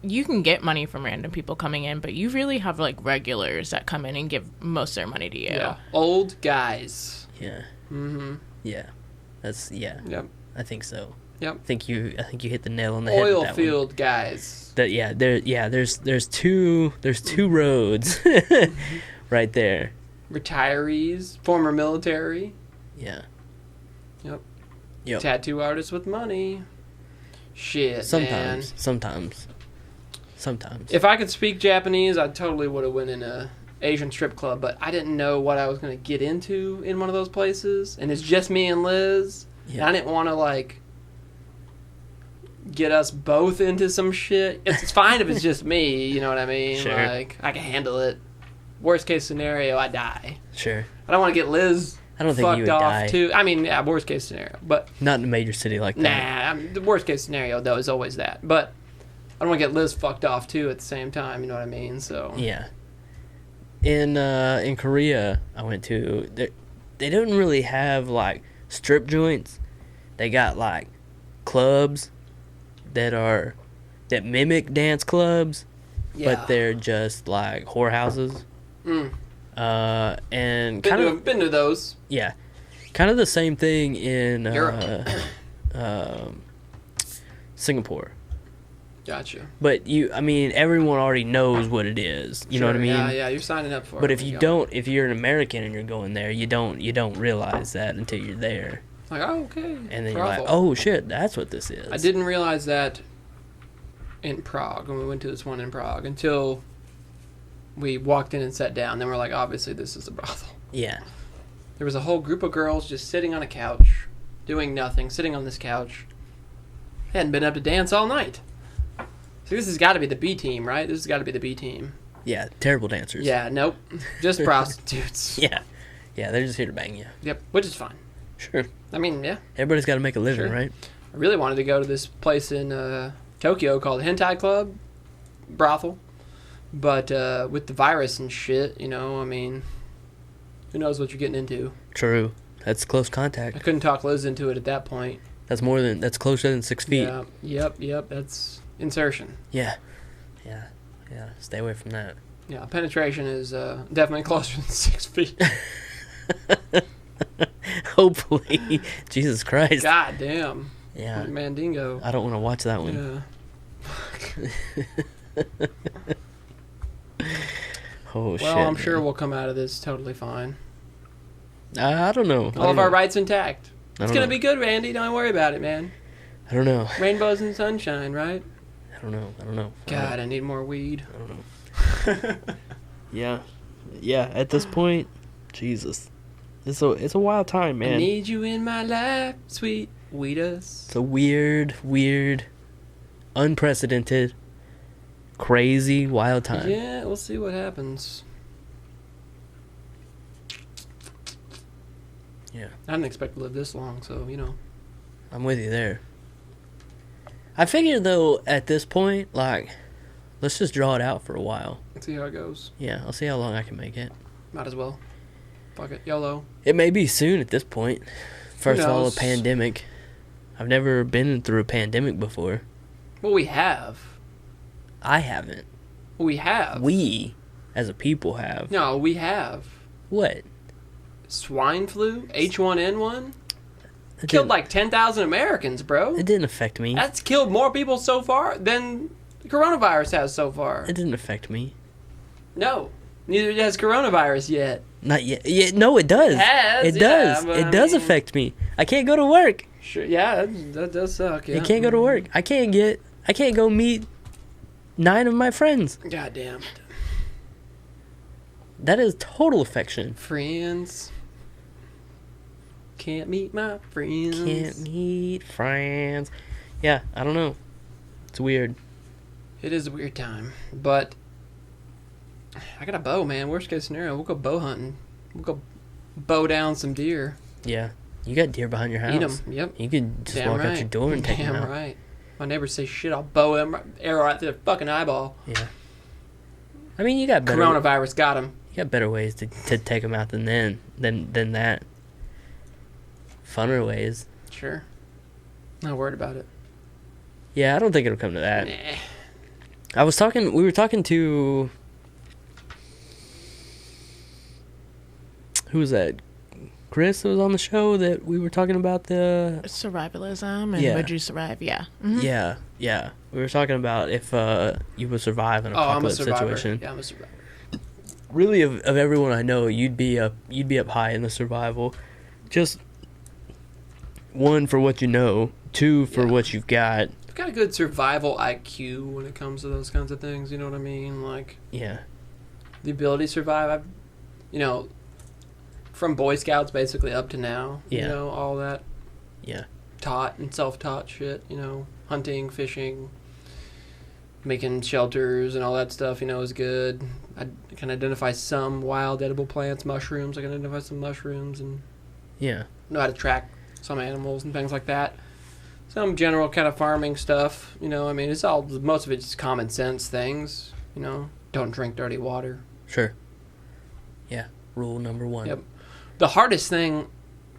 you can get money from random people coming in, but you really have regulars that come in and give most of their money to you. Yeah, old guys. Yeah. Mm-hmm. Yeah, that's Yep. I think so. Yep. I think you hit the nail on the head. Oil with that field one. Guys. There's two roads right there. Retirees, former military. Yeah. Yep. Tattoo artists with money. Shit, Sometimes. If I could speak Japanese, I totally would have went in a Asian strip club, but I didn't know what I was going to get into in one of those places, and it's just me and Liz. Yeah. And I didn't want to get us both into some shit. It's fine if it's just me, you know what I mean? Sure. I can handle it. Worst case scenario, I die. Sure. I don't want to get Liz fucked off die. too. I mean, yeah, worst case scenario, but not in a major city like that. Nah, the worst case scenario though is always that. But I don't want to get Liz fucked off too at the same time. You know what I mean? So yeah. In Korea, I went to. They don't really have strip joints. They got clubs that mimic dance clubs, but they're just whorehouses. Mm. And been to those. Yeah, kind of the same thing in Europe. Singapore. Gotcha. But everyone already knows what it is. You know what I mean? Yeah, you're signing up for it. But if if you're an American and you're going there, you don't realize that until you're there. Oh, okay. And then you're oh shit, that's what this is. I didn't realize that in Prague, when we went to this one in Prague, until we walked in and sat down. Then we're like, obviously this is a brothel. Yeah. There was a whole group of girls just sitting on a couch, doing nothing, sitting on this couch. They hadn't been up to dance all night. So this has got to be the B team, right? This has got to be the B team. Yeah, terrible dancers. Yeah, nope. Just prostitutes. Yeah. Yeah, they're just here to bang you. Yep, which is fine. Sure. I mean, yeah. Everybody's got to make a living, Sure. right? I really wanted to go to this place in Tokyo called Hentai Club Brothel. But with the virus and shit, you know, I mean, who knows what you're getting into. True. That's close I contact. couldn't talk Liz into it at that point. That's closer than 6 feet. Yeah, yep, that's insertion. Yeah. Stay away from that. Yeah, penetration is definitely closer than 6 feet. Hopefully. Jesus Christ. God damn. Yeah. Mandingo. I don't want to watch that one. Yeah. Oh, shit. Well, I'm sure man. we'll come out of this totally fine. I don't know. All of our rights intact. It's know. gonna be good, Randy. Don't worry about it, man. I don't know. Rainbows and sunshine, right? I don't know. God, I need more weed. I don't know. Yeah. At this point, Jesus, it's a wild time, man. I need you in my life, sweet Weedus. It's a weird, unprecedented, crazy, wild time. Yeah, we'll see what happens. Yeah. I didn't expect to live this long, so, you know. I'm with you there. I figured, though, at this point, like, let's just draw it out for a while. Let's see how it goes. Yeah, I'll see how long I can make it. Might as well. Fuck it. YOLO. It may be soon at this point. First of all, a knows? pandemic. I've never been through a pandemic before. Well, we have. I haven't. We have. We, as a people, have. No, we have. What? Swine flu? H1N1? It Killed didn't- like 10,000 Americans, bro. It didn't affect me. That's killed more people so far than the coronavirus has so far. It didn't affect me. No. Neither has coronavirus yet. Not yet. Yeah, no, it does. It has, It yeah, does. but It I does mean- affect me. I can't go to work. Sure, yeah, that does suck. Yeah. I can't go to work. I can't go meet 9 of my friends. God damn. That is total affection. Friends. Can't meet my friends. Can't meet friends. Yeah, I don't know. It's weird. It is a weird time, but I got a bow, man. Worst case scenario, we'll go bow hunting. We'll go bow down some deer. Yeah. You got deer behind your house. Eat them. Yep. You could just Damn walk right. out your door and take them Damn out. right. My neighbors say shit. I'll bow them, arrow right through their fucking eyeball. Yeah. I mean, you got better. Coronavirus got him. You got better ways to take them out than that. Funner ways. Sure. Not worried about it. Yeah, I don't think it'll come to that. Nah. We were talking to, who was that? Chris was on the show that we were talking about the Survivalism and Yeah. would you survive? Yeah. Mhm. Yeah. We were talking about if you would survive an Oh, I'm a apocalypse survivor. situation. Yeah, I'm a survivor. Really, of everyone I know, you'd be up high in the survival. Just one, for what you know, two, for Yeah. what you've got. I've got a good survival IQ when it comes to those kinds of things. You know what I mean? Like Yeah. the ability to survive. From Boy Scouts basically up to now. Yeah. You know, all that Yeah. taught and self-taught shit. You know, hunting, fishing, making shelters and all that stuff. You know, is good. I can identify some wild edible plants, mushrooms. I can identify some mushrooms and Yeah. know how to track some animals and things like that. Some general kind of farming stuff, you know. I mean, it's all most of it's common sense things, you know. Don't drink dirty water. Sure. Yeah. Rule number 1. Yep. The hardest thing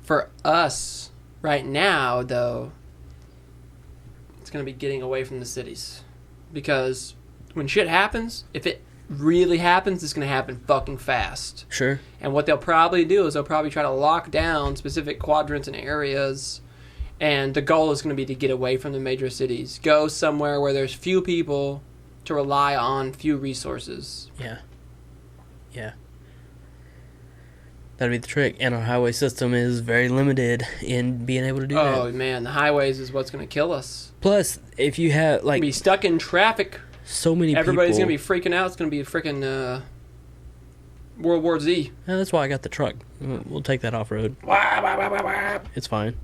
for us right now, though, it's going to be getting away from the cities, because when shit happens, if it really happens, it's going to happen fucking fast. Sure. And what they'll probably do is they'll probably try to lock down specific quadrants and areas. And the goal is going to be to get away from the major cities. Go somewhere where there's few people to rely on, few resources. Yeah. Yeah. That'd be the trick. And our highway system is very limited in being able to do that. Oh, man, the highways is what's going to kill us. Plus, if you have, like... Be stuck in traffic. So many Everybody's people... going to be freaking out. It's going to be a freaking World War Z. Yeah, that's why I got the truck. We'll take that off-road. It's fine.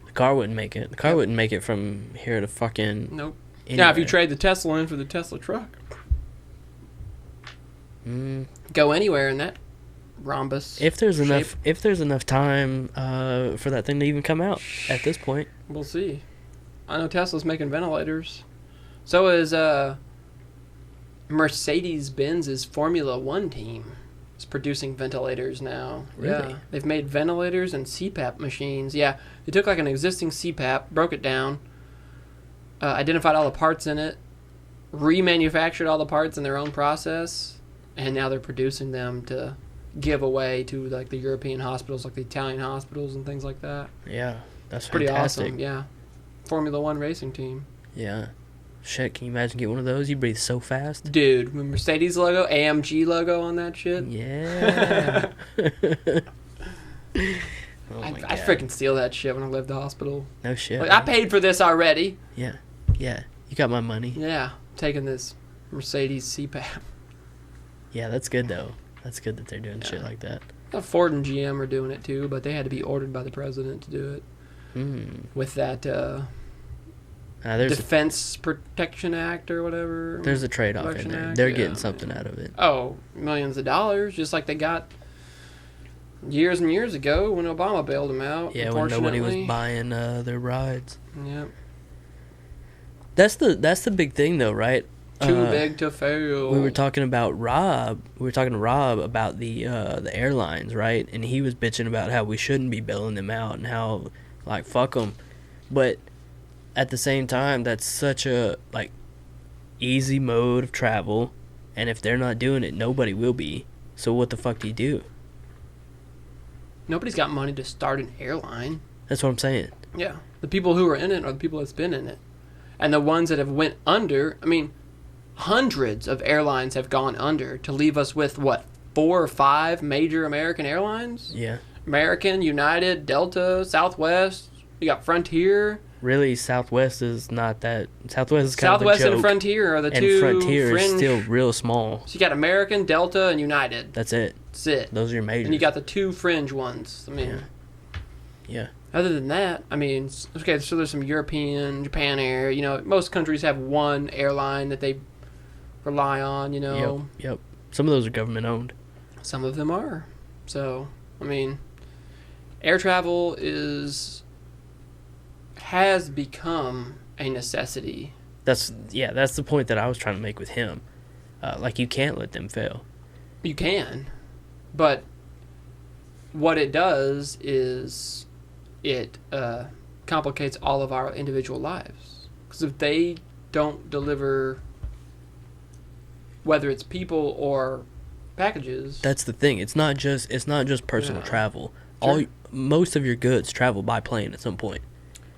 The car wouldn't make it. The car wouldn't make it from here to fucking... Nope. Anywhere. Now, if you trade the Tesla in for the Tesla truck, go anywhere in that rhombus. If there's shape. enough time for that thing to even come out at this point, We'll see. I know Tesla's making ventilators. So is Mercedes-Benz's Formula One team. Is producing ventilators now. Really? Yeah. They've made ventilators and CPAP machines. Yeah. They took like an existing CPAP, broke it down, identified all the parts in it, remanufactured all the parts in their own process, and now they're producing them to give away to like the European hospitals, like the Italian hospitals and things like that. yeah, that's Pretty fantastic. awesome, yeah. Formula One racing team. Yeah. Shit, can you imagine getting one of those? You breathe so fast. Dude, Mercedes logo, AMG logo on that shit. Yeah. Oh my I God. freaking steal that shit when I left the hospital. No shit. Like, I paid for this already. Yeah. Yeah. You got my money. Yeah, taking this Mercedes CPAP. Yeah, that's good though. That's good that they're doing shit like that. Ford and GM are doing it too, but they had to be ordered by the president to do it. With that There's Defense Protection Act or whatever. there's a trade-off in Election there. Act, They're yeah. getting something out of it. Oh, millions of dollars, just like they got years and years ago when Obama bailed them out. Yeah, when nobody was buying their rides. Yep. That's the big thing though, right? Too big to fail. We were talking about Rob. We were talking to Rob about the airlines, right? And he was bitching about how we shouldn't be bailing them out and how, like, fuck them. But at the same time, that's such a like easy mode of travel, and if they're not doing it, nobody will be. So what the fuck do you do? Nobody's got money to start an airline. That's what I'm saying. Yeah. The people who are in it are the people that's been in it. And the ones that have went under, I mean, hundreds of airlines have gone under to leave us with, what, 4 or 5 major American airlines? Yeah. American, United, Delta, Southwest. You got Frontier. Really, Southwest is not that. Southwest is kind Southwest of a joke. and Frontier are the and two Frontier fringe. is still real small. So you got American, Delta, and United. That's it. That's it. Those are your majors. And you got the 2 fringe ones. I mean, yeah. other than that, I mean, okay, so there's some European, Japan Air. You know, most countries have one airline that they rely on, you know. Yep. Some of those are government owned. Some of them are. So, I mean, air travel has become a necessity. That's the point that I was trying to make with him. Like, you can't let them fail. You can, but what it does is it complicates all of our individual lives. Because if they don't deliver, whether it's people or packages, That's the thing. It's not just personal travel. Sure. Most of your goods travel by plane at some point.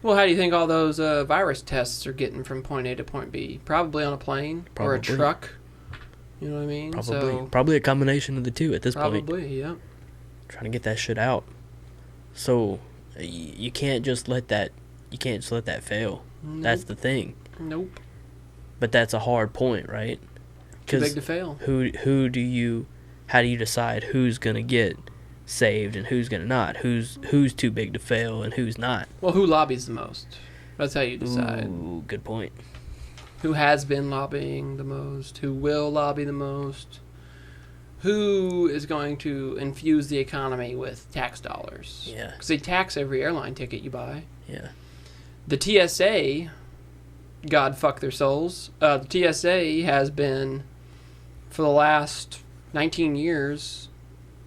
well, how do you think all those virus tests are getting from point A to point B? Probably on a plane or a Probably. truck. You know what I mean? Probably a combination of the two at this point. Probably, yeah. Trying to get that shit out. So you can't just let that fail. Nope. That's the thing. Nope. But that's a hard point, right? Too big to fail. How do you decide who's gonna get saved and who's gonna not? Who's too big to fail and who's not? Well, who lobbies the most? That's how you decide. Ooh, good point. Who has been lobbying the most? Who will lobby the most? Who is going to infuse the economy with tax dollars? Yeah. Because they tax every airline ticket you buy. Yeah. The TSA, God fuck their souls, the TSA has been, for the last 19 years,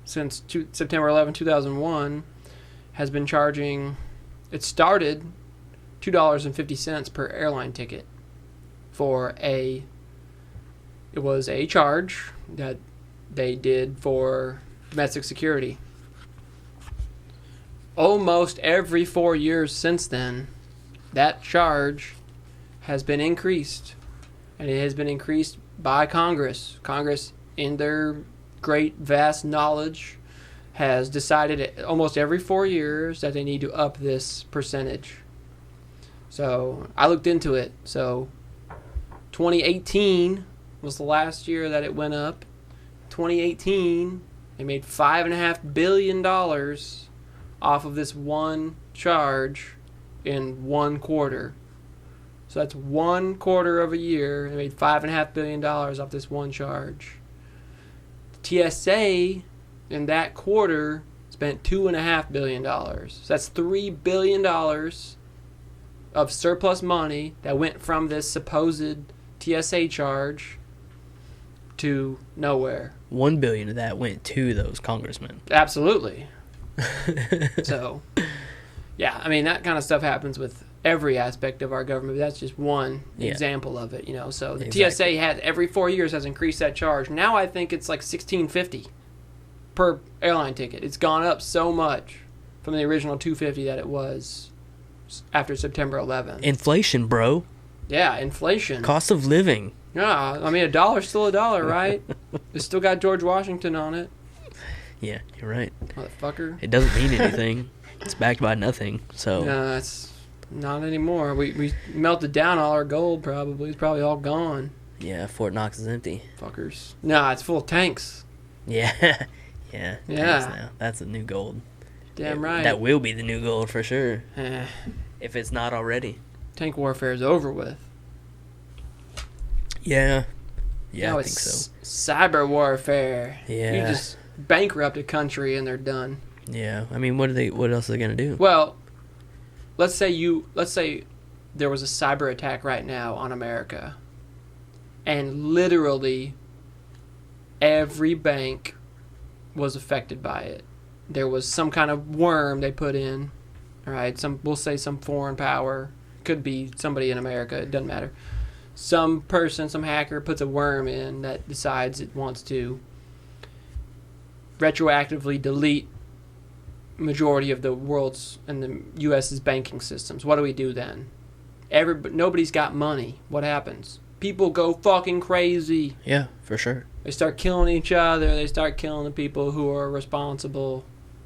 since September 11, 2001, has been charging, it started $2.50 per airline ticket it was a charge that they did for domestic security. Almost every 4 years since then, that charge has been increased. And it has been increased by Congress. Congress, in their great, vast knowledge, has decided almost every 4 years that they need to up this percentage. So I looked into it. So 2018 was the last year that it went up. 2018, they made $5.5 billion off of this one charge in 1 quarter. So that's 1 quarter of a year. They made $5.5 billion off this one charge. The TSA in that quarter spent $2.5 billion. So that's $3 billion of surplus money that went from this supposed TSA charge to nowhere. 1 billion of that went to those congressmen. Absolutely. So, yeah, I mean, that kind of stuff happens with every aspect of our government. That's just one example of it, you know. So the TSA has every 4 years has increased that charge. Now I think it's like $16.50 per airline ticket. It's gone up so much from the original $250 that it was after September 11th. Inflation, bro. Yeah, inflation. Cost of living. Yeah, I mean, a dollar's still a dollar, right? It's still got George Washington on it. Yeah, you're right. Motherfucker. It doesn't mean anything. It's backed by nothing, so... No, it's not anymore. We melted down all our gold, probably. It's probably all gone. Yeah, Fort Knox is empty. Fuckers. Nah, it's full of tanks. Yeah. Yeah. Yeah. Now. That's the new gold. Damn right. That will be the new gold for sure. Eh. If it's not already. Tank warfare is over with. Yeah. Yeah, now I think so. Cyber warfare. Yeah. You just bankrupt a country and they're done. Yeah. I mean, what else are they going to do? Well, let's say there was a cyber attack right now on America. And literally every bank was affected by it. There was some kind of worm they put in, right? We'll say some foreign power. Could be somebody in America. It doesn't matter. Some person, some hacker puts a worm in that decides it wants to retroactively delete majority of the world's and the U.S.'s banking systems. What do we do then? Nobody's got money. What happens? People go fucking crazy. Yeah, for sure. They start killing each other. They start killing the people who are responsible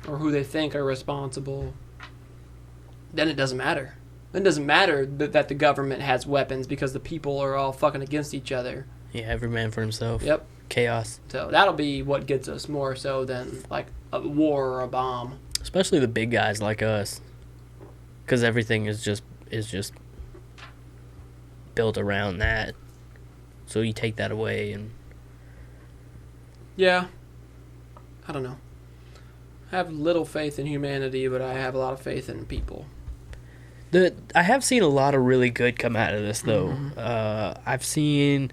or who they think are responsible. Then it doesn't matter. Then it doesn't matter that the government has weapons because the people are all fucking against each other. Yeah, every man for himself. Yep. Chaos. So that'll be what gets us more so than like a war or a bomb. Especially the big guys like us. Because everything is just built around that. So you take that away and... Yeah. I don't know. I have little faith in humanity, but I have a lot of faith in people. I have seen a lot of really good come out of this, though. Mm-hmm. I've seen,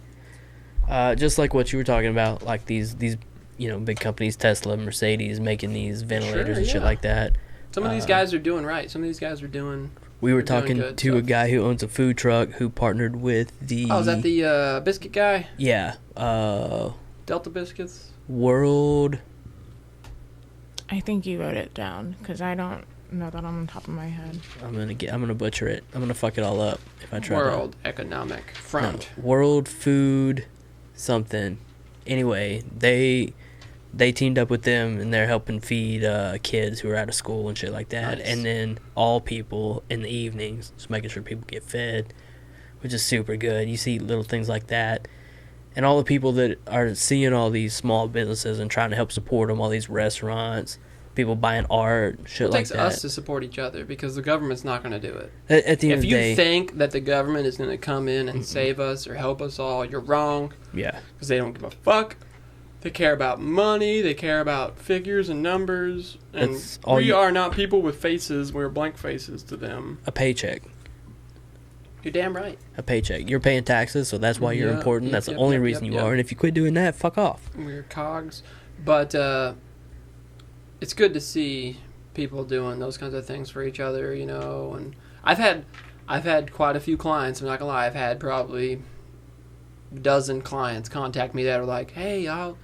just like what you were talking about, like these big companies, Tesla, Mercedes, making these ventilators and shit like that. Some of these guys are doing right. Some of these guys are doing... We were talking to a guy who owns a food truck who partnered with the... Oh, is that the biscuit guy? Yeah. Delta Biscuits? World... I think you wrote it down, because I don't know that on the top of my head. I'm gonna butcher it. I'm gonna fuck it all up if I try. World Economic Front. No, World Food something. Anyway, they teamed up with them and they're helping feed kids who are out of school and shit like that. Nice. And then all people in the evenings, just making sure people get fed, which is super good. You see little things like that. And all the people that are seeing all these small businesses and trying to help support them, all these restaurants, people buying art, shit like that. It takes us to support each other because the government's not going to do it. At the end of the day... If you think that the government is going to come in and save us or help us all, you're wrong. Yeah. Because they don't give a fuck. They care about money. They care about figures and numbers. And we are not people with faces. We're blank faces to them. A paycheck. You're damn right. A paycheck. You're paying taxes, so that's why you're important. That's the only reason you are. And if you quit doing that, fuck off. We're cogs. But it's good to see people doing those kinds of things for each other, you know. And I've had quite a few clients. I'm not gonna lie. I've had probably a dozen clients contact me that are like, "Hey, I'll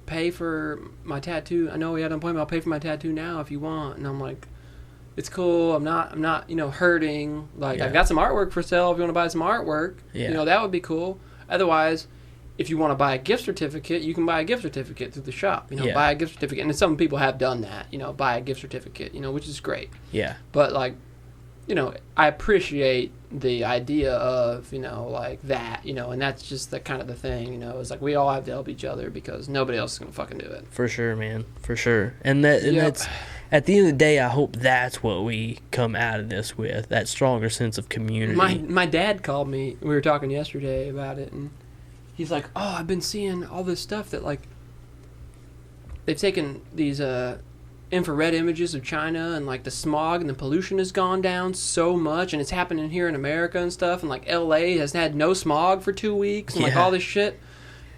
pay for my tattoo. I know we had an appointment. I'll pay for my tattoo now if you want." And I'm like, it's cool. I'm not, hurting. Like, I've got some artwork for sale if you want to buy some artwork. Yeah. That would be cool. Otherwise, if you want to buy a gift certificate, you can buy a gift certificate through the shop. Yeah. Buy a gift certificate. And some people have done that, buy a gift certificate, which is great. Yeah. But, like, I appreciate the idea of, like that, and that's just the kind of the thing, it's like we all have to help each other because nobody else is going to fucking do it. For sure, man. For sure. And that's, at the end of the day, I hope that's what we come out of this with, that stronger sense of community. My dad called me, we were talking yesterday about it, and he's like, oh, I've been seeing all this stuff that, like, they've taken these infrared images of China, and, like, the smog and the pollution has gone down so much, and it's happening here in America and stuff, and, like, L.A. has had no smog for 2 weeks, and, like, all this shit.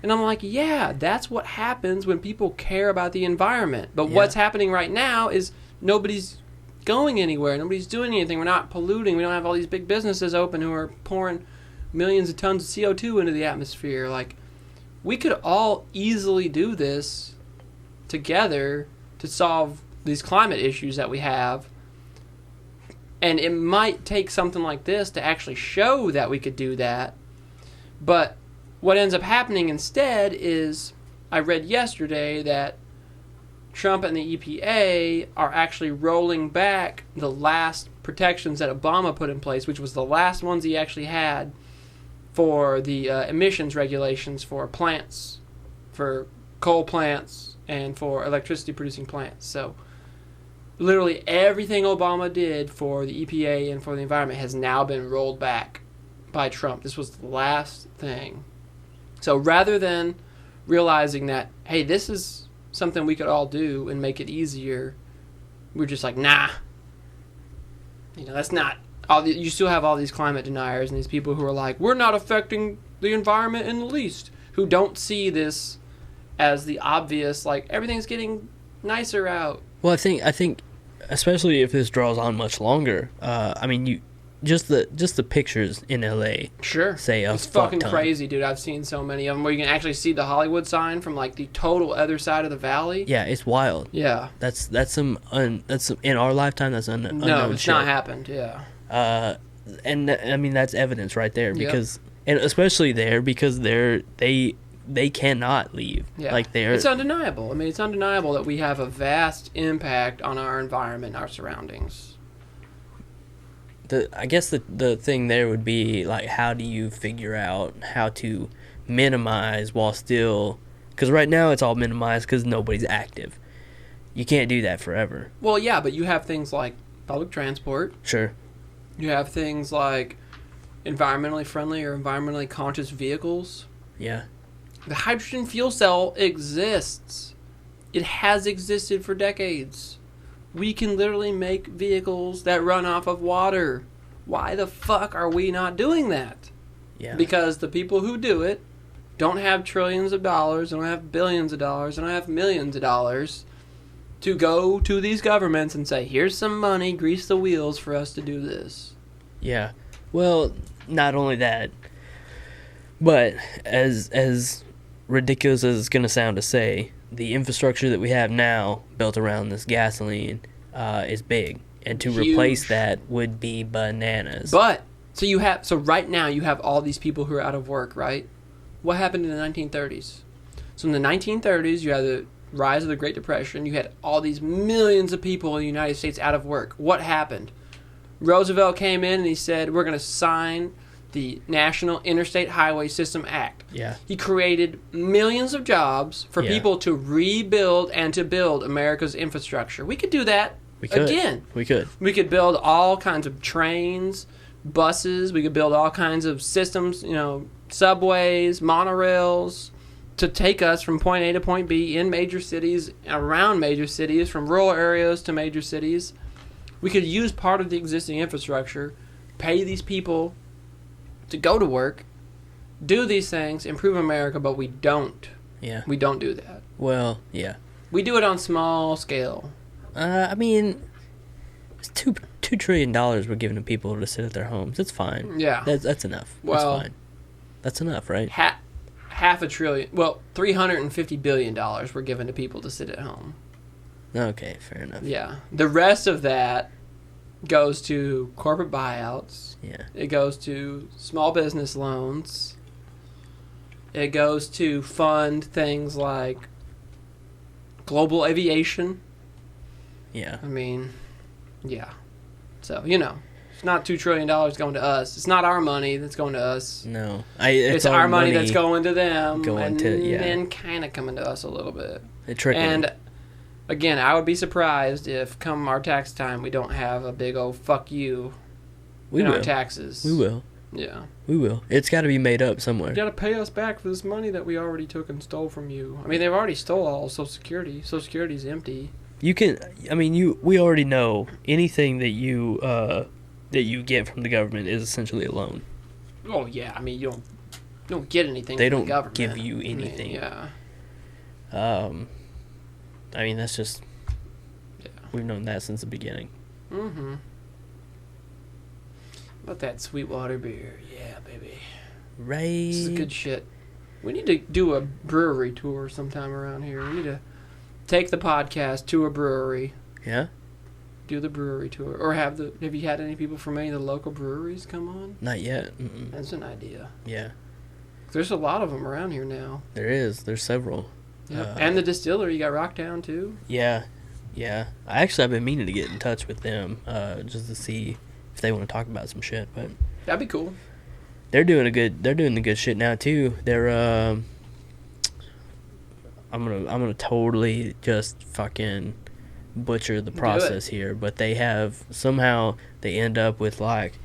And I'm like, yeah, that's what happens when people care about the environment. But what's happening right now is nobody's going anywhere. Nobody's doing anything. We're not polluting. We don't have all these big businesses open who are pouring millions of tons of CO2 into the atmosphere. Like, we could all easily do this together to solve these climate issues that we have. And it might take something like this to actually show that we could do that. But what ends up happening instead is, I read yesterday that Trump and the EPA are actually rolling back the last protections that Obama put in place, which was the last ones he actually had for the emissions regulations for plants, for coal plants, and for electricity producing plants. So literally everything Obama did for the EPA and for the environment has now been rolled back by Trump. This was the last thing. So rather than realizing that, hey, this is something we could all do and make it easier, we're just like, nah. That's not... you still have all these climate deniers and these people who are like, we're not affecting the environment in the least, who don't see this as the obvious, like, everything's getting nicer out. Well, I think, especially if this draws on much longer, I mean, just the pictures in LA. Sure. Say a it's fuck fucking ton. crazy, dude. I've seen so many of them where you can actually see the Hollywood sign from, like, the total other side of the valley. Yeah, it's wild. Yeah. That's some in our lifetime, that's unknown No, it's shit. not happened, yeah. And I mean, that's evidence right there because, and especially there because they cannot leave. Yeah. Like it's undeniable. I mean, it's undeniable that we have a vast impact on our environment and our surroundings. I guess the thing there would be, like, how do you figure out how to minimize while still... Because right now it's all minimized because nobody's active. You can't do that forever. Well, yeah, but you have things like public transport. Sure. You have things like environmentally friendly or environmentally conscious vehicles. Yeah. The hydrogen fuel cell exists. It has existed for decades. We can literally make vehicles that run off of water. Why the fuck are we not doing that? Yeah. Because the people who do it don't have trillions of dollars, don't have billions of dollars, don't have millions of dollars to go to these governments and say, here's some money, grease the wheels for us to do this. Yeah. Well, not only that, but as ridiculous as it's going to sound to say, the infrastructure that we have now built around this gasoline is big, and to Huge. replace that would be bananas. But so right now you have all these people who are out of work, right? What happened in the 1930s? So in the 1930s, you had the rise of the Great Depression. You had all these millions of people in the United States out of work. What happened? Roosevelt came in and he said, we're going to sign the National Interstate Highway System Act. Yeah. He created millions of jobs for people to rebuild and to build America's infrastructure. We could do that again. We could. We could build all kinds of trains, buses. We could build all kinds of systems, subways, monorails, to take us from point A to point B in major cities, around major cities, from rural areas to major cities. We could use part of the existing infrastructure, pay these people to go to work, do these things, improve America, but we don't. Yeah. We don't do that. Well, yeah. We do it on small scale. I mean, it's $2 trillion we're giving to people to sit at their homes. It's fine. Yeah. That's enough. Well, that's fine. That's enough, right? Half a trillion. Well, $350 billion we're giving to people to sit at home. Okay, fair enough. Yeah. The rest of that goes to corporate buyouts. Yeah. It goes to small business loans. It goes to fund things like global aviation. Yeah. I mean, yeah. So, you know, it's not $2 trillion going to us. It's not our money that's going to us. No. It's our money that's going to them. And kind of coming to us a little bit. Trickling. And, again, I would be surprised if come our tax time we don't have a big old fuck you in our taxes. We will. Yeah. We will. It's got to be made up somewhere. You got to pay us back for this money that we already took and stole from you. I mean, they've already stole all Social Security. Social Security's empty. You can. I mean, we already know anything that you get from the government is essentially a loan. Oh yeah. I mean, you don't get anything. They from the don't government. give you anything. I mean, yeah. I mean, that's just. Yeah. We've known that since the beginning. Mm-hmm. About that Sweetwater beer, yeah, baby. Right. This is good shit. We need to do a brewery tour sometime around here. We need to take the podcast to a brewery. Yeah. Do the brewery tour, or have you had any people from any of the local breweries come on? Not yet. Mm-mm. That's an idea. Yeah. There's a lot of them around here now. There is. There's several. Yep. And the distillery, you got Rocktown too. Yeah. Yeah. I've been meaning to get in touch with them, just to see if they want to talk about some shit, but that'd be cool. They're doing the good shit now too. They're I'm gonna totally just fucking butcher the process here, but they have somehow they end up with like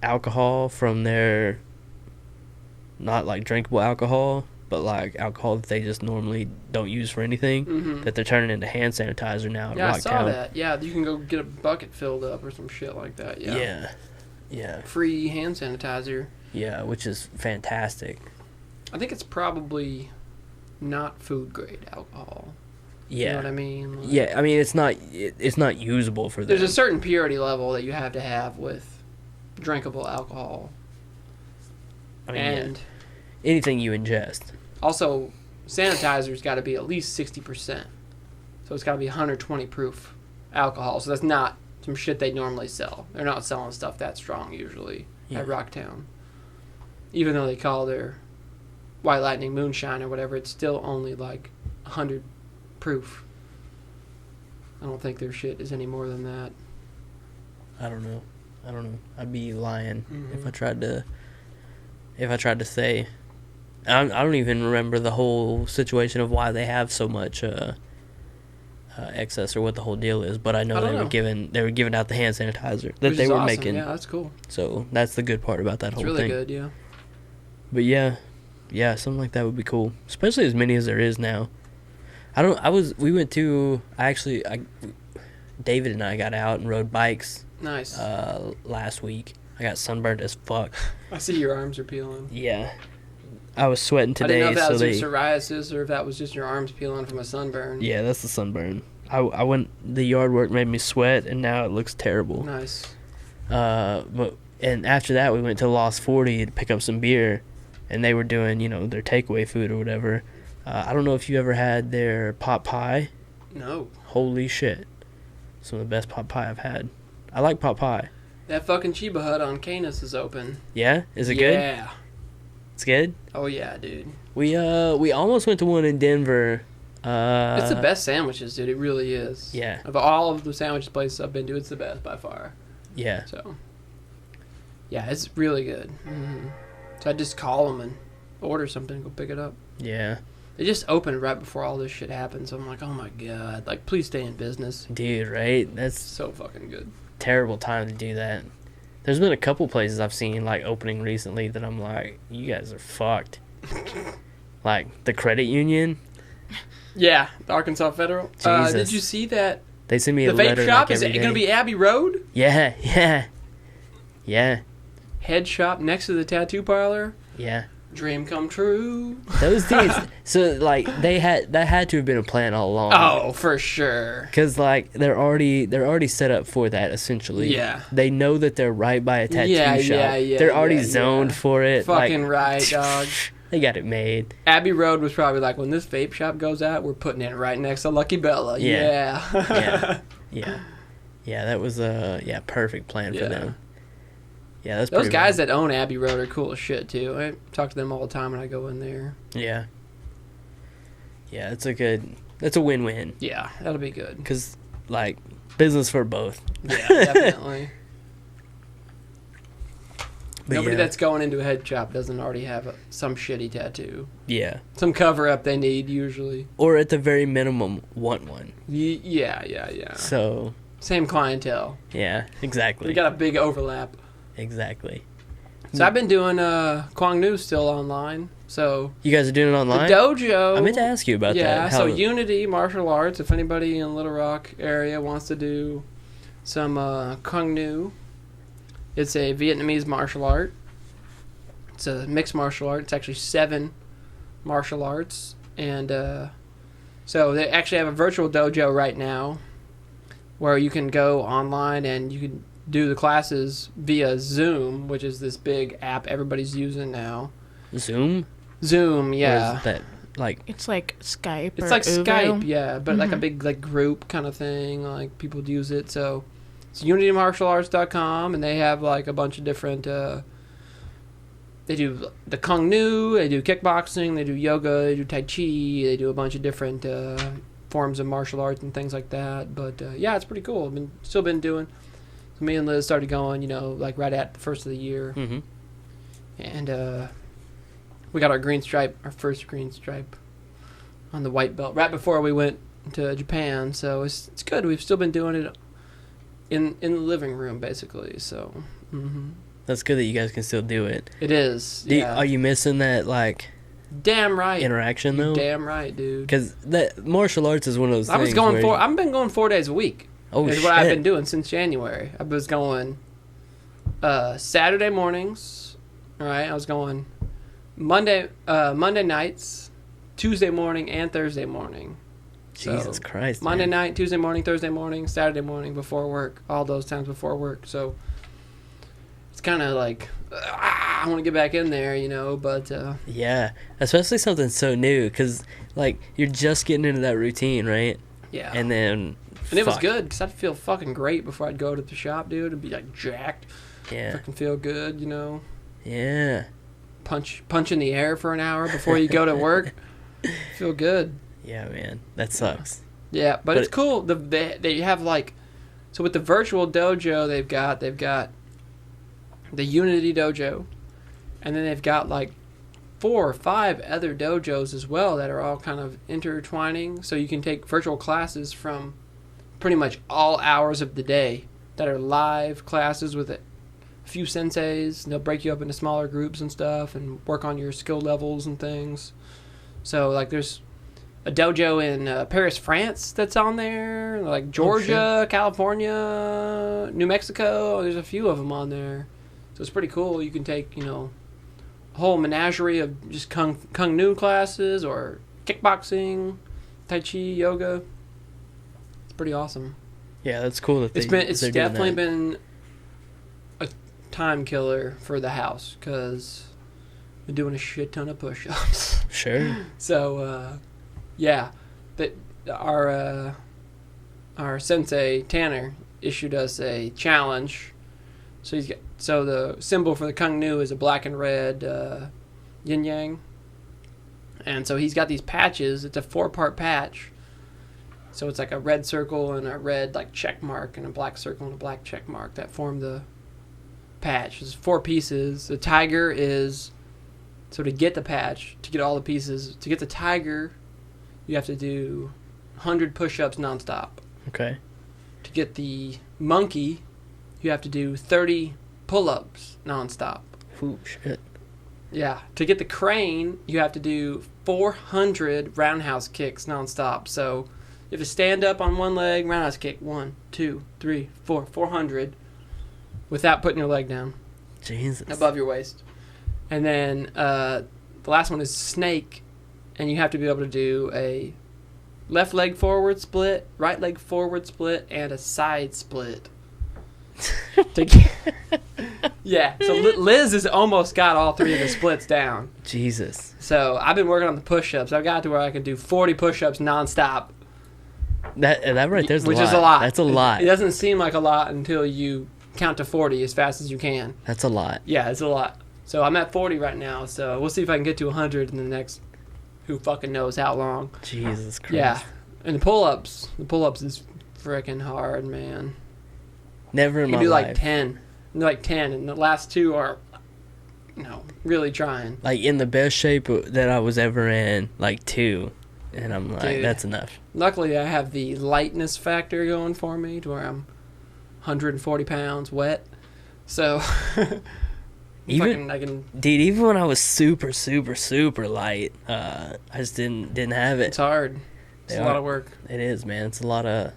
alcohol from their, not like drinkable alcohol, but like alcohol that they just normally don't use for anything, that they're turning into hand sanitizer now at Yeah, Rocktown. I saw that. Yeah, you can go get a bucket filled up or some shit like that. Yeah. Yeah. Free hand sanitizer. Yeah, which is fantastic. I think it's probably not food grade alcohol. Yeah. You know what I mean? Like, yeah, I mean it's not usable for them. There's a certain purity level that you have to have with drinkable alcohol. I mean, anything you ingest. Also, sanitizer's got to be at least 60%. So it's got to be 120 proof alcohol. So that's not some shit they normally sell. They're not selling stuff that strong usually at Rocktown. Even though they call their White Lightning Moonshine or whatever, it's still only like 100 proof. I don't think their shit is any more than that. I don't know. I'd be lying if I tried to say. I don't even remember the whole situation of why they have so much excess or what the whole deal is, but I know they were giving out the hand sanitizer that Which they is were awesome. making. Yeah, that's cool. So that's the good part about that whole really thing. It's really good, yeah. But yeah, something like that would be cool, especially as many as there is now. David and I got out and rode bikes. Nice. Last week. I got sunburned as fuck. I see your arms are peeling. Yeah. I was sweating today. I didn't know if that was your psoriasis or if that was just your arms peeling from a sunburn. Yeah, that's the sunburn. The yard work made me sweat, and now it looks terrible. Nice. And after that, we went to Lost 40 to pick up some beer, and they were doing, their takeaway food or whatever. I don't know if you ever had their pot pie. No. Holy shit. Some of the best pot pie I've had. I like pot pie. That fucking Chiba Hut on Canis is open. Yeah? Is it good? Yeah. It's good? Oh, yeah, dude. We almost went to one in Denver. It's the best sandwiches, dude. It really is. Yeah. Of all of the sandwich places I've been to, it's the best by far. Yeah. So, yeah, it's really good. Mm-hmm. So I just call them and order something, go pick it up. Yeah. They just opened right before all this shit happened, so I'm like, oh my god. Like, please stay in business. Dude, right? That's so fucking good. Terrible time to do that. There's been a couple places I've seen, like, opening recently that I'm like, you guys are fucked. Like, the credit union. Yeah, the Arkansas Federal. Did you see that? They send me a letter. The vape shop, like, is it going to be Abbey Road? Yeah. Head shop next to the tattoo parlor? Yeah. Dream come true. Those dudes. So, like, that had to have been a plan all along. Oh, for sure. Because, like, they're already set up for that, essentially. Yeah. They know that they're right by a tattoo shop. Yeah. They're already zoned for it. Fucking right, dog. They got it made. Abbey Road was probably like, when this vape shop goes out, we're putting it right next to Lucky Bella. Yeah. Yeah, that was a perfect plan for them. Yeah, that's those pretty guys rad. that own Abbey Road are cool as shit too. I talk to them all the time when I go in there. Yeah. Yeah, that's a win-win. Yeah, that'll be good. Because, like, business for both. Yeah, definitely. But Nobody yeah. that's going into a head shop doesn't already have some shitty tattoo. Yeah. Some cover-up they need, usually. Or at the very minimum, want one. Yeah. So, Same clientele. yeah, exactly. We got a big overlap. Exactly. So I've been doing Kwang Nu still online. So You guys are doing it online? the dojo. I meant to ask you about that. Yeah, so Unity Martial Arts, if anybody in Little Rock area wants to do some Kung Nu, it's a Vietnamese martial art. It's a mixed martial art. It's actually 7 martial arts. And so they actually have a virtual dojo right now where you can go online and you can do the classes via Zoom, which is this big app everybody's using now. Zoom? Zoom, Or yeah. is that, like... It's like Skype. It's or like Uvo. Skype, yeah, but like a big like group kind of thing. Like people use it. So it's unitymartialarts.com, and they have like a bunch of different. They do the Kung Nu, they do kickboxing, they do yoga, they do Tai Chi, they do a bunch of different forms of martial arts and things like that. But yeah, it's pretty cool. Still been doing. So me and Liz started going, like right at the first of the year, Mm-hmm. and we got our first green stripe on the white belt right before we went to Japan. So it's good. We've still been doing it in the living room basically. So That's good that you guys can still do it. it is. Are you missing that, like, Damn right. interaction, though? Damn right, dude. Because that martial arts is one of those I've things been going 4 days a week. Oh, is shit. what I've been doing since January. I was going Saturday mornings. All right, I was going Monday nights, Tuesday morning, and Thursday morning. Jesus So, Christ, Monday man. night, Tuesday morning, Thursday morning, Saturday morning before work. All those times before work. So it's kind of like I want to get back in there, But Yeah, especially something so new, because, like, you're just getting into that routine, right? yeah, And then... And it was fuck. good because I'd feel fucking great before I'd go to the shop, dude. It'd be like jacked. Yeah. Fucking feel good, Yeah. Punch in the air for an hour before you go to work. Feel good. Yeah, man. That sucks. Yeah, but it's cool. They have like, so with the virtual dojo, they've got the Unity dojo, and then they've got like 4 or 5 other dojos as well that are all kind of intertwining. So you can take virtual classes from pretty much all hours of the day that are live classes with a few senseis. And they'll break you up into smaller groups and stuff and work on your skill levels and things. So like there's a dojo in Paris, France that's on there, like Georgia, California, New Mexico. There's a few of them on there. So it's pretty cool. You can take, a whole menagerie of just Kung Nu classes or kickboxing, Tai Chi, yoga. It's pretty awesome. Yeah, that's cool that It's they're doing definitely that. been a time killer for the house because I've been doing a shit ton of push-ups. Sure. So, yeah, that our sensei Tanner issued us a challenge. So the symbol for the Kung Nu is a black and red yin yang, and so he's got these patches. It's a 4-part patch. So it's like a red circle and a red like check mark and a black circle and a black check mark that form the patch. There's 4 pieces. The tiger is, so to get the patch, to get all the pieces, to get the tiger, you have to do 100 push-ups nonstop. Okay. To get the monkey, you have to do 30 pull-ups nonstop. Ooh, shit. Yeah. To get the crane, you have to do 400 roundhouse kicks nonstop. So you have to stand up on one leg, roundhouse kick, 1, 2, 3, 4, 400, without putting your leg down. Jesus. Above your waist. And then the last one is snake, and you have to be able to do a left leg forward split, right leg forward split, and a side split. Yeah, so Liz has almost got all 3 of the splits down. Jesus. So I've been working on the push-ups. I've got to where I can do 40 push-ups nonstop. That right there's which a lot. is a lot. That's a lot. It doesn't seem like a lot until you count to 40 as fast as you can. That's a lot. Yeah, it's a lot. So I'm at 40 right now. So we'll see if I can get to 100 in the next, who fucking knows how long. Jesus Christ. Yeah, and the pull-ups is freaking hard, man. Never in my life. You do like 10. You do like 10, and the last 2 are, really trying. Like, in the best shape that I was ever in, like 2. And I'm like, Dude, that's enough. Luckily, I have the lightness factor going for me to where I'm 140 pounds wet. So, even when I was super, super, super light, I just didn't have it. It's hard. It's a lot of work. It is, man. It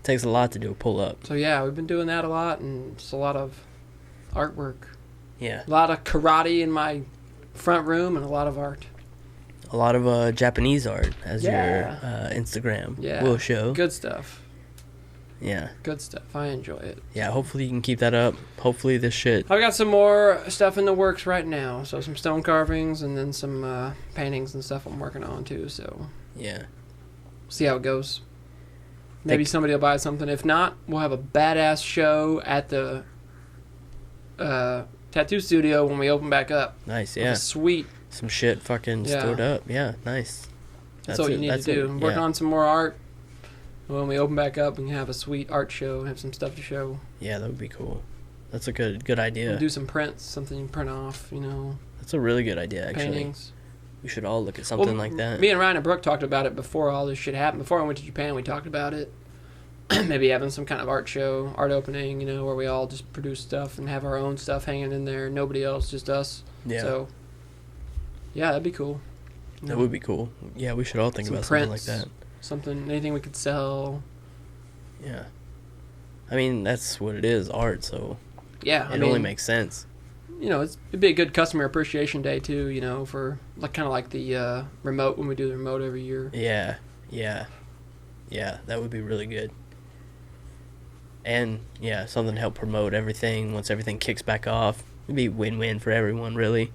takes a lot to do a pull-up. So, yeah, we've been doing that a lot, and it's a lot of artwork. Yeah. A lot of karate in my front room and a lot of art. A lot of Japanese art, as your Instagram will show. Good stuff. Yeah. Good stuff. I enjoy it. Yeah, hopefully you can keep that up. Hopefully this shit. I've got some more stuff in the works right now. So some stone carvings and then some paintings and stuff I'm working on too. So yeah. See how it goes. Maybe somebody will buy something. If not, we'll have a badass show at the tattoo studio when we open back up. Nice, yeah. Sweet. Some shit fucking stored up. Yeah, nice. That's what you need to do. Work on some more art. When we open back up, we can have a sweet art show, have some stuff to show. Yeah, that would be cool. That's a good idea. We'll do some prints, something you can print off, That's a really good idea, actually. Paintings. We should all look at something like that. Me and Ryan and Brooke talked about it before all this shit happened. Before I went to Japan, we talked about it. Maybe having some kind of art show, art opening, where we all just produce stuff and have our own stuff hanging in there. Nobody else, just us. Yeah. So, yeah, that'd be cool. That would be cool. Yeah, we should all think about something like that. Anything we could sell. Yeah. I mean, that's what it is, art, so yeah, it only makes sense. It'd be a good customer appreciation day too, for kind of like the remote when we do the remote every year. Yeah, that would be really good. And yeah, something to help promote everything once everything kicks back off. It'd be win-win for everyone, really.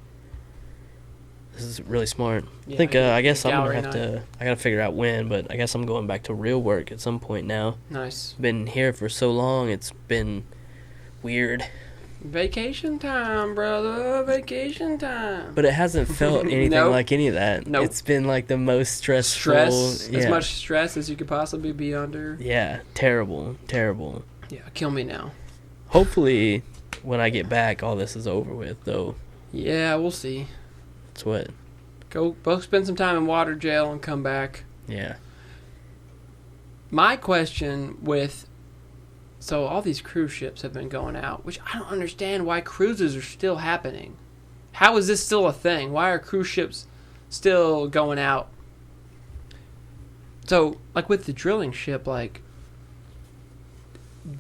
This is really smart. Yeah, I think I guess I'm gonna have night. I gotta figure out when, but I guess I'm going back to real work at some point now. Nice. Been here for so long, it's been weird. Vacation time, brother. Vacation time. But it hasn't felt anything like any of that. Nope. It's been like the most stressful. Stress. As much stress as you could possibly be under. Yeah, terrible. Yeah, kill me now. Hopefully, when I get back, all this is over with, though. Yeah, we'll see. That's what. Go spend some time in water jail and come back. Yeah. My question so all these cruise ships have been going out, which I don't understand why cruises are still happening. How is this still a thing? Why are cruise ships still going out? So, like with the drilling ship,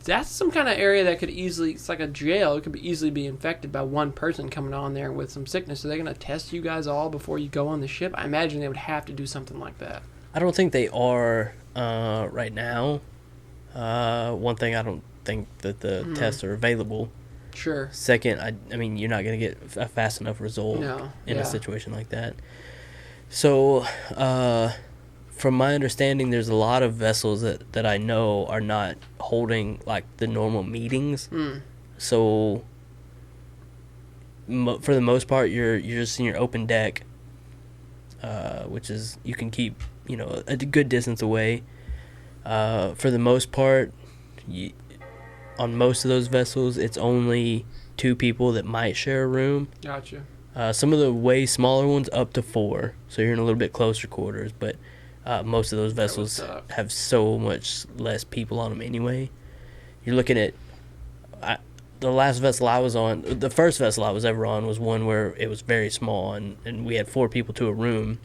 that's some kind of area that could easily, it's like a jail, it could easily be infected by one person coming on there with some sickness. Are they going to test you guys all before you go on the ship? I imagine they would have to do something like that. I don't think they are right now. One thing, I don't think that the tests are available. Sure. Second, I mean, you're not going to get a fast enough result in a situation like that. So, from my understanding, there's a lot of vessels that I know are not holding like the normal meetings. So for the most part, you're just in your open deck, which is you can keep a good distance away. For the most part, on most of those vessels, it's only 2 people that might share a room. Gotcha. Some of the way smaller ones up to 4, so you're in a little bit closer quarters, but most of those vessels have so much less people on them anyway. You're looking at the last vessel I was on, the first vessel I was ever on was one where it was very small, and we had 4 people to a room,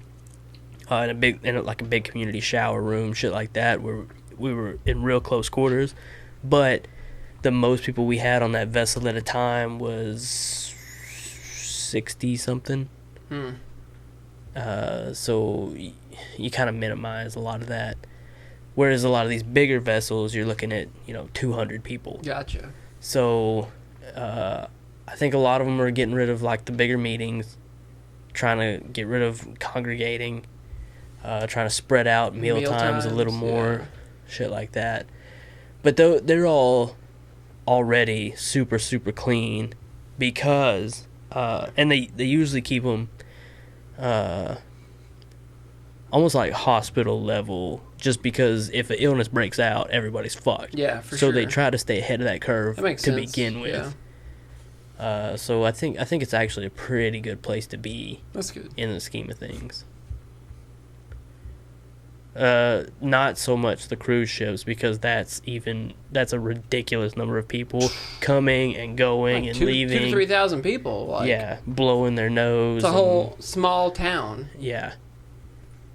in a big community shower room, shit like that, where we were in real close quarters. But the most people we had on that vessel at a time was 60 something. So you kind of minimize a lot of that. Whereas a lot of these bigger vessels, you're looking at 200 people. Gotcha. So I think a lot of them are getting rid of like the bigger meetings, trying to get rid of congregating, trying to spread out meal times a little more, shit like that. But they're all already super, super clean because, and they usually keep them almost like hospital level, just because if an illness breaks out, everybody's fucked. Yeah, for so sure. they try to stay ahead of that curve to begin with. Yeah. So I think it's actually a pretty good place to be. That's good. In the scheme of things. Not so much the cruise ships, because that's a ridiculous number of people coming and going and leaving. 2,000 to 3,000 people. Like, yeah, blowing their nose. It's a whole small town. Yeah.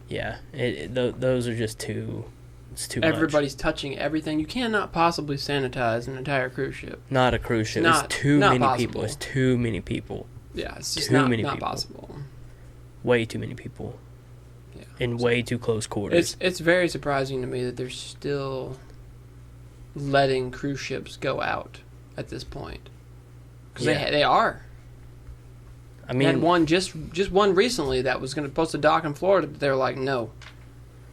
Yeah. Those are just too. It's too Everybody's much. touching everything. You cannot possibly sanitize an entire cruise ship. Not a cruise ship. It's too many people. It's too many people. Yeah, it's just too many not people. possible. Way too many people. Yeah. In way too close quarters. It's very surprising to me that they're still letting cruise ships go out at this point. Because they are. I mean, had one just one recently that was going to supposed to dock in Florida, but they're like, no.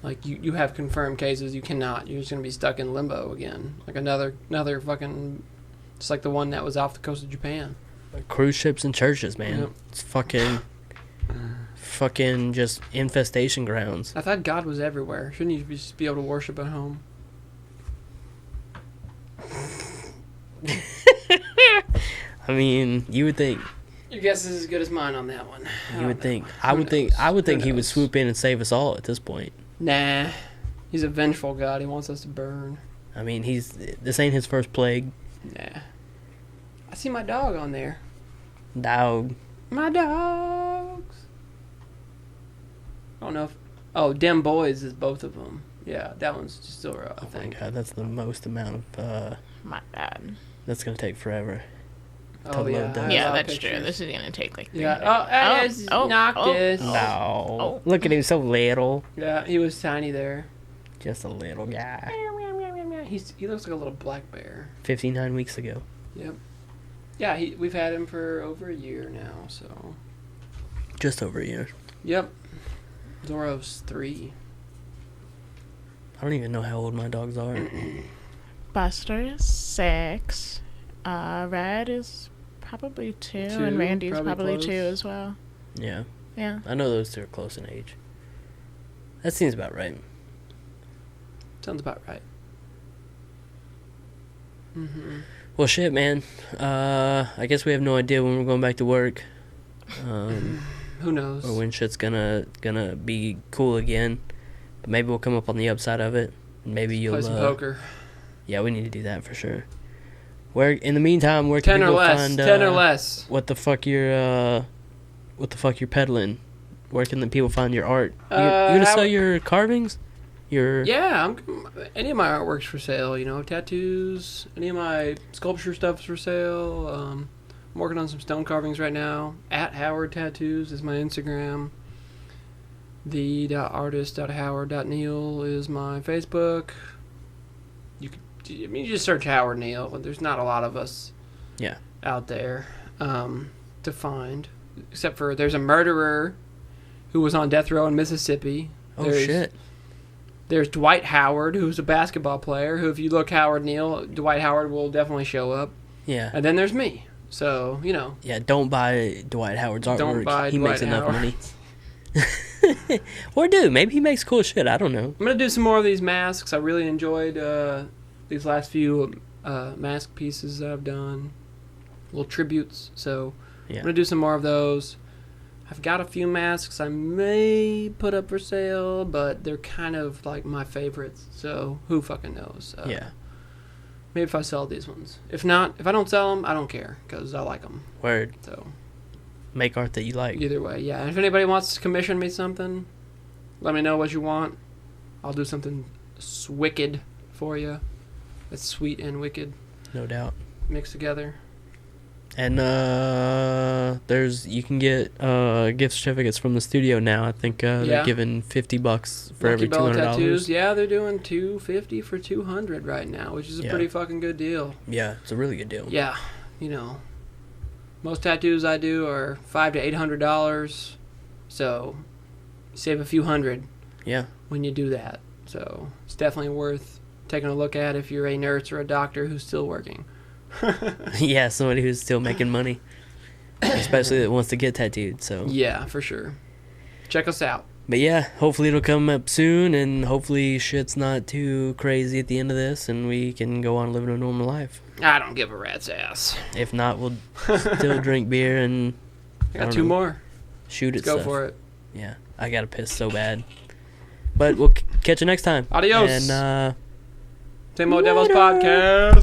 Like, you have confirmed cases, you cannot. You're just going to be stuck in limbo again. Like another fucking, just like the one that was off the coast of Japan. Cruise ships and churches, man. Yep. It's fucking just infestation grounds. I thought God was everywhere. Shouldn't you just be able to worship at home? I mean, you would think. Your guess is as good as mine on that one. You would think. I would think he would swoop in and save us all at this point. Nah. He's a vengeful God. He wants us to burn. I mean, this ain't his first plague. Nah. I see my dog on there. Dog. My dogs. I don't know if... Oh, Dem Boys is both of them. Yeah, that one's just still rough, I think. Oh my God, that's the most amount of... My bad. That's going to take forever. Oh, yeah. Yeah, that's true. This is going to take like 3 Yeah. minutes. Noctis. No. Oh. Look at him, so little. Yeah, he was tiny there. Just a little guy. He looks like a little black bear. 59 weeks ago. Yep. Yeah, we've had him for over a year now, so... Just over a year. Yep. Zoro's 3. I don't even know how old my dogs are. Buster's 6. Red is probably 2, and Randy's probably 2 as well. Yeah. Yeah. I know those two are close in age. That seems about right. Sounds about right. Mm-hmm. Well, shit, man. I guess we have no idea when we're going back to work. Who knows? Or when shit's gonna be cool again. But maybe we'll come up on the upside of it. Maybe you'll play some poker. Yeah, we need to do that for sure. Where in the meantime, where 10 can or people less. find 10 or less. what the fuck you're peddling? Where can the people find your art? You gonna sell your carvings? Yeah, any of my artwork's for sale. You know, tattoos. Any of my sculpture stuff's for sale. I'm working on some stone carvings right now. At Howard Tattoos is my Instagram. The.artist.howard.neal is my Facebook. You just search Howard Neal. There's not a lot of us out there to find. Except for there's a murderer who was on death row in Mississippi. Oh, shit. There's Dwight Howard, who's a basketball player, who if you look Howard Neal, Dwight Howard will definitely show up. Yeah. And then there's me. So, you know. Yeah, don't buy Dwight Howard's artwork. Don't buy he Dwight makes enough Howard. money. Or maybe he makes cool shit. I don't know. I'm going to do some more of these masks. I really enjoyed these last few mask pieces that I've done. Little tributes. So, I'm going to do some more of those. I've got a few masks I may put up for sale, but they're kind of like my favorites. So, who fucking knows? Maybe if I sell these ones. If not, if I don't sell them, I don't care because I like them. Word. So, make art that you like. Either way, yeah. And if anybody wants to commission me something, let me know what you want. I'll do something wicked for you. That's sweet and wicked. No doubt. Mixed together. And you can get gift certificates from the studio now. I think they're giving $50 for every $200. Tattoos. Yeah, they're doing $250 for $200 right now, which is a pretty fucking good deal. Yeah, it's a really good deal. Yeah, you know, most tattoos I do are $500 to $800, so save a few hundred. Yeah. When you do that, so it's definitely worth taking a look at if you're a nurse or a doctor who's still working. Yeah, somebody who's still making money, especially that wants to get tattooed. So yeah, for sure. Check us out. But yeah, hopefully it'll come up soon, and hopefully shit's not too crazy at the end of this, and we can go on living a normal life. I don't give a rat's ass. If not, we'll still drink beer and I got two more. Shoot Let's at go stuff. for it. Yeah, I gotta piss so bad. But we'll catch you next time. Adios. And Same Old Devils Podcast.